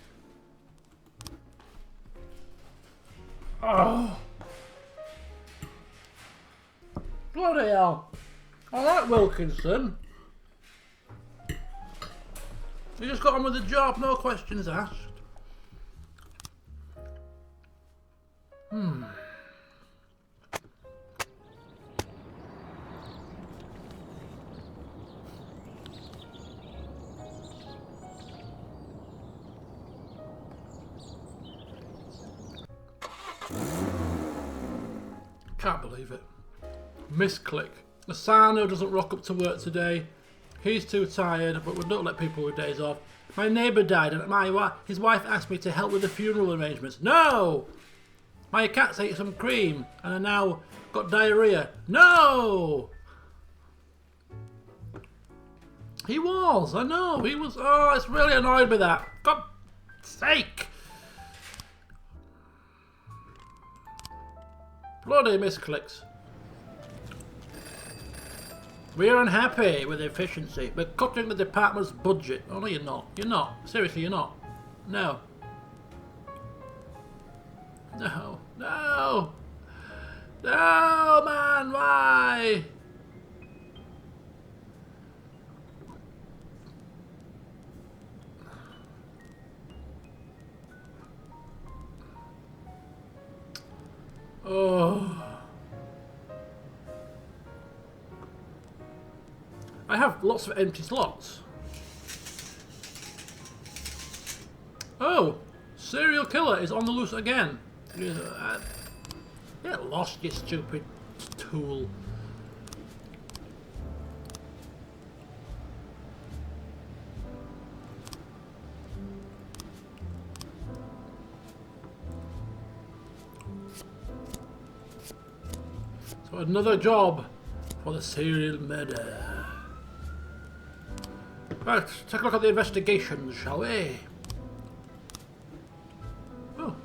Oh! Bloody hell! I like Wilkinson. He just got on with the job, no questions asked. Can't believe it. Misclick. Asano doesn't rock up to work today. He's too tired, but we don't let people with days off. My neighbour died and his wife asked me to help with the funeral arrangements. No! My cats ate some cream and are now got diarrhea. No! He was, I know, he was. Oh, it's really annoyed me that. God's sake! Bloody misclicks. We're unhappy with efficiency. We're cutting the department's budget. Oh no, you're not. You're not. Seriously, you're not. No. No. No! No, man, why? Oh. I have lots of empty slots. Oh, serial killer is on the loose again. Get lost, you stupid tool. So another job for the serial murder. Right, take a look at the investigations, shall we? Oh,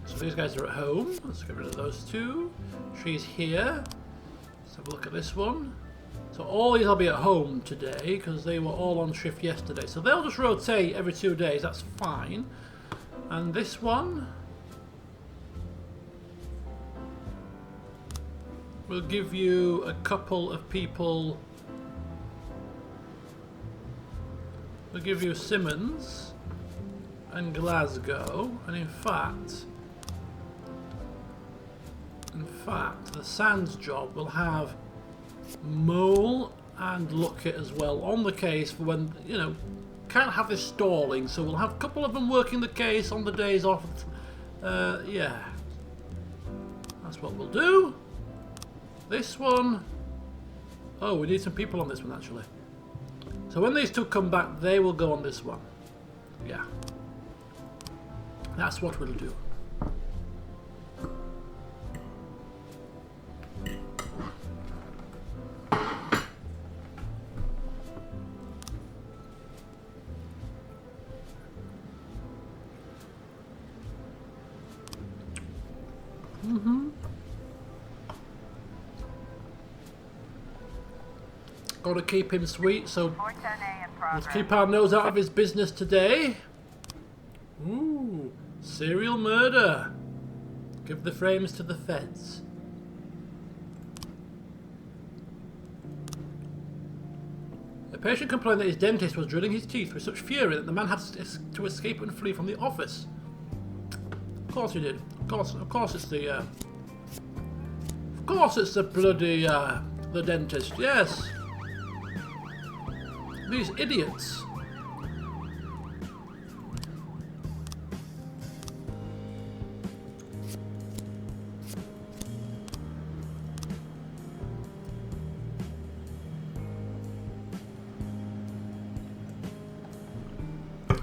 so these guys are at home. Let's get rid of those two. She's here. Let's have a look at this one. So all these will be at home today because they were all on shift yesterday. So they'll just rotate every 2 days. That's fine. And this one will give you a couple of people. We'll give you Simmons and Glasgow, and in fact, the Sands job will have Mole and Luckett as well on the case for when, you know, can't have this stalling, so we'll have a couple of them working the case on the days off. Yeah, that's what we'll do. This one, oh, we need some people on this one actually. So when these two come back, they will go on this one. Yeah. That's what we'll do. Got to keep him sweet, so let's keep our nose out of his business today. Ooh, serial murder. Give the frames to the feds. The patient complained that his dentist was drilling his teeth with such fury that the man had to escape and flee from the office. Of course he did. Of course it's the... Of course it's the bloody, the dentist, yes. These idiots.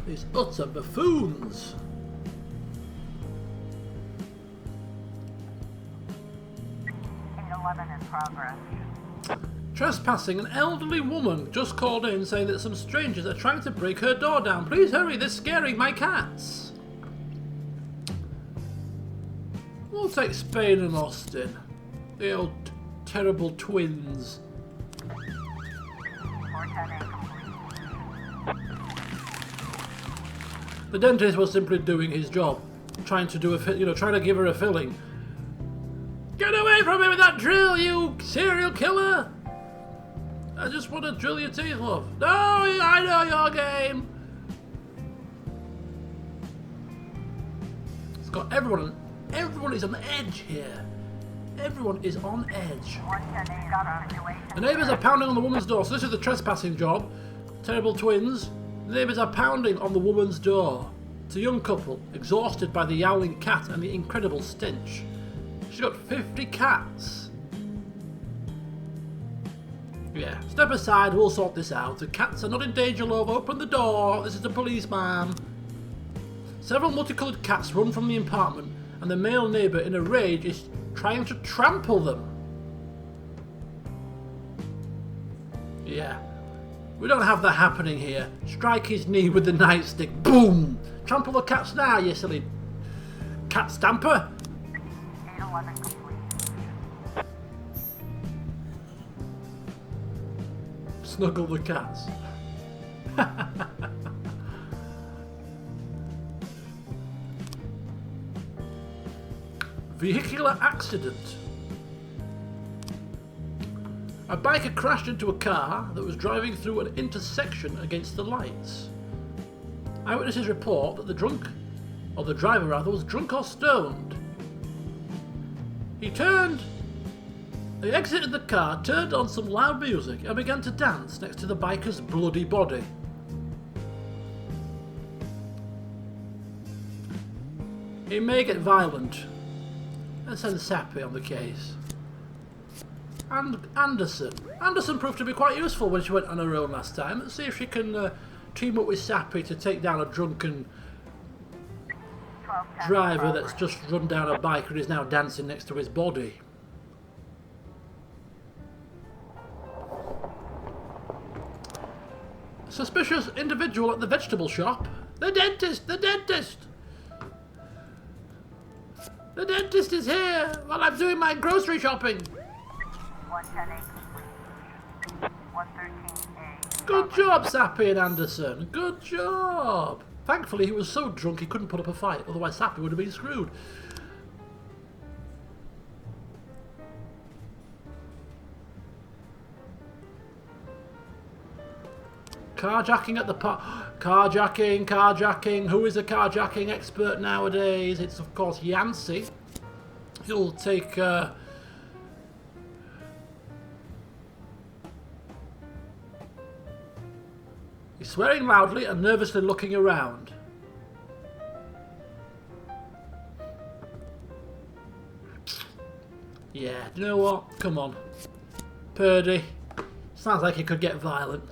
These utter buffoons. In progress. Trespassing. An elderly woman just called in saying that some strangers are trying to break her door down. Please hurry, they're scaring my cats. We'll take Spain and Austin. The old terrible twins. The dentist was simply doing his job, trying to do trying to give her a filling. Get away from me with that drill, you serial killer! I just want to drill your teeth off. No, I know your game. It's got everyone. Everyone is on edge here. Everyone is on edge. The neighbours are pounding on the woman's door. So this is the trespassing job. Terrible twins. The neighbours are pounding on the woman's door. It's a young couple, exhausted by the yowling cat and the incredible stench. She's got 50 cats. Yeah, step aside, we'll sort this out. The cats are not in danger, love. Open the door. This is the policeman. Several multicoloured cats run from the apartment, and the male neighbour, in a rage, is trying to trample them. Yeah. We don't have that happening here. Strike his knee with the nightstick. Boom! Trample the cats now, you silly cat stamper. 811 complete. Snuggle the cats. Vehicular accident. A biker crashed into a car that was driving through an intersection against the lights. Eyewitnesses report that the driver rather, was drunk or stoned. He exited the car, turned on some loud music and began to dance next to the biker's bloody body. He may get violent. Let's send Sappy on the case. And Anderson. Anderson proved to be quite useful when she went on her own last time. Let's see if she can team up with Sappy to take down a drunken driver that's just run down a bike and is now dancing next to his body. Suspicious individual at the vegetable shop. The dentist! The dentist! The dentist is here while I'm doing my grocery shopping. 110A complete. 113A. Good job, Sappy and Anderson. Good job. Thankfully, he was so drunk he couldn't put up a fight. Otherwise, Sappy would have been screwed. Carjacking at the park. Carjacking, carjacking. Who is a carjacking expert nowadays? It's, of course, Yancey. He'll take... He's swearing loudly and nervously looking around. Yeah, do you know what? Come on. Purdy. Sounds like he could get violent.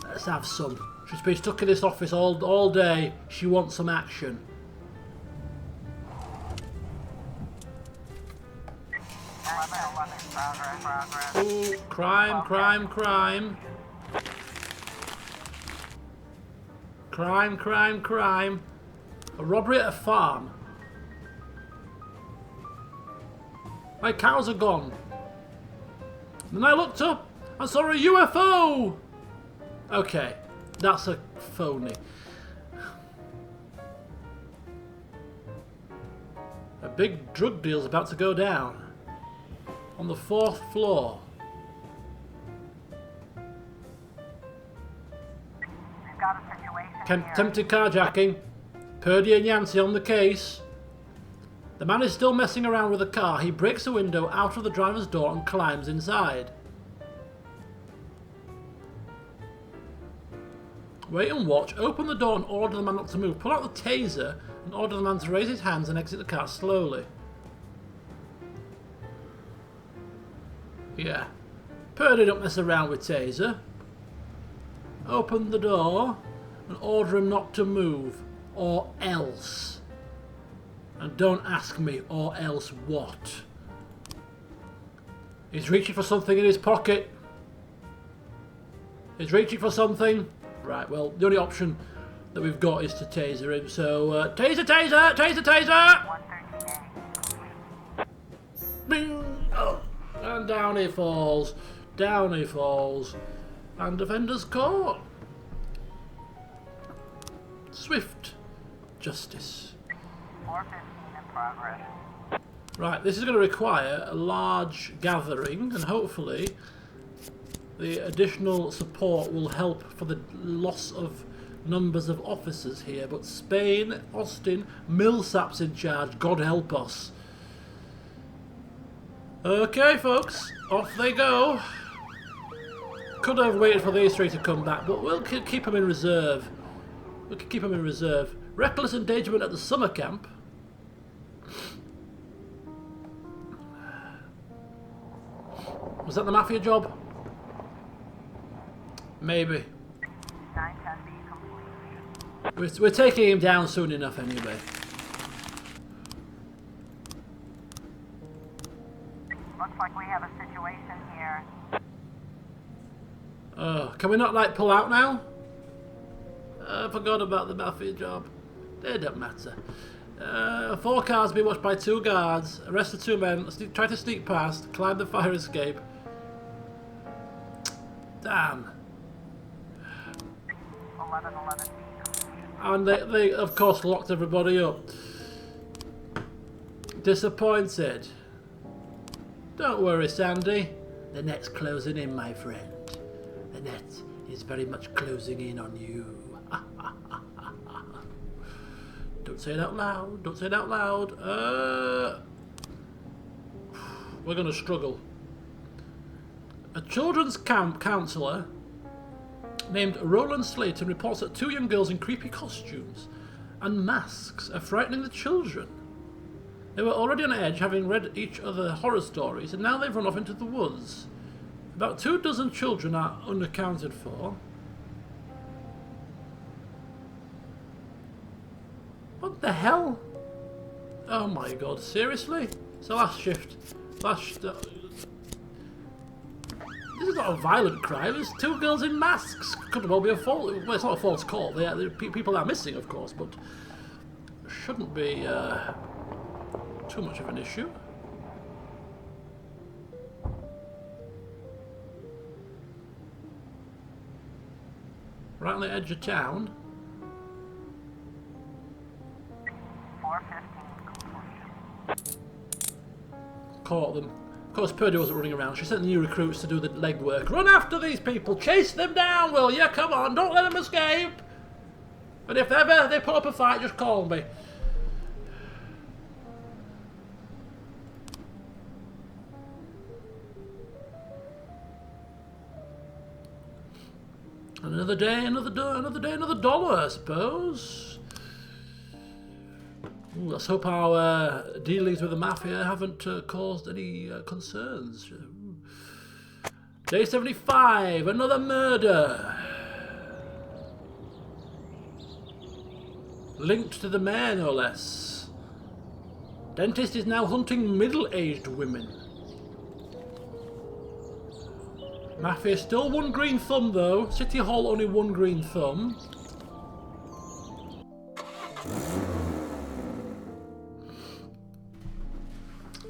Let's have some. She's been stuck in this office all day. She wants some action. Ooh, crime, crime, crime. Crime, crime, crime. A robbery at a farm. My cows are gone. Then I looked up and saw a UFO. Okay, that's a phony. A big drug deal's about to go down. On the 4th floor. Attempted carjacking. Purdy and Yancey on the case. The man is still messing around with the car. He breaks a window out of the driver's door and climbs inside. Wait and watch. Open the door and order the man not to move. Pull out the taser and order the man to raise his hands and exit the car slowly. Yeah. Purdy don't mess around with taser. Open the door and order him not to move. Or else. And don't ask me, or else what? He's reaching for something in his pocket. He's reaching for something. Right, well, the only option that we've got is to taser him. So, taser, taser, taser, taser! 113A. Bing! Oh. And down he falls. Down he falls. And defender's caught. Swift justice. 415 in progress. Right, this is going to require a large gathering, and hopefully the additional support will help for the loss of numbers of officers here. But Spain, Austin, Millsap's in charge. God help us. Okay, folks, off they go. Could have waited for these three to come back, but we'll keep them in reserve. We can keep them in reserve. Reckless endangerment at the summer camp. Was that the mafia job? Maybe. 910B complete. We're taking him down soon enough anyway. Looks like we have a situation here. Can we not, like, pull out now? I forgot about the mafia job. It don't matter. 4 cars being watched by 2 guards. Arrest the 2 men. Try to sneak past. Climb the fire escape. Damn. 1111B. And they of course locked everybody up. Disappointed. Don't worry, Sandy. The net's closing in, my friend. The net is very much closing in on you. Don't say it out loud. Don't say it out loud. We're going to struggle. A children's camp counsellor named Roland Slayton reports that 2 young girls in creepy costumes and masks are frightening the children. They were already on edge, having read each other horror stories, and now they've run off into the woods. About 24 children are unaccounted for. What the hell? Oh my god, seriously? It's the last shift. This is not a violent crime. There's 2 girls in masks. Could well be a false. Well, it's not a false call. People are missing, of course, but shouldn't be too much of an issue. Right on the edge of town. 415 complete. Caught them. Of course, Purdy wasn't running around. She sent the new recruits to do the legwork. Run after these people. Chase them down, will you? Come on, don't let them escape. And if ever they put up a fight, just call me. And another day, another day, another dollar, I suppose. Ooh, let's hope our dealings with the mafia haven't caused any concerns. Day 75, another murder. Linked to the mayor, no less. Dentist is now hunting middle-aged women. Mafia still 1 green thumb though. City Hall only 1 green thumb.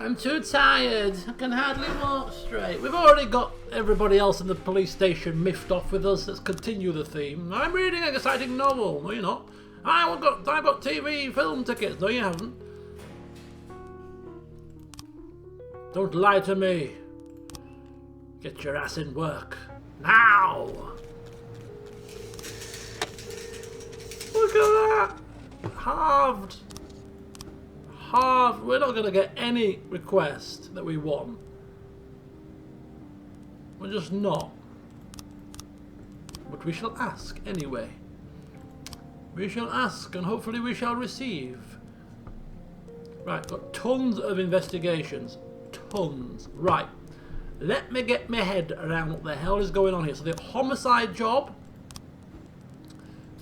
I'm too tired. I can hardly walk straight. We've already got everybody else in the police station miffed off with us. Let's continue the theme. I'm reading an exciting novel. No, you're not. I've got TV film tickets. No, you haven't. Don't lie to me. Get your ass in work. Now! Look at that! Halved. Halved. We're not going to get any request that we want. We're just not. But we shall ask anyway. We shall ask and hopefully we shall receive. Right, got tons of investigations. Tons. Right. Let me get my head around what the hell is going on here. So the homicide job.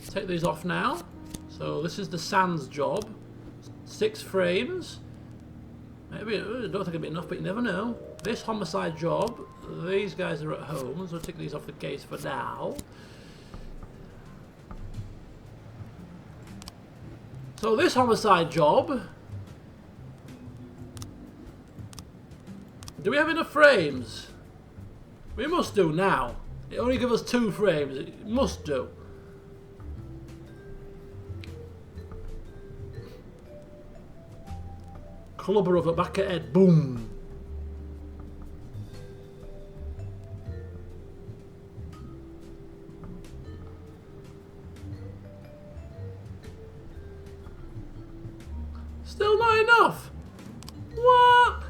Take these off now. So this is the Sands job. 6 frames. Maybe, I don't think it'll be enough, but you never know. This homicide job. These guys are at home, so I'll take these off the case for now. So this homicide job. Do we have enough frames? We must do now. It only gives us 2 frames. It must do. Clubber of a back at head. Boom. Still not enough. What?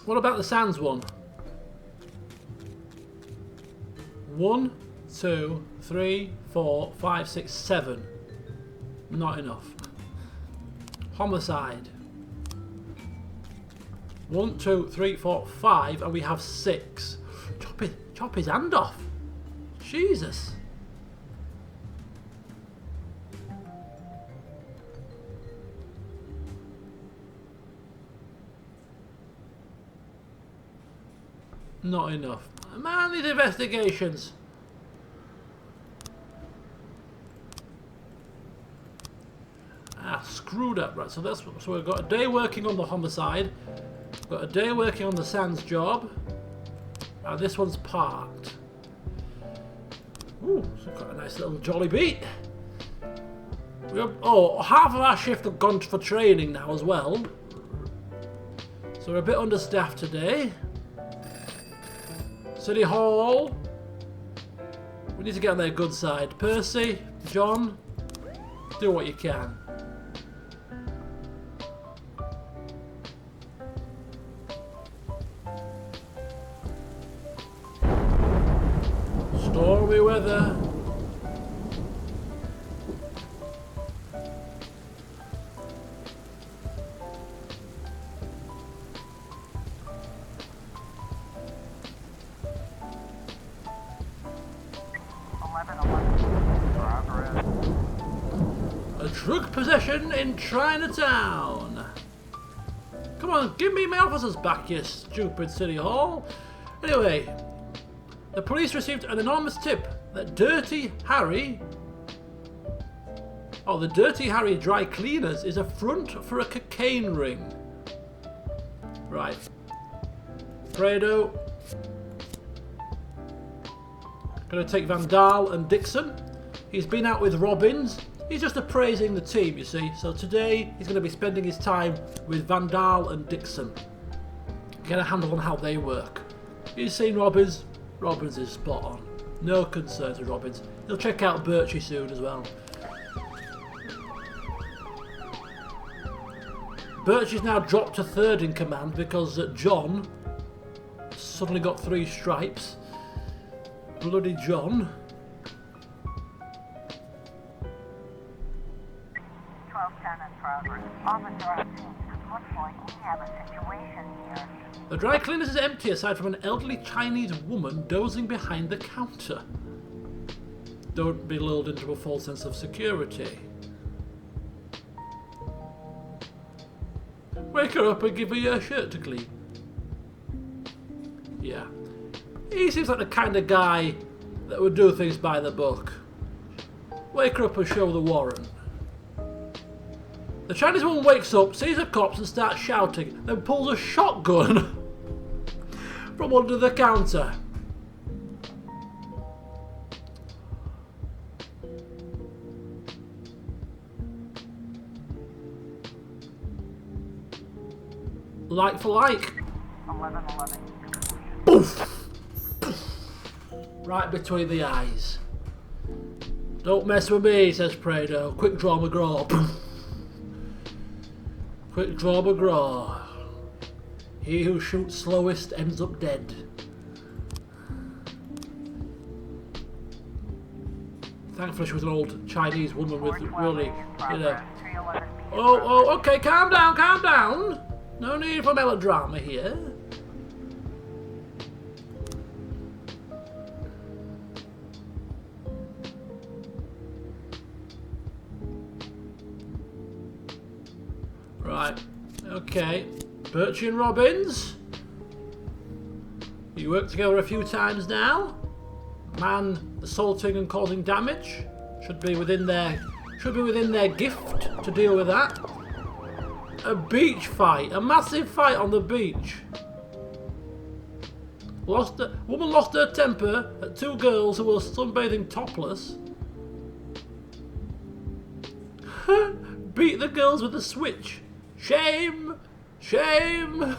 What about the Sands one? 1, 2, 3, 4, 5, 6, 7. Not enough. Homicide. 1, 2, 3, 4, 5, and we have 6. Chop his hand off. Jesus. Not enough. Man, these investigations. Screwed up. Right, so we've got a day working on the homicide. Got a day working on the Sands job. And this one's parked. Ooh, so got a nice little jolly beat. Half of our shift have gone for training now as well. So we're a bit understaffed today. City Hall. We need to get on their good side. Percy, John, do what you can. Stormy weather. Drug possession in Chinatown. Come on, give me my officers back, you stupid City Hall. Anyway, the police received an anonymous tip that Dirty Harry, the Dirty Harry Dry Cleaners is a front for a cocaine ring. Right. Fredo. Gonna take Van Dahl and Dixon. He's been out with Robbins. He's just appraising the team, you see. So today, he's going to be spending his time with Van Dahl and Dixon. Get a handle on how they work. You've seen Robbins? Robbins is spot on. No concerns with Robbins. He'll check out Birchie soon as well. Birchie's now dropped to 3rd in command because John suddenly got 3 stripes. Bloody John. 1210 in progress. Officer on scene. Looks like we have a situation here. The dry cleaners is empty aside from an elderly Chinese woman dozing behind the counter. Don't be lulled into a false sense of security. Wake her up and give her your shirt to clean. Yeah. He seems like the kind of guy that would do things by the book. Wake her up and show the warrant. The Chinese woman wakes up, sees the cops and starts shouting, then pulls a shotgun. from under the counter. Like for like. 1111. Poof! Right between the eyes. Don't mess with me, says Prado. Quick draw McGraw. Poof. Quick draw McGraw. He who shoots slowest ends up dead. Thankfully she was an old Chinese woman with really, you know... Oh, okay, calm down, calm down. No need for melodrama here. Right, okay. Birchie and Robbins. You worked together a few times now. Man assaulting and causing damage should be within their gift to deal with that. A beach fight, a massive fight on the beach. Woman lost her temper at two girls who were sunbathing topless. Beat the girls with a switch. Shame! Shame!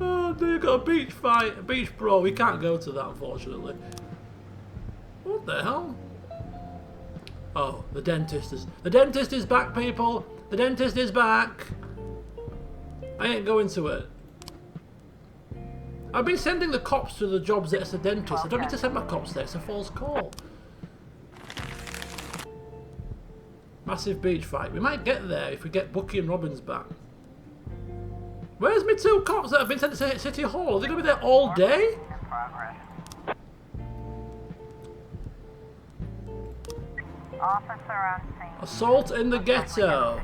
Oh dear, got a beach fight, a beach brawl. We can't go to that, unfortunately. What the hell? Oh, the dentist is back, people. The dentist is back. I ain't going to it. I've been sending the cops to the jobs that it's a dentist. I don't need to send my cops there. It's a false call. Massive beach fight. We might get there if we get Bucky and Robbins back. Where's my two cops that have been sent to City Hall? Are they going to be there all day? Officer on scene. Assault in the ghetto.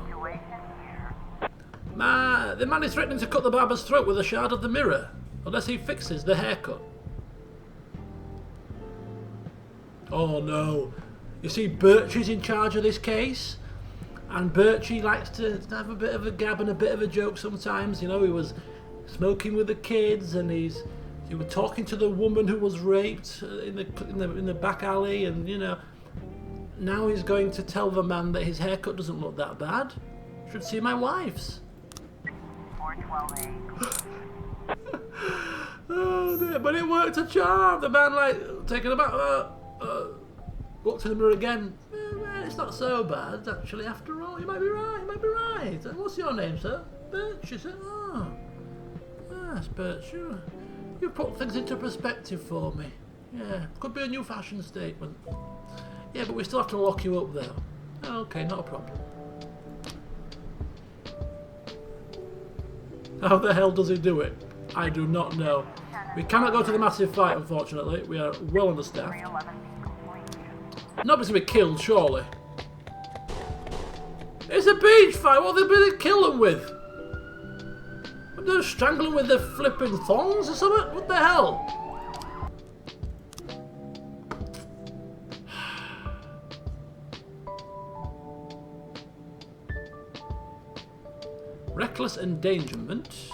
The man is threatening to cut the barber's throat with a shard of the mirror, unless he fixes the haircut. Oh no. You see, Birchie's in charge of this case, and Birchie likes to have a bit of a gab and a bit of a joke sometimes. You know, he was smoking with the kids, and he was talking to the woman who was raped in the back alley, and you know, now he's going to tell the man that his haircut doesn't look that bad. Should see my wife's. 412A. Oh dear, but it worked a charm. The man, like, taking a back, looked in the mirror again. It's not so bad, actually, after all. You might be right, you might be right. What's your name, sir? Birch, is it? Oh. Yes, Birch. You put things into perspective for me. Yeah, could be a new fashion statement. Yeah, but we still have to lock you up, though. Okay, not a problem. How the hell does he do it? I do not know. We cannot go to the massive fight, unfortunately. We are well understaffed. Nobody's gonna be killed, surely. It's a beach fight. What are they gonna kill them with? They're strangling with their flipping thongs or something? What the hell? Reckless endangerment.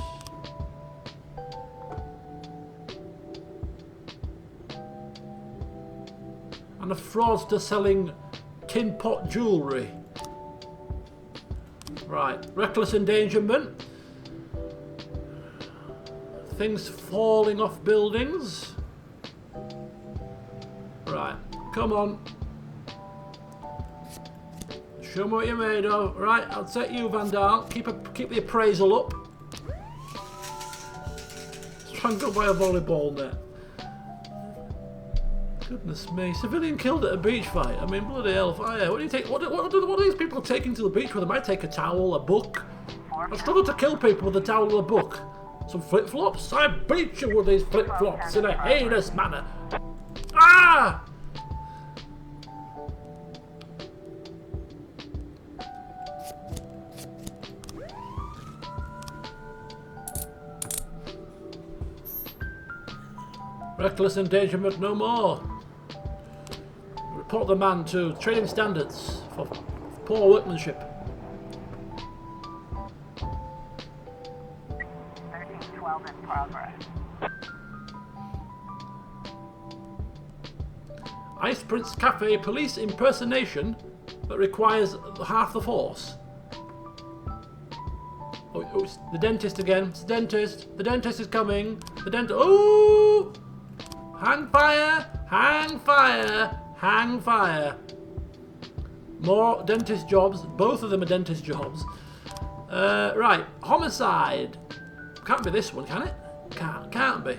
And a fraudster selling tin pot jewellery. Right, reckless endangerment. Things falling off buildings. Right, come on. Show me what you're made of. Right, I'll take you, Vandal. Keep the appraisal up. Strangled by a volleyball net. Goodness me, civilian killed at a beach fight. I mean, bloody hellfire. What do you take? What are these people taking to the beach with them? I might take a towel, a book. I struggle to kill people with a towel or a book. Some flip-flops. I beat you with these flip-flops in a heinous manner. Ah! Reckless endangerment no more. Report the man to training standards for poor workmanship. 1312A. in progress. Ice Prince Cafe police impersonation that requires half the force. Oh, it's the dentist again. It's the dentist. The dentist is coming. The dentist. Oh! Hang fire! Hang fire! Hang fire! More dentist jobs. Both of them are dentist jobs. Right. Homicide. Can't be this one, can it? Can't be.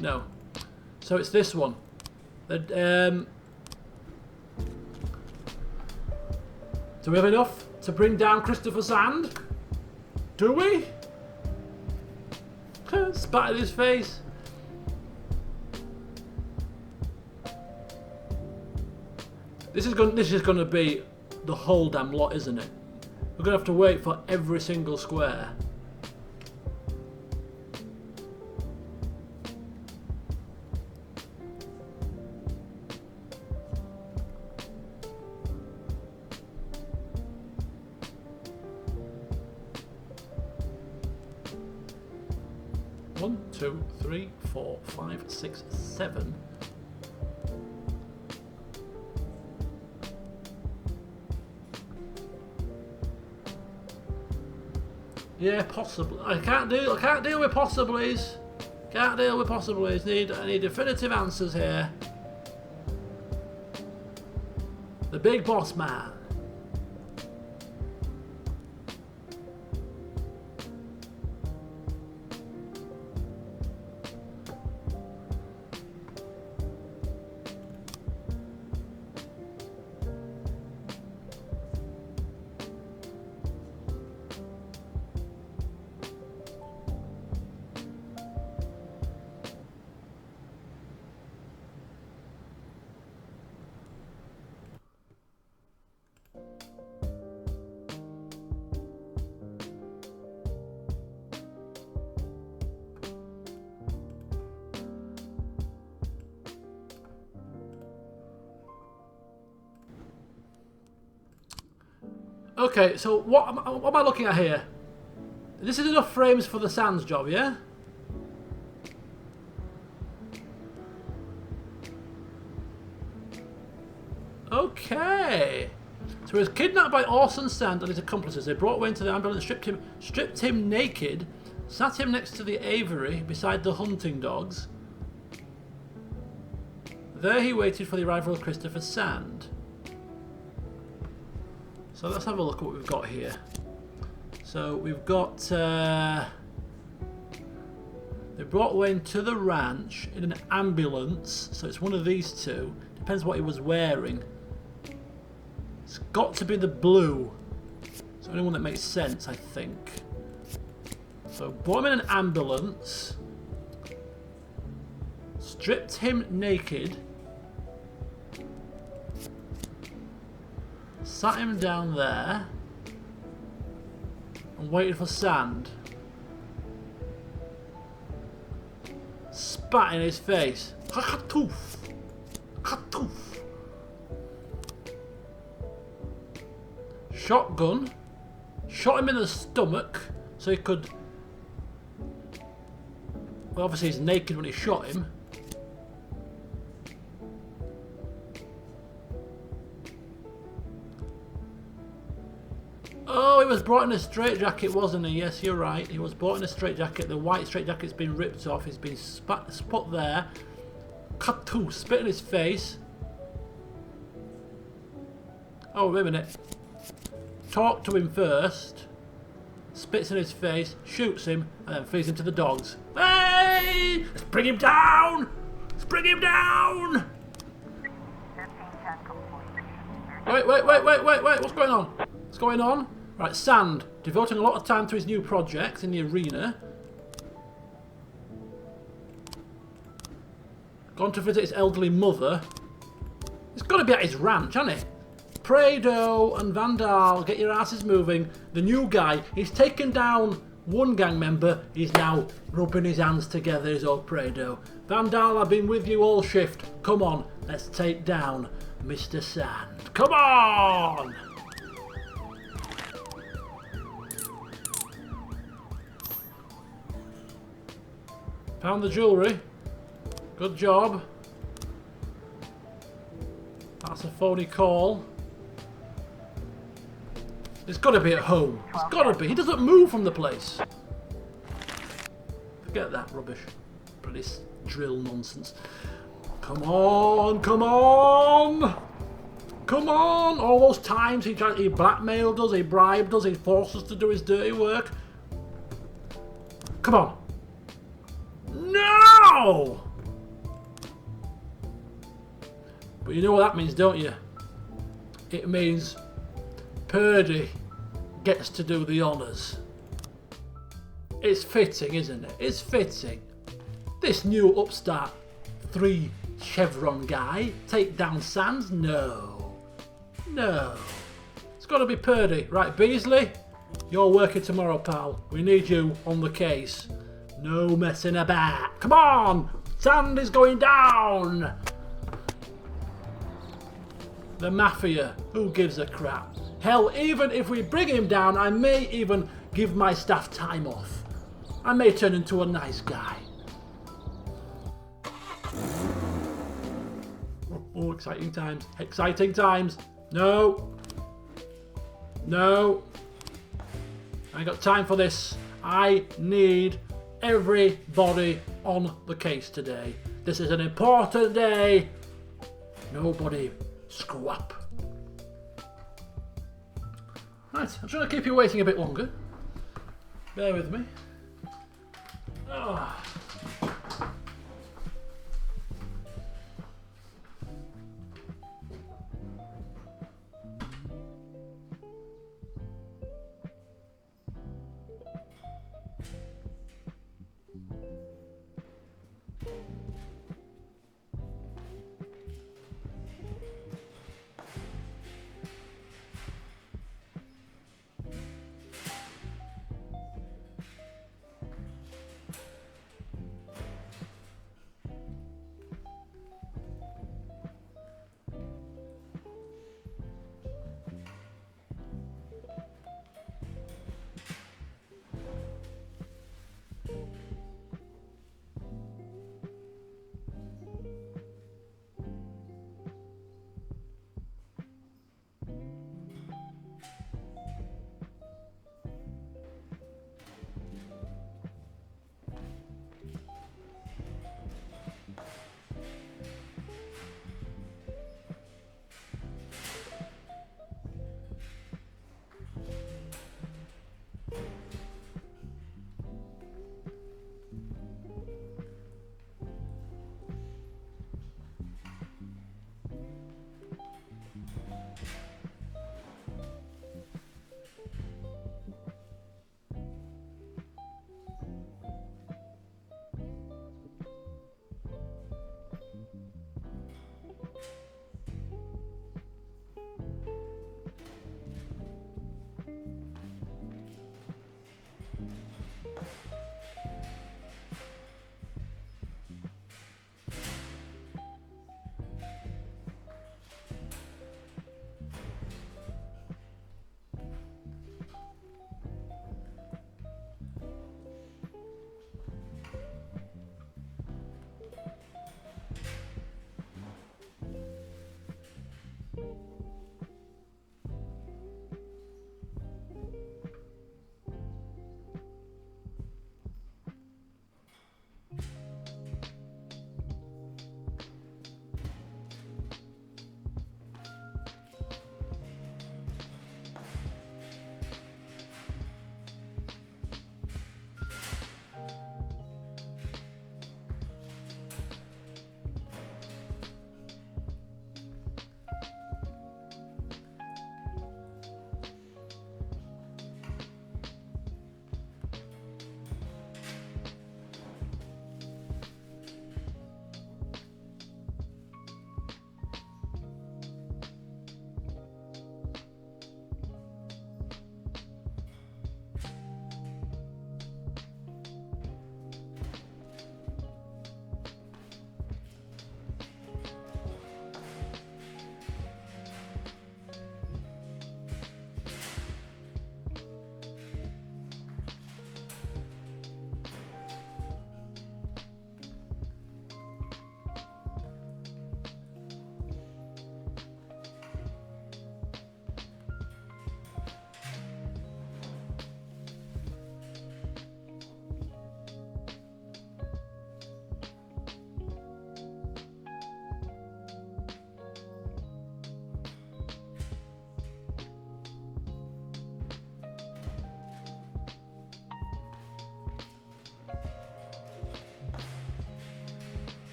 No. So it's this one. Do we have enough to bring down Christopher Sand? Do we? Spat in his face. This is going to be the whole damn lot, isn't it? We're going to have to wait for every single square. One, two, three, 4, 5, 6, 7. Yeah, possibly. I can't deal with possiblies. Can't deal with possibilities. I need definitive answers here. The big boss man. Okay, so what am I looking at here? This is enough frames for the Sands job, yeah? Okay. So he was kidnapped by Orson Sand and his accomplices. They brought him into the ambulance, stripped him naked, sat him next to the aviary beside the hunting dogs. There he waited for the arrival of Christopher Sand. So let's have a look at what we've got here. So we've got... they brought Wayne to the ranch in an ambulance. So it's one of these two. Depends what he was wearing. It's got to be the blue. It's the only one that makes sense, I think. So brought him in an ambulance. Stripped him naked. Sat him down there and waited for Sand. Spat in his face. Katoof! Katoof! Shotgun. Shot him in the stomach so he could... Well, obviously he's naked when he shot him. Oh, he was brought in a straitjacket, wasn't he? Yes, you're right. He was brought in a straitjacket. The white straitjacket's been ripped off. He's been spot there. Katoo, spit in his face. Oh, wait a minute. Talk to him first. Spits in his face, shoots him, and then feeds him to the dogs. Hey! Let's bring him down! Let's bring him down! 1510 complete. Wait. What's going on? What's going on? Right, Sand, devoting a lot of time to his new projects in the arena. Gone to visit his elderly mother. He's got to be at his ranch, hasn't he? Prado and Vandal, get your asses moving. The new guy, he's taken down one gang member. He's now rubbing his hands together, is old Prado. Vandal, I've been with you all shift. Come on, let's take down Mr. Sand. Come on! Found the jewellery. Good job. That's a phony call. It's got to be at home. It's got to be. He doesn't move from the place. Forget that rubbish. This drill nonsense. Come on, come on! Come on! All those times he blackmailed us, he bribed us, he forced us to do his dirty work. Come on! No! But you know what that means, don't you? It means Purdy gets to do the honours. It's fitting, isn't it? It's fitting. This new upstart 3 chevron guy take down Sands? No. No. It's got to be Purdy. Right, Beasley, you're working tomorrow, pal. We need you on the case. No messing about. Come on! Sand is going down! The Mafia. Who gives a crap? Hell, even if we bring him down, I may even give my staff time off. I may turn into a nice guy. Oh, exciting times. Exciting times. No. No. I ain't got time for this. I need everybody on the case today. This is an important day. Nobody screw up. Right, I'm trying to keep you waiting a bit longer. Bear with me. Oh.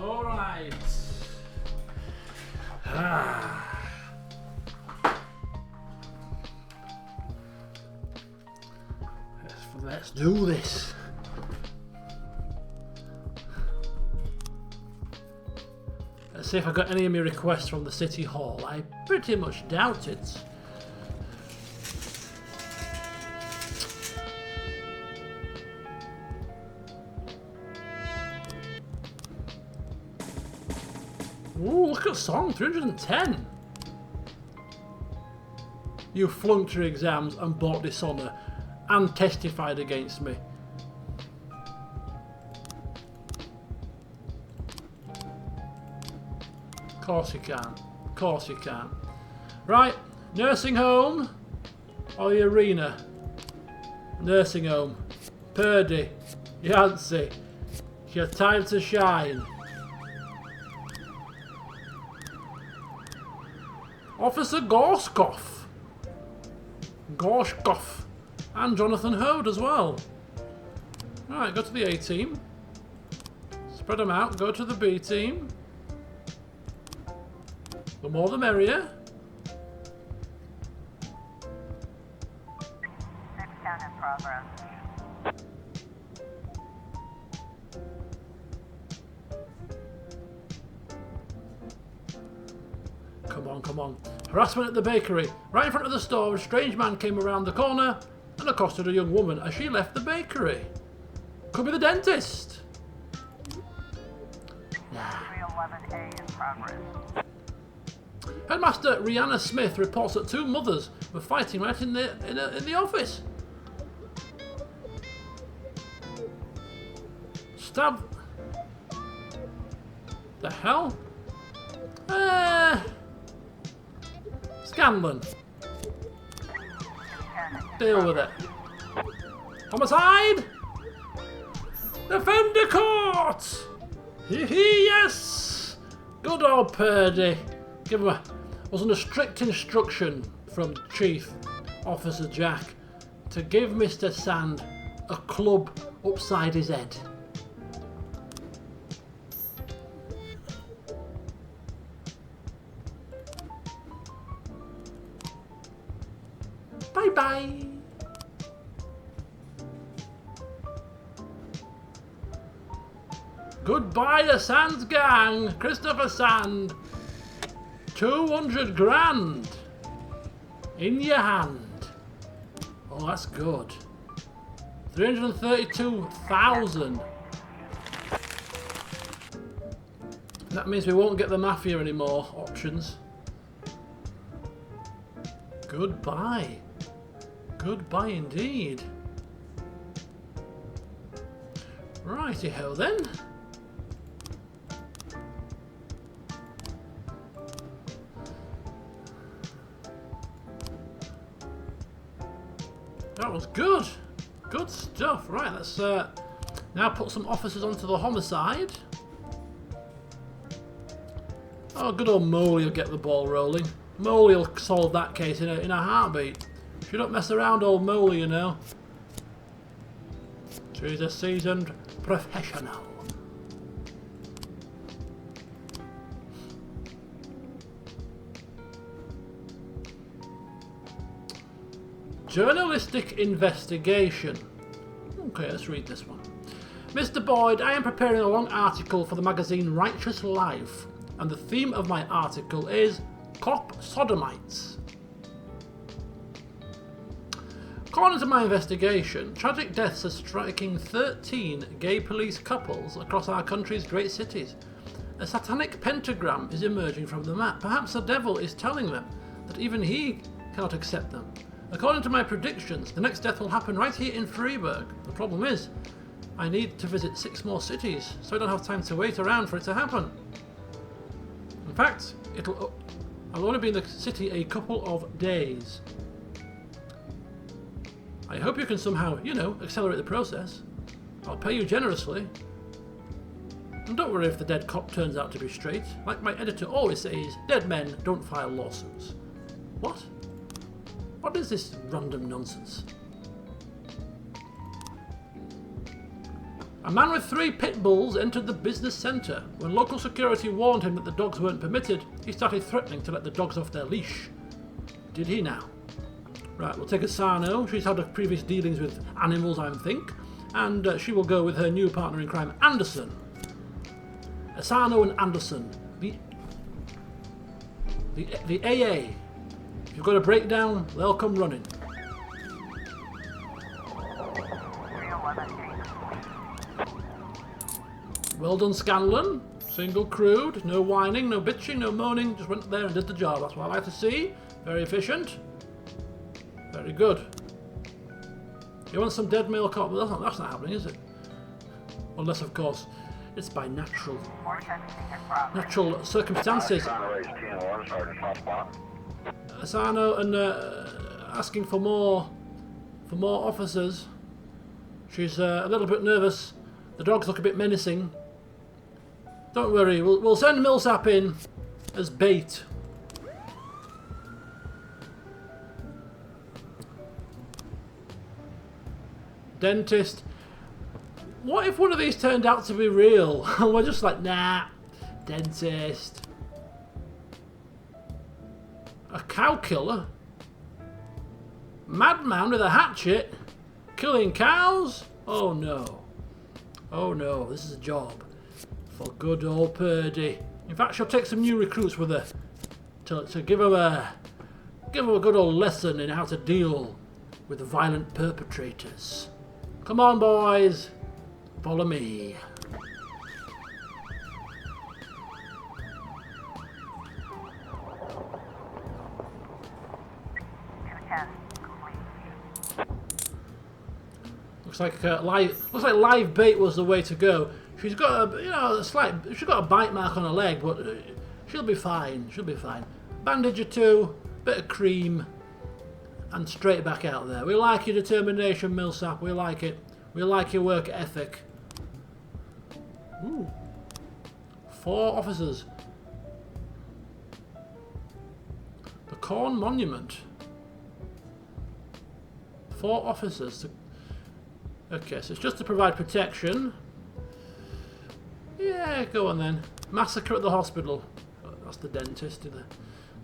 Alright. Let's do this. Let's see if I got any of my requests from the City Hall. I pretty much doubt it. Ooh, look at song, 310. You flunked your exams and bought dishonour and testified against me. Of course you can. Of course you can. Right, nursing home or the arena? Nursing home. Purdy, Yancey, it's your time to shine. Officer Gorshkoff. And Jonathan Hode as well. Right, go to the A team. Spread them out, go to the B team. The more the merrier. Next count in progress. Come on, come on. Harassment at the bakery. Right in front of the store, a strange man came around the corner and accosted a young woman as she left the bakery. Could be the dentist. 311A in progress. Headmaster Rihanna Smith reports that two mothers were fighting right in the office. Stab. The hell? Scanlon. Deal with it. Homicide! Defender court! Yes! Good old Purdy. Give him was under strict instruction from Chief Officer Jack to give Mr. Sand a club upside his head. Bye-bye. Goodbye to Sand's gang. Christopher Sand. 200 grand. In your hand. Oh, that's good. 332,000. That means we won't get the Mafia anymore options. Goodbye. Goodbye indeed. Righty-ho then. That was good. Good stuff. Right, let's now put some officers onto the homicide. Oh, good old Moley will get the ball rolling. Moley will solve that case in a heartbeat. You don't mess around, old Moley, you know. She's a seasoned professional. Journalistic investigation. Okay, let's read this one. Mr. Boyd, I am preparing a long article for the magazine Righteous Life, and the theme of my article is Cop Sodomites. According to my investigation, tragic deaths are striking 13 gay police couples across our country's great cities. A satanic pentagram is emerging from the map. Perhaps the devil is telling them that even he cannot accept them. According to my predictions, the next death will happen right here in Freiburg. The problem is, I need to visit 6 more cities, so I don't have time to wait around for it to happen. In fact, I'll only be in the city a couple of days. I hope you can somehow, accelerate the process. I'll pay you generously. And don't worry if the dead cop turns out to be straight. Like my editor always says, dead men don't file lawsuits. What? What is this random nonsense? A man with 3 pit bulls entered the business centre. When local security warned him that the dogs weren't permitted, he started threatening to let the dogs off their leash. Did he now? Right, we'll take Asano. She's had previous dealings with animals, I think. And she will go with her new partner in crime, Anderson. Asano and Anderson. The AA. If you've got a breakdown, they'll come running. 311 Well done, Scanlon. Single crewed, no whining, no bitching, no moaning. Just went there and did the job. That's what I like to see. Very efficient. Very good. You want some dead male cop? Well, that's not happening, is it? Unless, of course, it's by natural circumstances. Asano and asking for more officers. She's a little bit nervous. The dogs look a bit menacing. Don't worry, we'll send Millsap in as bait. Dentist. What if one of these turned out to be real? And we're just like, nah, dentist. A cow killer? Madman with a hatchet? Killing cows? Oh no. Oh no, this is a job for good old Purdy. In fact, she'll take some new recruits with her to give them a good old lesson in how to deal with violent perpetrators. Come on, boys. Follow me. Looks like live bait was the way to go. She's got she's got a bite mark on her leg, but she'll be fine. She'll be fine. Bandage or two, bit of cream, and straight back out there. We like your determination, Millsap. We like it. We like your work ethic. Ooh. 4 officers. The Corn Monument. 4 officers. Okay, so it's just to provide protection. Yeah, go on then. Massacre at the hospital. Oh, that's the dentist.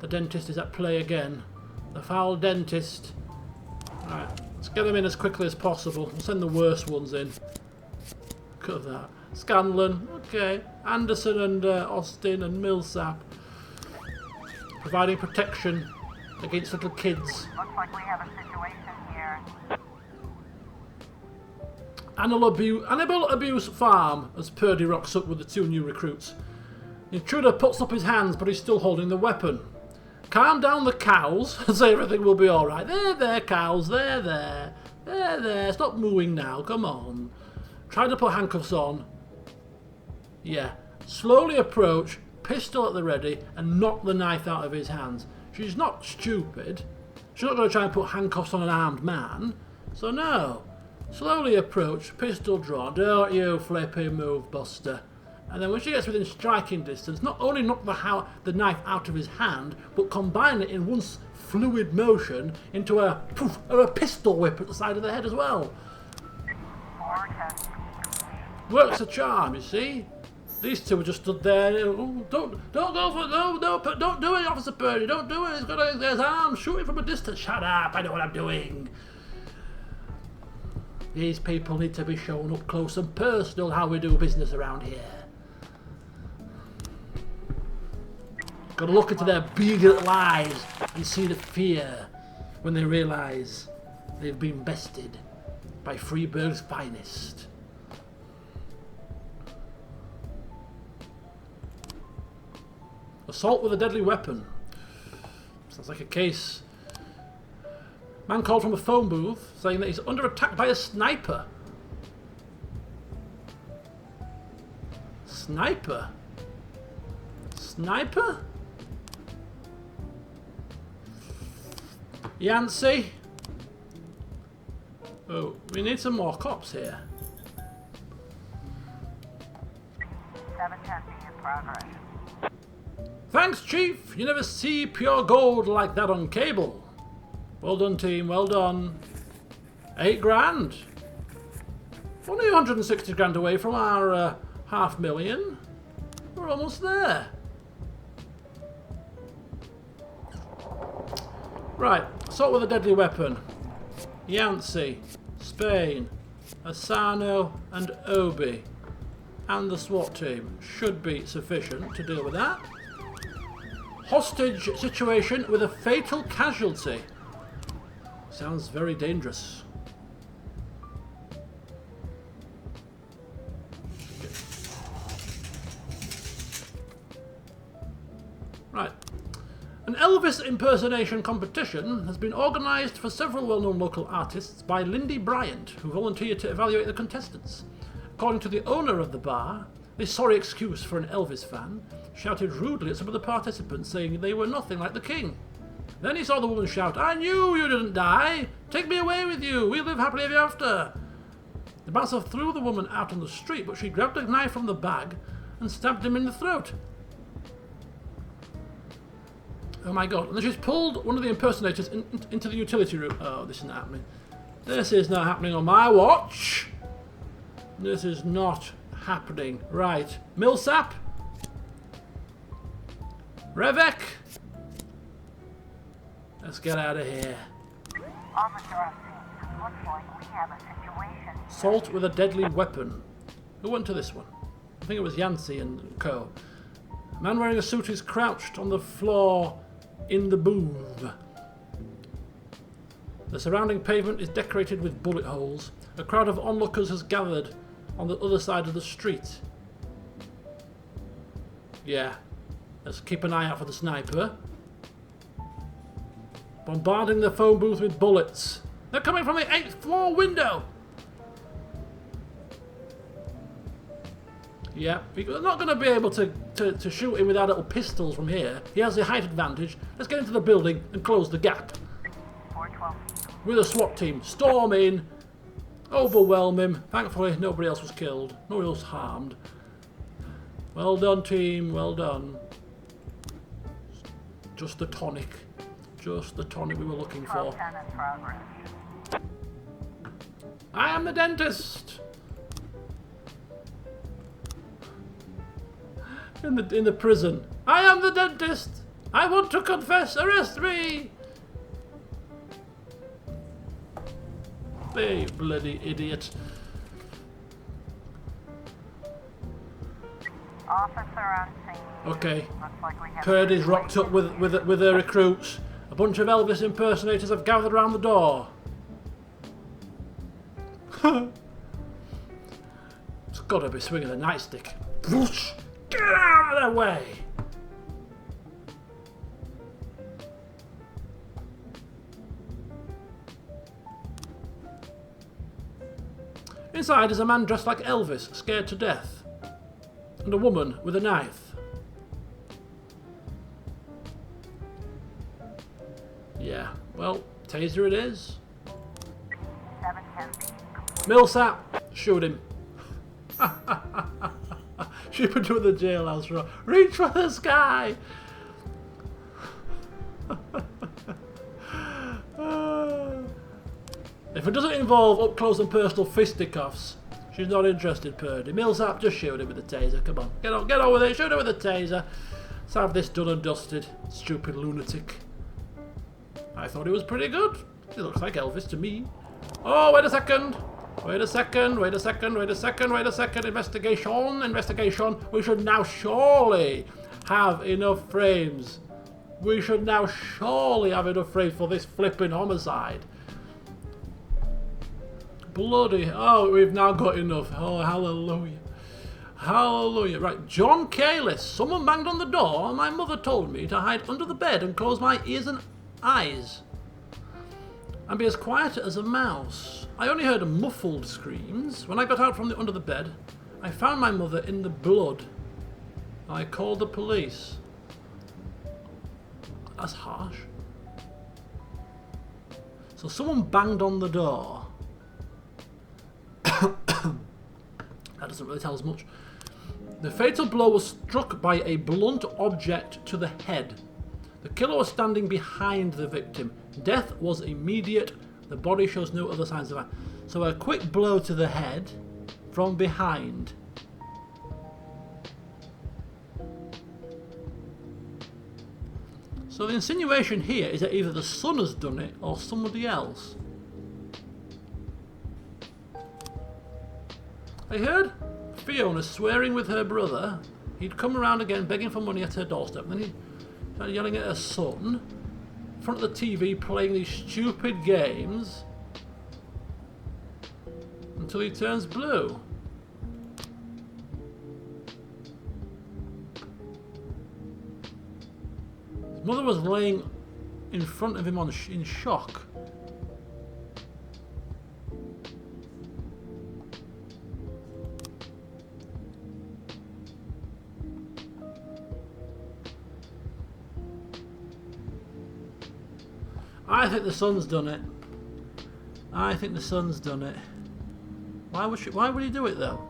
The dentist is at play again. The foul dentist. Alright, let's get them in as quickly as possible. We'll send the worst ones in. Look at that. Scanlon, okay. Anderson and Austin and Millsap. Providing protection against little kids. Looks like we have a situation here. Animal Abuse Farm, as Purdy rocks up with the 2 new recruits. The intruder puts up his hands, but he's still holding the weapon. Calm down the cows, so everything will be alright. There, cows, there. Stop mooing now, come on. Try to put handcuffs on. Yeah. Slowly approach, pistol at the ready, and knock the knife out of his hands. She's not stupid. She's not going to try and put handcuffs on an armed man. So no. Slowly approach, pistol drawn. Don't you flipping move, Buster. And then when she gets within striking distance, not only knock the knife out of his hand, but combine it in one fluid motion into a pistol whip at the side of the head as well. Works a charm, you see. These 2 were just stood there. Oh, don't go for don't do it, Officer Purdy. Don't do it. He's got his arms. Shoot it from a distance. Shut up. I know what I'm doing. These people need to be shown up close and personal how we do business around here. Got to look into their beady little eyes and see the fear when they realise they've been bested by Freeburg's finest. Assault with a deadly weapon. Sounds like a case. Man called from a phone booth saying that he's under attack by a sniper. Sniper? Sniper? Yancey? Oh, we need some more cops here. 710 in progress. Thanks, Chief. You never see pure gold like that on cable. Well done, team. Well done. 8 grand. Only 160 grand away from our $500,000. We're almost there. Right, assault with a deadly weapon. Yancey, Spain, Asano and Obi. And the SWAT team should be sufficient to deal with that. Hostage situation with a fatal casualty. Sounds very dangerous. Right. An Elvis impersonation competition has been organised for several well-known local artists by Lindy Bryant, who volunteered to evaluate the contestants. According to the owner of the bar, this sorry excuse for an Elvis fan shouted rudely at some of the participants, saying they were nothing like the king. Then he saw the woman shout, "I knew you didn't die! Take me away with you! We'll live happily ever after!" The bouncer threw the woman out on the street, but she grabbed a knife from the bag and stabbed him in the throat. Oh my god. And then she's pulled one of the impersonators into the utility room. Oh, this isn't happening. This is not happening on my watch. This is not happening. Right. Millsap. Revek. Let's get out of here. Officer on scene. Looks like we have a situation. Assault with a deadly weapon. Who went to this one? I think it was Yancey and co. A man wearing a suit is crouched on the floor in the booth. The surrounding pavement is decorated with bullet holes. A crowd of onlookers has gathered on the other side of the street. Yeah. Let's keep an eye out for the sniper. Bombarding the phone booth with bullets. They're coming from the 8th floor window! Yeah, we're not going to be able to shoot him with our little pistols from here. He has the height advantage. Let's get into the building and close the gap. 412. With a SWAT team. Storm in. Overwhelm him. Thankfully, nobody else was killed. Nobody else harmed. Well done, team. Well done. Just the tonic. Just the tonic we were looking for. 1210 in progress. I am the dentist! In the prison. I am the dentist! I want to confess! Arrest me! Hey, bloody idiot. Officer on scene. Okay. Looks like we have Purdy's rocked up with their recruits. A bunch of Elvis impersonators have gathered around the door. It's gotta be swinging a nightstick. Get out of their way! Inside is a man dressed like Elvis, scared to death, and a woman with a knife. Yeah, well, taser it is. 710. Millsap, shoot him. Shoot him to the jailhouse row. Reach for the sky! If it doesn't involve up close and personal fisticuffs, she's not interested, Purdy. Millsap, just shoot him with the taser. Come on, get on with it. Shoot him with the taser. Let's have this done and dusted. Stupid lunatic. I thought he was pretty good. He looks like Elvis to me. Oh, wait a second. Wait a second. Investigation. We should now surely have enough frames. We should now surely have enough frames for this flipping homicide. Bloody, oh, we've now got enough. Oh, hallelujah. Hallelujah. Right, John Kalis. Someone banged on the door and my mother told me to hide under the bed and close my ears and eyes and be as quiet as a mouse. I only heard muffled screams. When I got out from under the bed, I found my mother in the blood. I called the police. That's harsh. So someone banged on the door. That doesn't really tell us much. The fatal blow was struck by a blunt object to the head. The killer was standing behind the victim. Death was immediate. The body shows no other signs of that. So a quick blow to the head. from behind. So the insinuation here is that either the son has done it or somebody else. I heard Fiona swearing with her brother. He'd come around again begging for money at her doorstep. Then he started yelling at her son in front of the TV, playing these stupid games until he turns blue. His mother was laying in front of him in shock. I think the son's done it. I think the son's done it. Why would he do it though?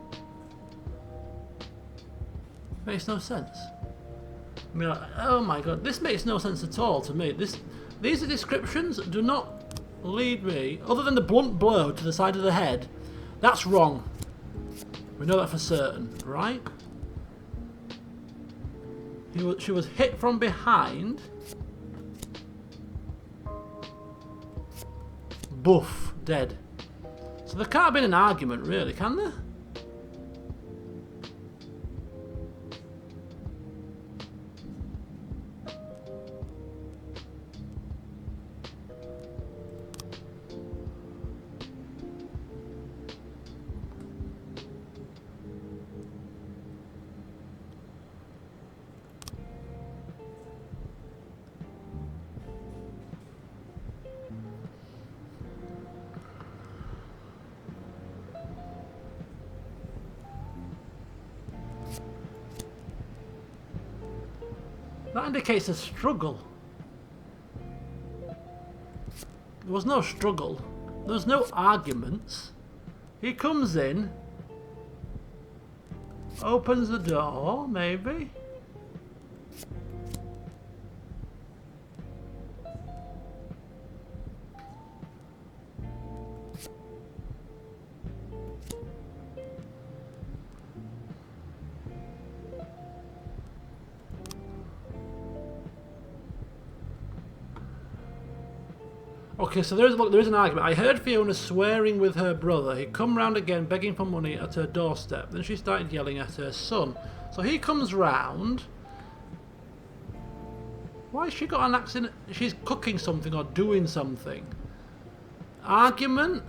Makes no sense. I mean, oh my god, this makes no sense at all to me. These descriptions do not lead me, other than the blunt blow to the side of the head. That's wrong. We know that for certain, right? She was hit from behind. Boof, dead. So there can't have been an argument, really, can there? That indicates a struggle. There was no struggle. There was no arguments. He comes in, opens the door, maybe. Okay, so there is an argument. I heard Fiona swearing with her brother. He'd come round again begging for money at her doorstep. Then she started yelling at her son. So he comes round. Why has she got an accident? She's cooking something or doing something. Argument?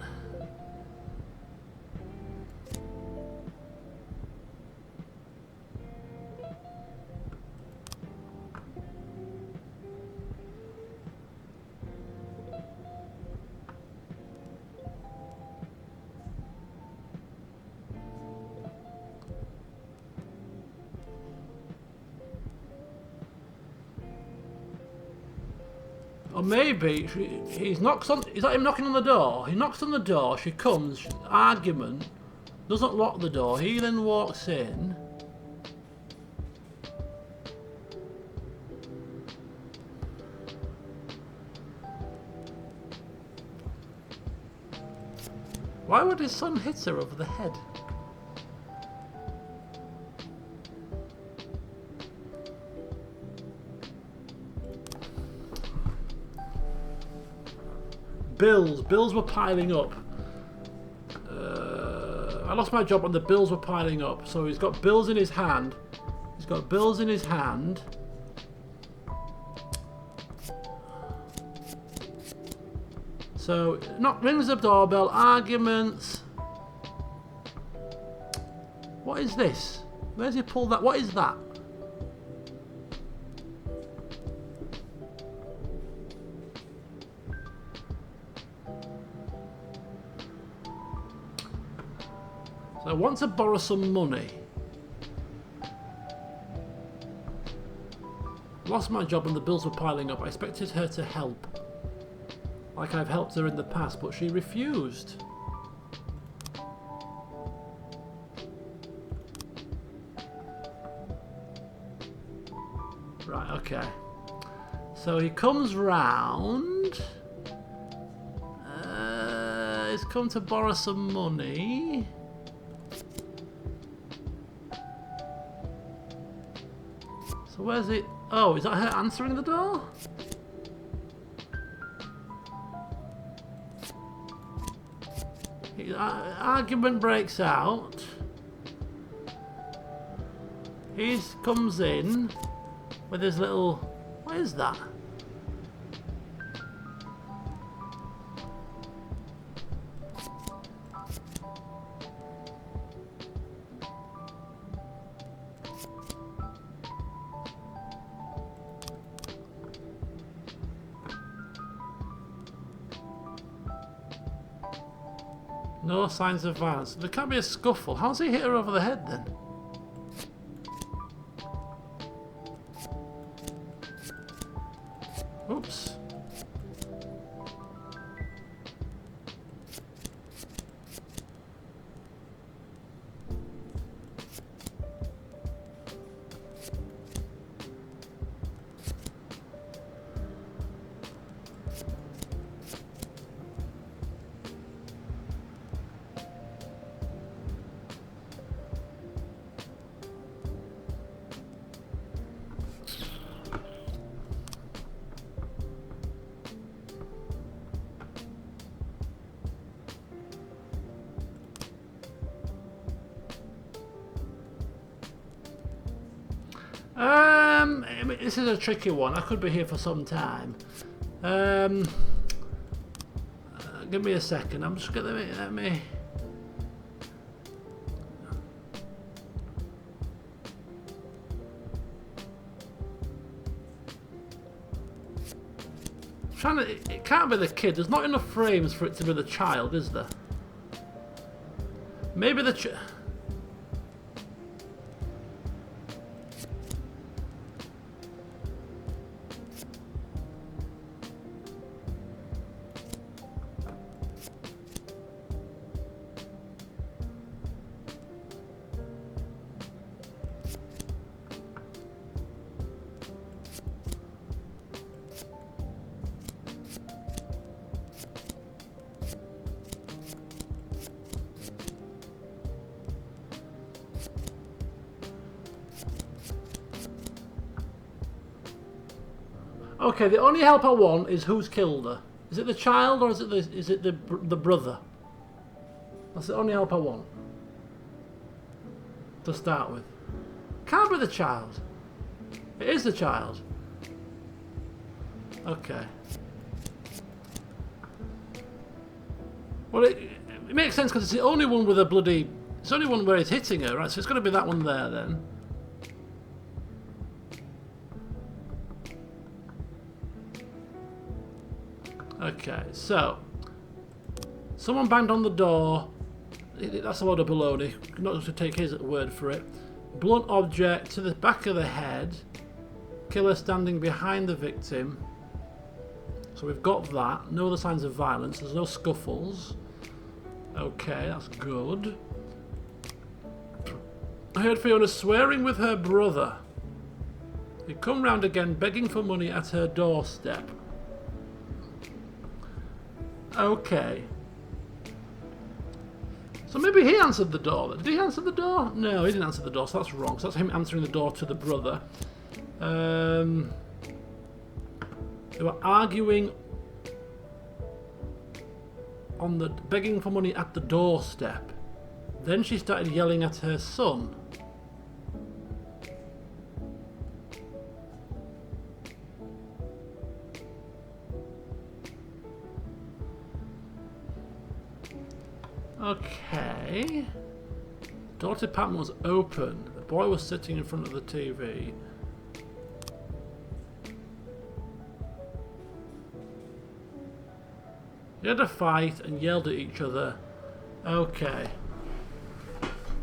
Or maybe he knocks on. Is that him knocking on the door? He knocks on the door. She comes. Argument. Doesn't lock the door. He then walks in. Why would his son hit her over the head? Bills were piling up. I lost my job and the bills were piling up. So he's got bills in his hand. He's got bills in his hand. So, rings the doorbell, arguments. What is this? Where's he pulled that? What is that? So I want to borrow some money. Lost my job and the bills were piling up. I expected her to help. Like I've helped her in the past, but she refused. Right, okay. So he comes round. He's come to borrow some money. So where's it? Oh, is that her answering the door? Argument breaks out. He comes in with his little... What is that? No signs of violence. There can't be a scuffle. How's he hit her over the head then? Oops. This is a tricky one. I could be here for some time. Give me a second. I'm just gonna let me. Trying to. It can't be the kid. There's not enough frames for it to be the child, is there? Maybe the. Okay, the only help I want is who's killed her. Is it the child or is it the brother? That's the only help I want. To start with. Can't be the child. It is the child. Okay. Well, it makes sense because it's the only one with a bloody... It's the only one where he's hitting her, right? So it's got to be that one there then. Okay, so someone banged on the door. That's a load of baloney. Not just to take his word for it. Blunt object to the back of the head. Killer standing behind the victim. So we've got that. No other signs of violence. There's no scuffles. Okay, that's good. I heard Fiona swearing with her brother. He'd come round again begging for money at her doorstep. Okay. So maybe he answered the door. Did he answer the door? No, he didn't answer the door, so that's wrong. So that's him answering the door to the brother. They were arguing on the... begging for money at the doorstep. Then she started yelling at her son. Okay. Door department was open. The boy was sitting in front of the TV. They had a fight and yelled at each other. Okay.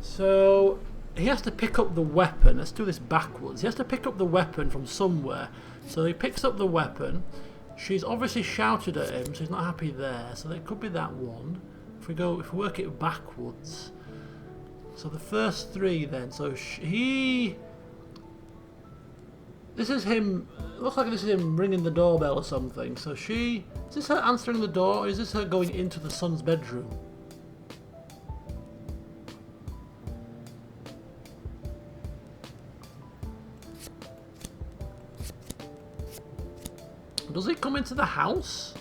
So he has to pick up the weapon. Let's do this backwards. He has to pick up the weapon from somewhere. So he picks up the weapon. She's obviously shouted at him, so he's not happy there. So it could be that one. If we work it backwards. So the first three then. So this is him. It looks like this is him ringing the doorbell or something. So is this her answering the door, or is this her going into the son's bedroom? Does he come into the house?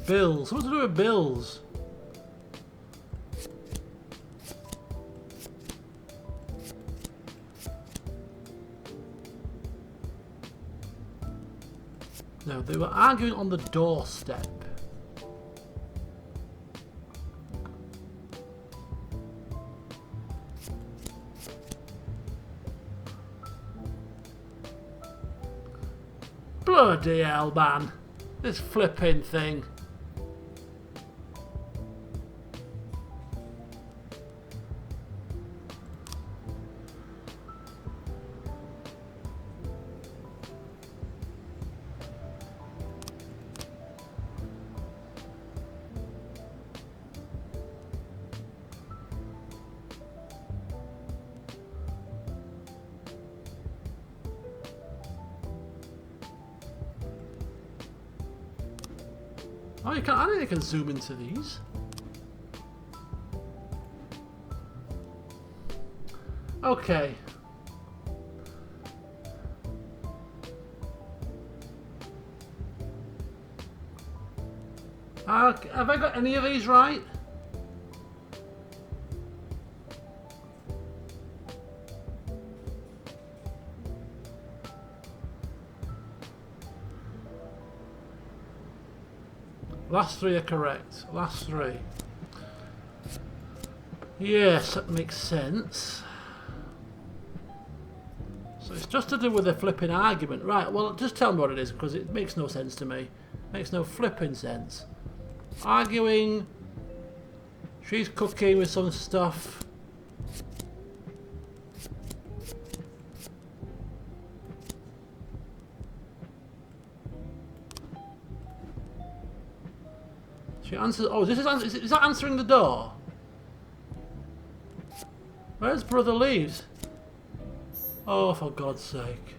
Bills. What's to do with bills? No, they were arguing on the doorstep. Bloody hell, man. This flipping thing. Oh, you can. I don't think you can zoom into these. Okay. Have I got any of these right? Last three are correct. Last three. Yes, that makes sense. So it's just to do with a flipping argument. Right, well, just tell me what it is, because it makes no sense to me. Makes no flipping sense. Arguing. She's cooking with some stuff. She answers. Oh, is that answering the door? Where's Brother Leaves? Oh, for God's sake.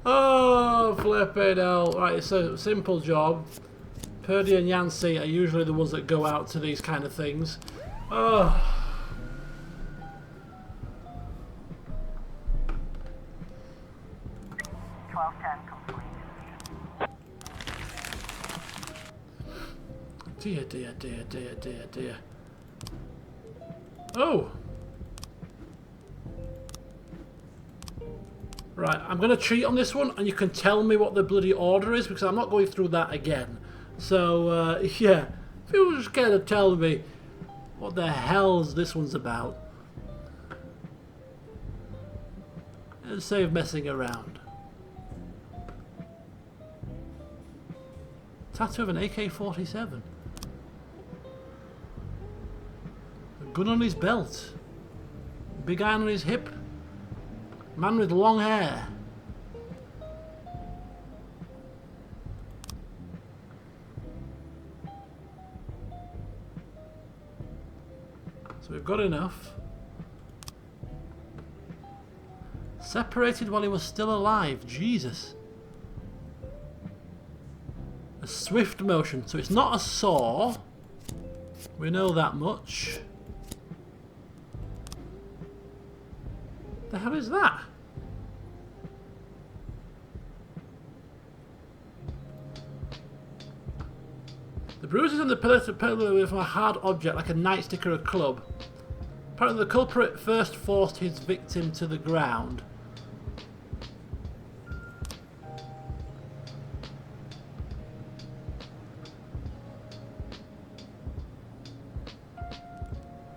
Oh, flipping hell. Right, it's a simple job. Purdy and Yancey are usually the ones that go out to these kind of things. Oh. Dear, dear, dear, dear, dear, dear. Oh! Right, I'm going to cheat on this one, and you can tell me what the bloody order is, because I'm not going through that again. So, yeah. If you were just kind of tell me what the hell's this one's about. And save messing around. Tattoo of an AK-47. Gun on his belt. Big iron on his hip. Man with long hair. So we've got enough. Separated while he was still alive. Jesus. A swift motion. So it's not a saw. We know that much. The hell is that? The bruises on the pillar from a hard object like a nightstick or a club. Apparently the culprit first forced his victim to the ground.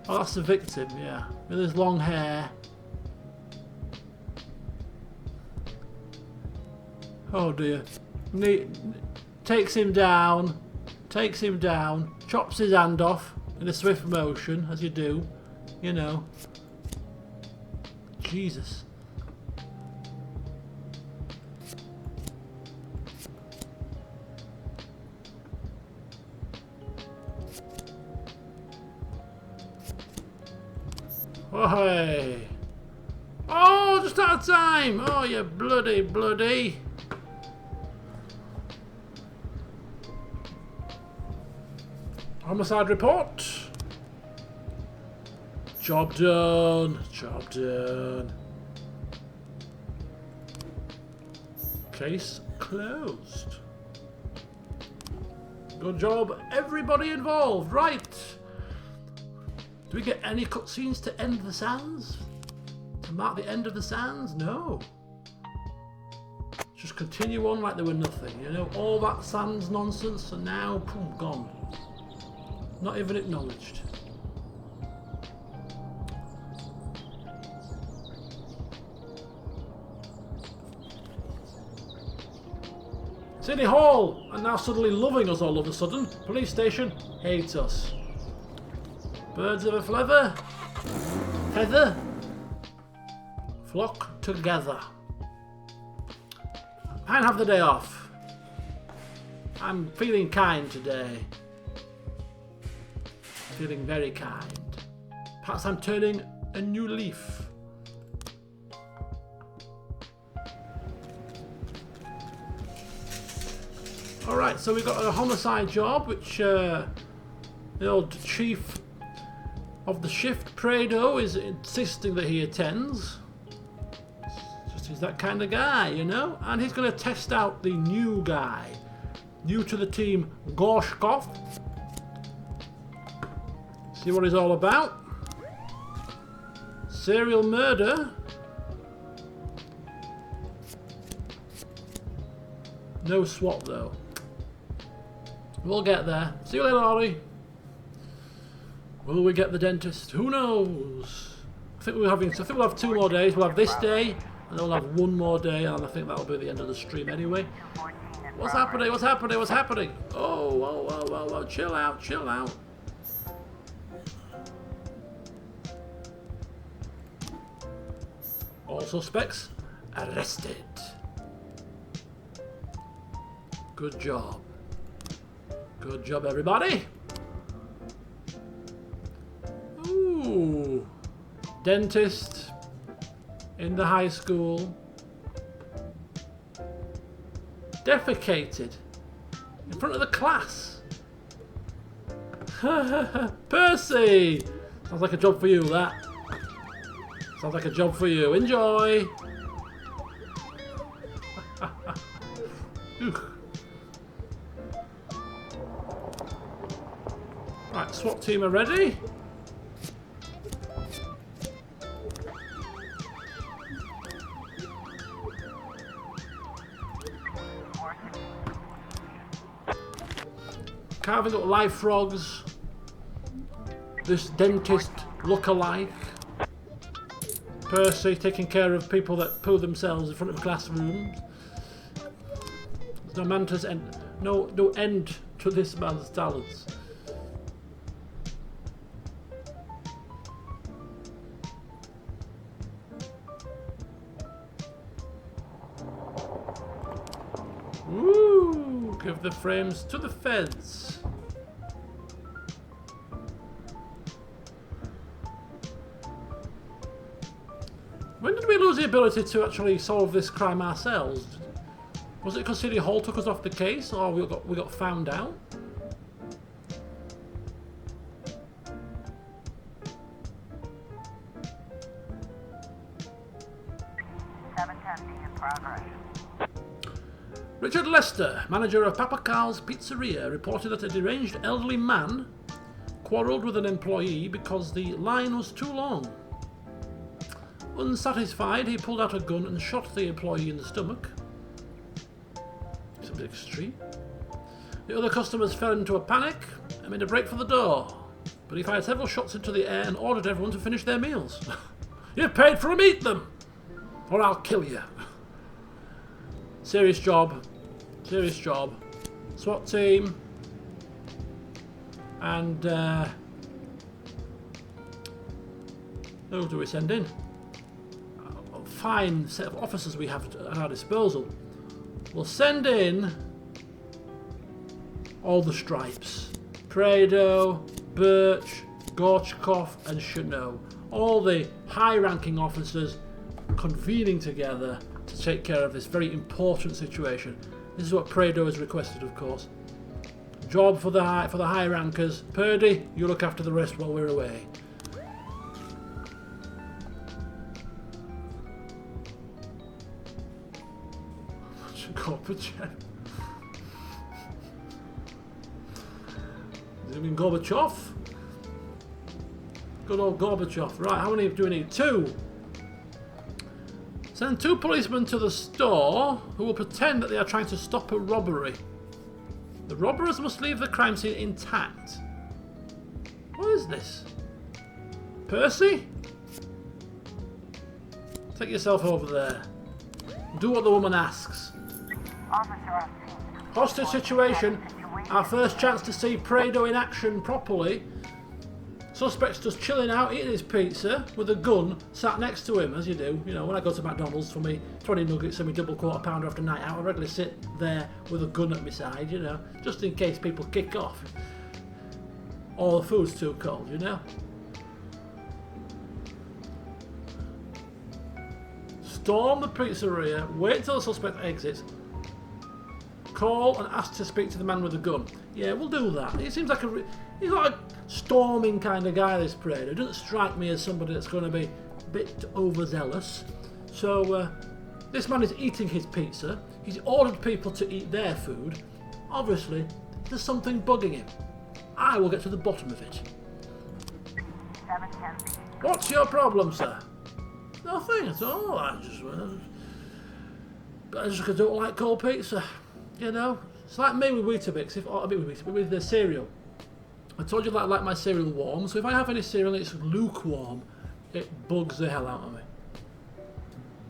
Oh, that's the victim, yeah. With his long hair. Oh dear. Takes him down. Takes him down. Chops his hand off in a swift motion, as you do. You know. Jesus. Oh, hey. Oh, just out of time. Oh, you bloody. Homicide report. Job done. Case closed. Good job, everybody involved. Right. Do we get any cutscenes to end the sands? To mark the end of the sands? No. Just continue on like there were nothing. You know, all that sands nonsense and now, boom, gone. Not even acknowledged. City Hall are now suddenly loving us all of a sudden. Police station hates us. Birds of a feather flock together. And have the day off. I'm feeling kind today. Feeling very kind. Perhaps I'm turning a new leaf. Alright, so we've got a homicide job, which the old chief of the shift, Prado, is insisting that he attends. Just he's that kind of guy, you know? And he's going to test out the new guy. New to the team, Gorshkov. See what he's all about. Serial murder. No SWAT though. We'll get there. See you later, Ollie. Will we get the dentist? Who knows? I think we'll have 2 more days. We'll have this day, and then we'll have 1 more day, and I think that'll be the end of the stream anyway. What's happening? What's happening? What's happening? Oh, chill out, chill out. All suspects arrested. Good job. Good job, everybody. Ooh. Dentist in the high school. Defecated in front of the class. Percy! Sounds like a job for you, that. Sounds like a job for you. Enjoy! Right, SWAT team are ready. Carving up live frogs. This dentist look-alike. Percy taking care of people that poo themselves in front of classrooms. There's no end to this man's talents. Woo! Give the frames to the feds. When did we lose the ability to actually solve this crime ourselves? Was it because City Hall took us off the case, or we got found out? In progress. Richard Lester, manager of Papa Carl's Pizzeria, reported that a deranged elderly man quarrelled with an employee because the line was too long. Unsatisfied, he pulled out a gun and shot the employee in the stomach. It's a bit extreme. The other customers fell into a panic and made a break for the door, but he fired several shots into the air and ordered everyone to finish their meals. You've paid for them, eat them, or I'll kill you. Serious job. Serious job. SWAT team. And who do we send in? A fine set of officers we have at our disposal. We'll send in all the stripes. Prado, Birch, Gorchkov and Chanot. All the high-ranking officers convening together to take care of this very important situation. This is what Prado has requested, of course. Job for the high rankers. Purdy, you look after the rest while we're away. Gorbachev. Does it mean Gorbachev? Good old Gorbachev. Right, how many do we need? 2. Send 2 policemen to the store who will pretend that they are trying to stop a robbery. The robbers must leave the crime scene intact. What is this? Percy? Take yourself over there. Do what the woman asks. Officer on scene. Hostage situation. Our first chance to see Prado in action properly. Suspect's just chilling out, eating his pizza with a gun sat next to him, as you do. You know, when I go to McDonald's for me 20 nuggets and me double quarter pounder after night out, I regularly sit there with a gun at my side, you know, just in case people kick off. Or the food's too cold, you know. Storm the pizzeria, wait till the suspect exits, call and ask to speak to the man with the gun. Yeah, we'll do that. He seems like he's not a storming kind of guy, this Prado. It doesn't strike me as somebody that's going to be a bit overzealous. So, this man is eating his pizza. He's ordered people to eat their food. Obviously, there's something bugging him. I will get to the bottom of it. 710. What's your problem, sir? Nothing at all. I just don't like cold pizza. You know, it's like me with Weetabix, with the cereal. I told you that I like my cereal warm, so if I have any cereal and it's lukewarm, it bugs the hell out of me.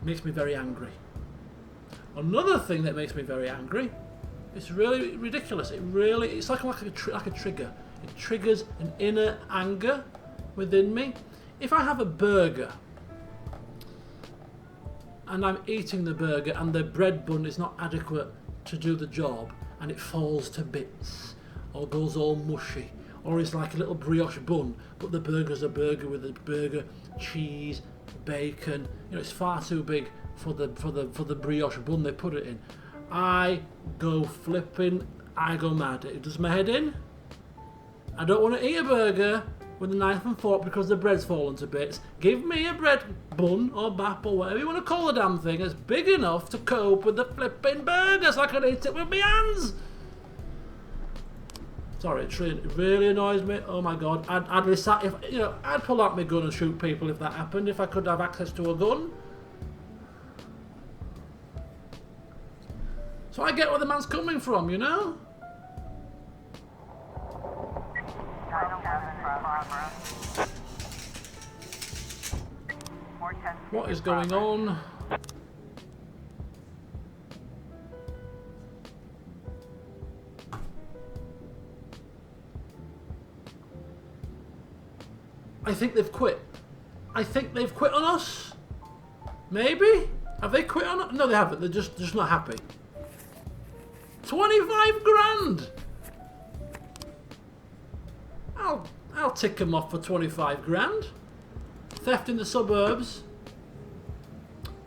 Makes me very angry. Another thing that makes me very angry, it's really ridiculous. It's like a trigger. It triggers an inner anger within me. If I have a burger and I'm eating the burger and the bread bun is not adequate to do the job and it falls to bits or goes all mushy, or it's like a little brioche bun but the burger's a burger with the burger cheese, bacon, you know, it's far too big for the brioche bun they put it in, I go mad. It does my head in. I don't want to eat a burger with a knife and fork because the bread's fallen to bits. Give me a bread bun or bap or whatever you want to call the damn thing that's big enough to cope with the flipping burger so I can eat it with my hands. Sorry, it really annoys me. Oh my god, I'd pull out my gun and shoot people if that happened, if I could have access to a gun. So I get where the man's coming from, you know? What is going on? I think they've quit. I think they've quit on us. Maybe? Have they quit on us? No, they haven't. They're just not happy. 25 grand! I'll tick them off for 25 grand. Theft in the suburbs.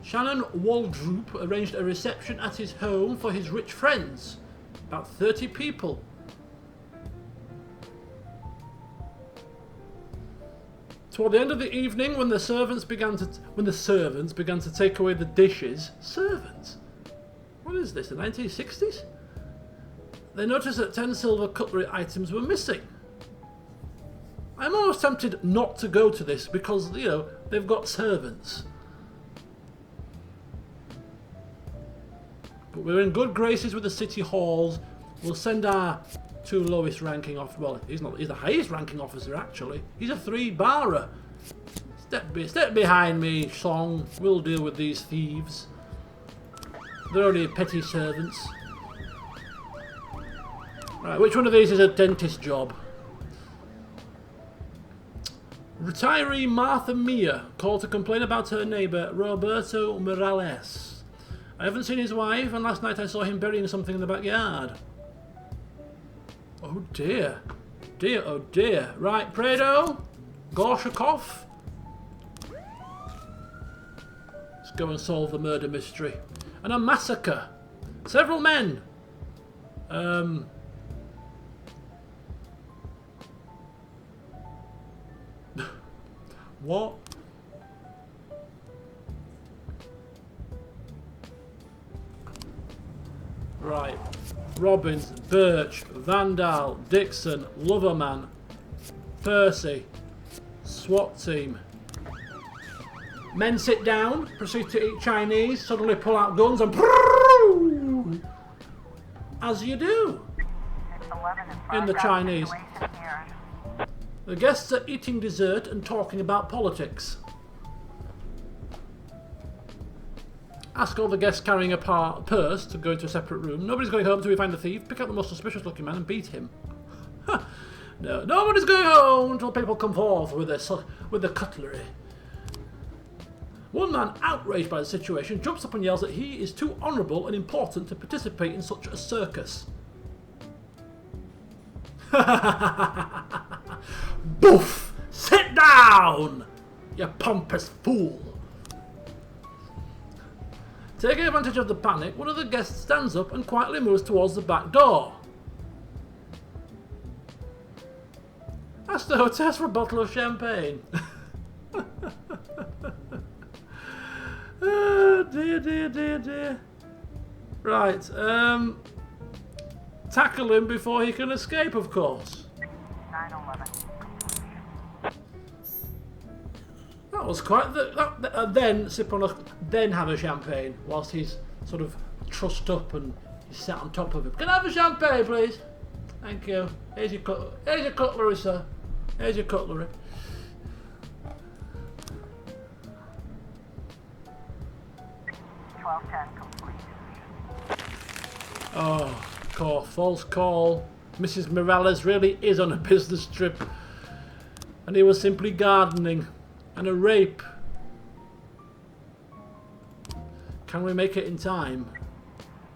Shannon Waldroop arranged a reception at his home for his rich friends. About 30 people. Toward the end of the evening, when the servants began to take away the dishes. Servants? What is this, the 1960s? They noticed that 10 silver cutlery items were missing. I'm almost tempted not to go to this because, you know, they've got servants. But we're in good graces with the city halls. We'll send our 2 lowest ranking off. Well, he's the highest ranking officer actually. He's a 3-barrer. Step behind me, Song. We'll deal with these thieves. They're only petty servants. Right, which one of these is a dentist job? Retiree Martha Mia called to complain about her neighbour Roberto Morales. I haven't seen his wife, and last night I saw him burying something in the backyard. Oh dear. Dear, oh dear. Right, Prado, Gorshakov. Let's go and solve the murder mystery. And a massacre. Several men. What? Right. Robbins, Birch, Vandal, Dixon, Loverman, Percy, SWAT team. Men sit down, proceed to eat Chinese, suddenly pull out guns and as you do in the Chinese. The guests are eating dessert and talking about politics. Ask all the guests carrying a purse to go into a separate room. Nobody's going home until we find the thief. Pick up the most suspicious looking man and beat him. No, nobody's going home until people come forth with the cutlery. One man, outraged by the situation, jumps up and yells that he is too honourable and important to participate in such a circus. Boof! Sit down, you pompous fool! Taking advantage of the panic, one of the guests stands up and quietly moves towards the back door. Ask the hostess for a bottle of champagne. Oh, dear. Right, tackle him before he can escape, of course. 9/11. That was quite then sip on then have a champagne whilst he's sort of trussed up and he's sat on top of him. Can I have a champagne, please? Thank you. Here's your cutlery, sir. Here's your cutlery. Oh, call, false call. Mrs. Morales really is on a business trip. And he was simply gardening. And a rape. Can we make it in time?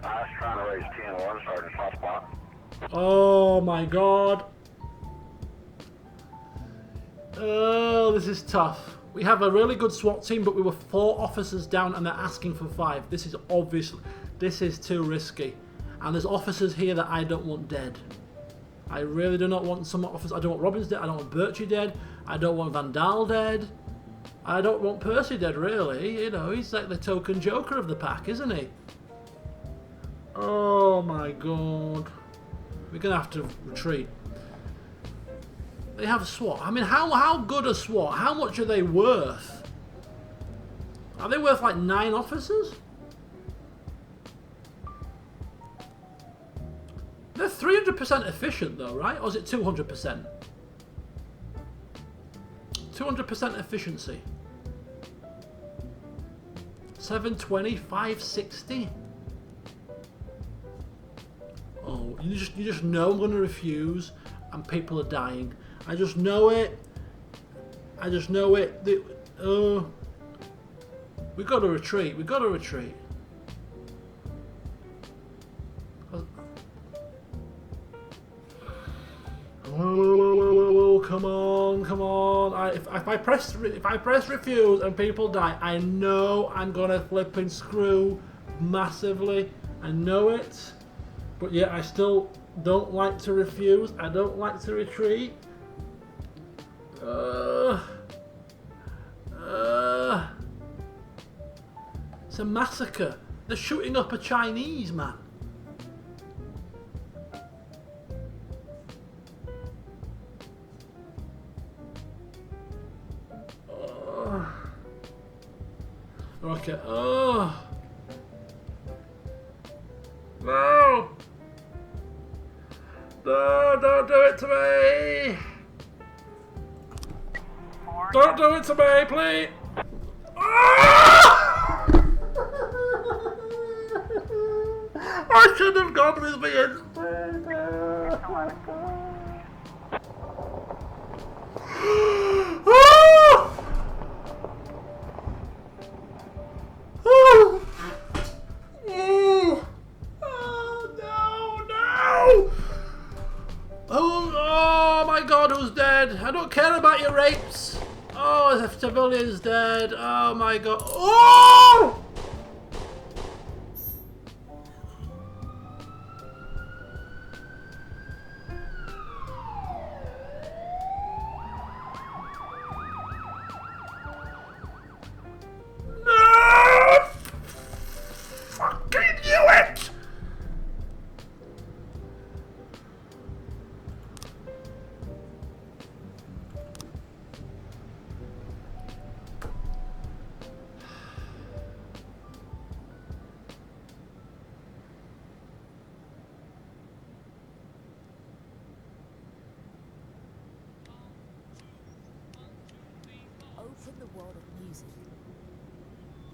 I was trying to raise 10-1, Sergeant Hot Spot. Oh my god. Oh, this is tough. We have a really good SWAT team, but we were 4 officers down and they're asking for 5. This is obviously, this is too risky. And there's officers here that I don't want dead. I really do not want some officers. I don't want Robbins dead. I don't want Birchie dead. I don't want Vandal dead. I don't want Percy dead, really. You know, he's like the token joker of the pack, isn't he? Oh my god. We're going to have to retreat. They have a SWAT. I mean, how good a SWAT? How much are they worth? Are they worth like 9 officers? They're 300% efficient though, right? Or is it 200%? 200% efficiency. 720, 560. Oh, you just know I'm going to refuse, and people are dying. I just know it. I just know it. We got to retreat. We got to retreat. Come on, come on. If I press refuse and people die, I know I'm gonna flip and screw massively. I know it. But yeah, I still don't like to refuse. I don't like to retreat. It's a massacre. They're shooting up a Chinese man. Okay. Oh. No. No, don't do it to me. Don't do it to me, please. Ah! I should have gone with me instinct. care about your rapes. Oh, the civilian's dead. Oh my god. Oh! No! Fucking knew it! Open the world of music.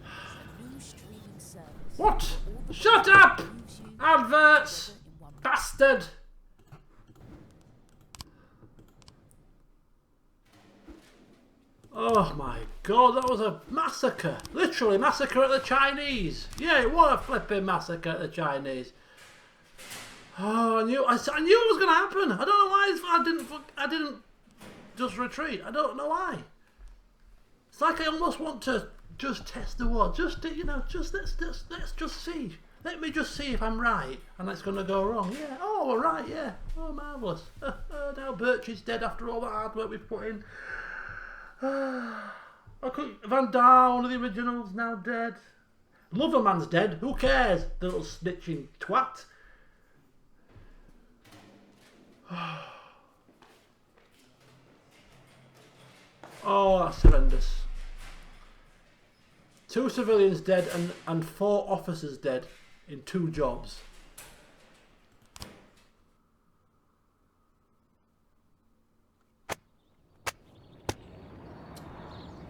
A new streaming service. What? Shut up! Adverts! Bastard! Oh my god, that was a massacre. Literally massacre at the Chinese. Yeah, it was a flipping massacre at the Chinese. Oh, I knew it was going to happen. I don't know why I didn't just retreat. I don't know why. It's like I almost want to just test the water. Just, you know, let's just see. Let me just see if I'm right and it's going to go wrong. Yeah. Oh, we're right. Yeah. Oh, marvellous. Now Birch is dead after all that hard work we've put in. Van Down, the original's now dead. Loverman's dead. Who cares? The little snitching twat. Oh, that's horrendous. 2 civilians dead and 4 officers dead in 2 jobs.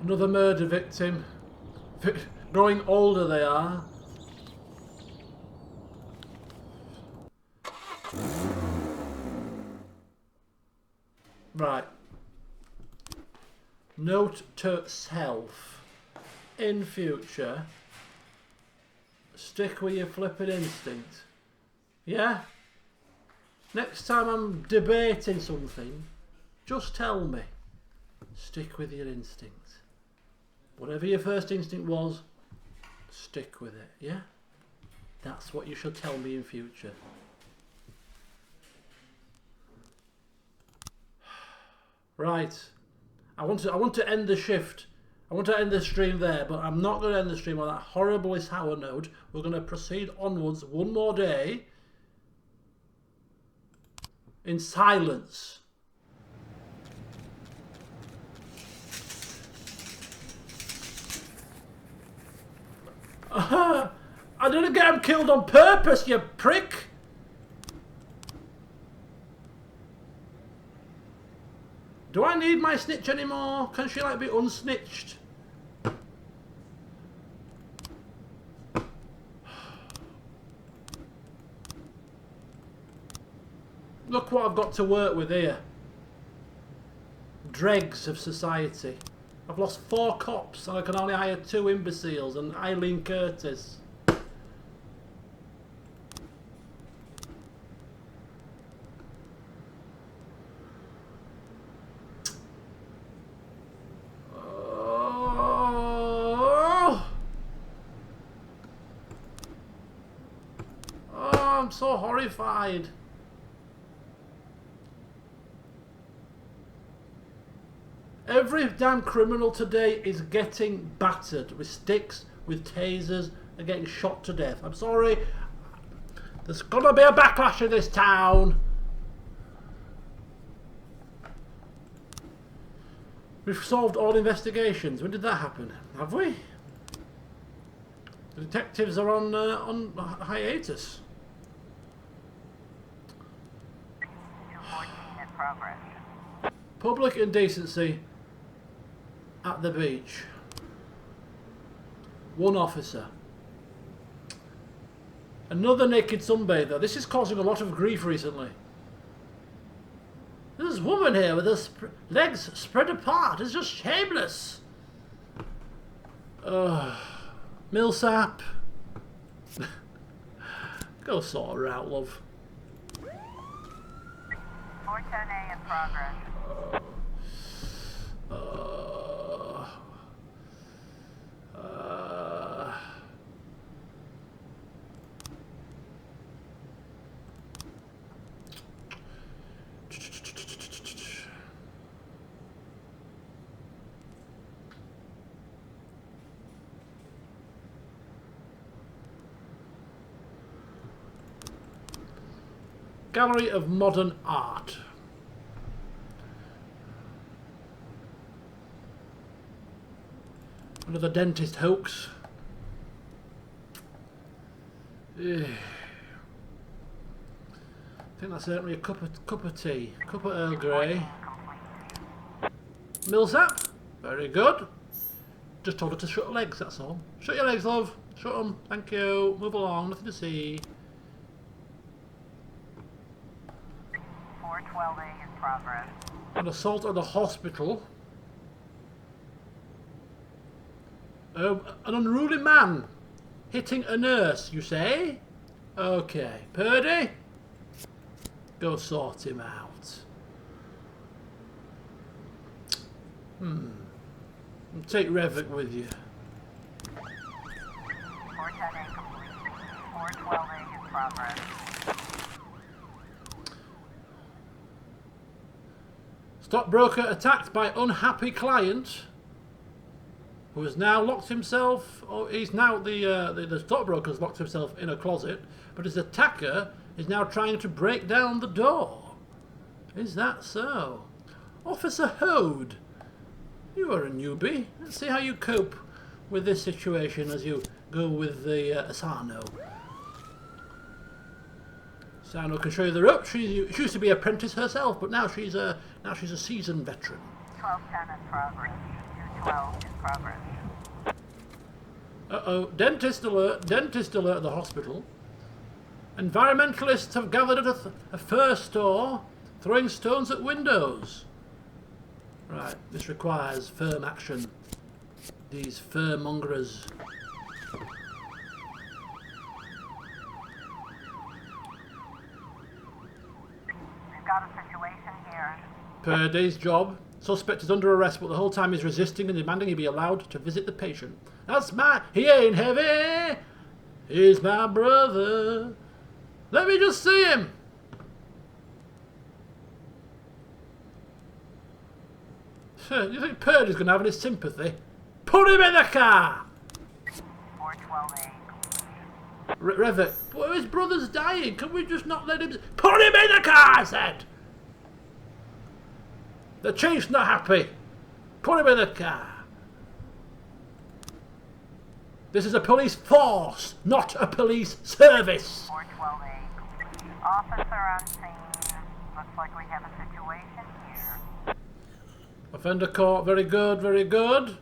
Another murder victim. Growing older they are. Right. Note to self. In future, stick with your flipping instinct. Yeah? Next time I'm debating something, just tell me. Stick with your instinct. Whatever your first instinct was, stick with it, yeah? That's what you should tell me in future. Right. I want to end the shift. I want to end the stream there, but I'm not going to end the stream on that horribly sour note. We're going to proceed onwards one more day in silence. I didn't get him killed on purpose, you prick! Do I need my snitch anymore? Can she like be unsnitched? Look what I've got to work with here. Dregs of society. I've lost 4 cops and I can only hire 2 imbeciles and Eileen Curtis. I'm so horrified. Every damn criminal today is getting battered with sticks, with tasers, and getting shot to death. I'm sorry. There's gonna be a backlash in this town. We've solved all investigations. When did that happen? Have we? The detectives are on hiatus. 214 in progress. Public indecency at the beach. 1 officer. Another naked sunbather. This is causing a lot of grief recently. There's this woman here with her legs spread apart. It's just shameless. Millsap. Go sort her out, love. 410A in progress. Gallery of Modern Art. Another dentist hoax. I think that's certainly a cup of tea. Cup of Earl Grey. Millsap. Very good. Just told her to shut her legs, that's all. Shut your legs, love. Shut them. Thank you. Move along. Nothing to see. 412A in progress. An assault at the hospital. An unruly man hitting a nurse, you say? Okay. Purdy? Go sort him out. Take Revick with you. 410A complete. 412A in progress. Stockbroker attacked by unhappy client who has now locked himself, or he's now the stockbroker's locked himself in a closet, but his attacker is now trying to break down the door. Is that so? Officer Hode, you are a newbie. Let's see how you cope with this situation as you go with the Asano. Asano can show you the ropes. She used to be an apprentice herself, but now she's a seasoned veteran. 1210 in progress. 212 in progress. Uh-oh, dentist alert at the hospital. Environmentalists have gathered at a fur store, throwing stones at windows. Right, this requires firm action. These fur mongerers. We've got a situation here. Per day's job. Suspect is under arrest, but the whole time he's resisting and demanding he be allowed to visit the patient. He ain't heavy. He's my brother. Let me just see him. You think Purdy's going to have any sympathy? Put him in the car! 412A. Revick, well, his brother's dying. Can we just not let him... Put him in the car, I said! The chief's not happy. Put him in the car. This is a police force, not a police service. 412A. Officer on scene. Looks like we have a situation here. Offender caught. Very good, very good.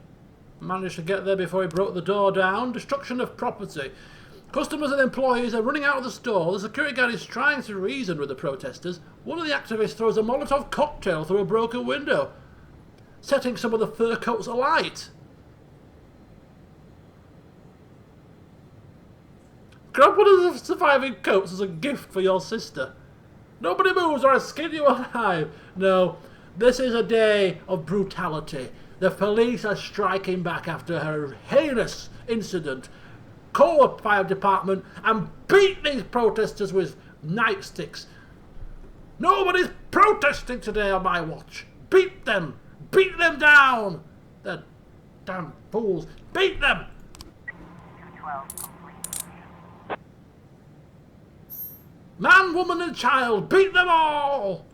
Managed to get there before he broke the door down. Destruction of property. Customers and employees are running out of the store. The security guard is trying to reason with the protesters. One of the activists throws a Molotov cocktail through a broken window, setting some of the fur coats alight. Grab one of the surviving coats as a gift for your sister. Nobody moves or I skin you alive. No, this is a day of brutality. The police are striking back after a heinous incident. Call the fire department and beat these protesters with nightsticks. Nobody's protesting today on my watch. Beat them. Beat them down. The damn fools. Beat them. 212 complete. Man, woman and child. Beat them all.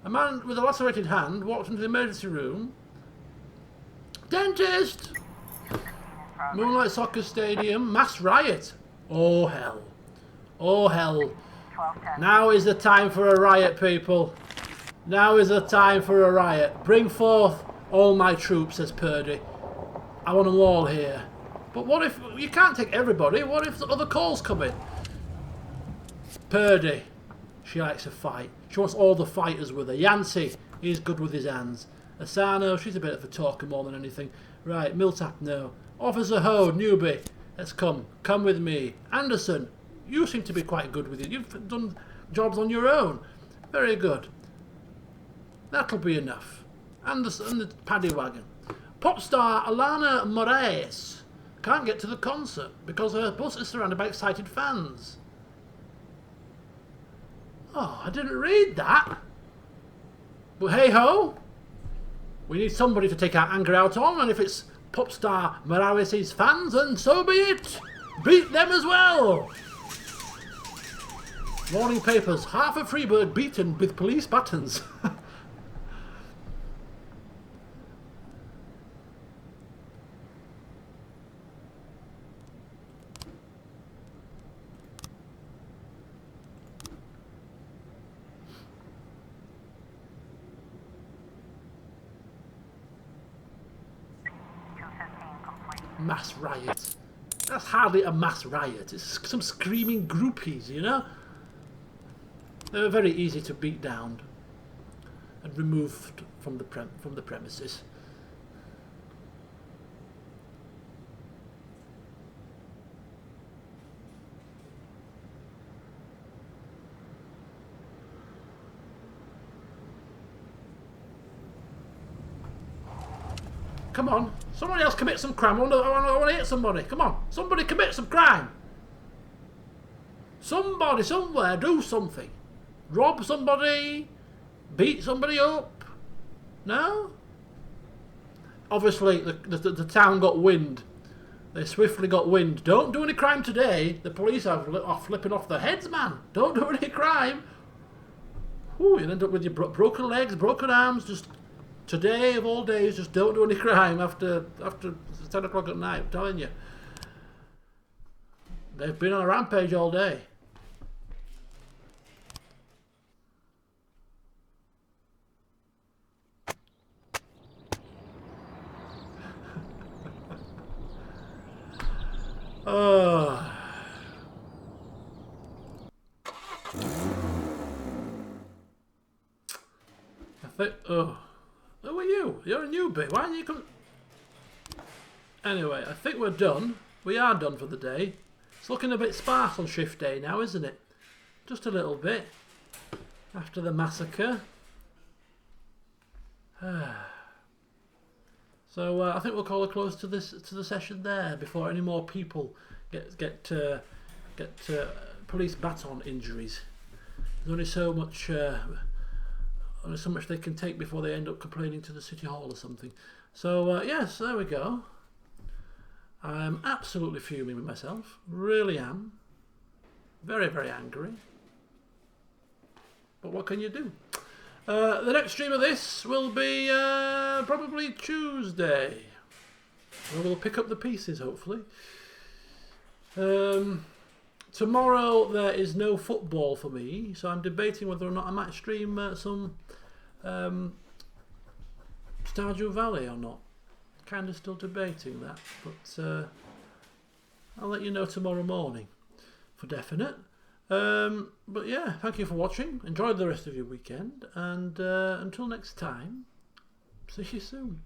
A man with a lacerated hand walked into the emergency room. Dentist. Moonlight Soccer Stadium, mass riot. Oh hell. Oh hell. 1210. Now is the time for a riot, people. Now is the time for a riot. Bring forth all my troops, says Purdy. I want them all here. But what if... You can't take everybody. What if the other calls come in? Purdy. She likes a fight. She wants all the fighters with her. Yancey, he's good with his hands. Asano, she's a bit of a talker more than anything. Right, Millsap, no. Officer Hode, newbie, let's come. Come with me. Anderson, you seem to be quite good with it. You've done jobs on your own. Very good. That'll be enough. And the paddy wagon. Pop star Alana Moraes can't get to the concert because her bus is surrounded by excited fans. Oh, I didn't read that. But hey ho, we need somebody to take our anger out on, and if it's pop star Moraes' fans, then so be it. Beat them as well. Morning papers, half of Freeburg beaten with police batons. Mass riot. That's hardly a mass riot. It's some screaming groupies, you know? They were very easy to beat down and removed from the premises. Come on, somebody else commit some crime. I want to hit somebody. Come on, somebody commit some crime. Somebody somewhere do something. Rob somebody, beat somebody up. No? Obviously, the town got wind. They swiftly got wind. Don't do any crime today. The police are flipping off their heads, man. Don't do any crime. Whew, you'll end up with your broken legs, broken arms. Just today of all days, just don't do any crime after 10 o'clock at night. I'm telling you. They've been on a rampage all day. Oh. I think. Oh. Who are you? You're a newbie. Why didn't you come? Anyway, I think we're done. We are done for the day. It's looking a bit sparse on shift day now, isn't it? Just a little bit. After the massacre. So I think we'll call a close to the session there before any more people get police baton injuries. There's only so much they can take before they end up complaining to the city hall or something. So yes, there we go. I'm absolutely fuming with myself. Really am. Very, very angry. But what can you do? The next stream of this will be probably Tuesday. We'll pick up the pieces, hopefully. Tomorrow there is no football for me, so I'm debating whether or not I might stream some Stardew Valley or not. Kind of still debating that, but I'll let you know tomorrow morning for definite. But yeah, thank you for watching. Enjoy the rest of your weekend, and until next time, see you soon.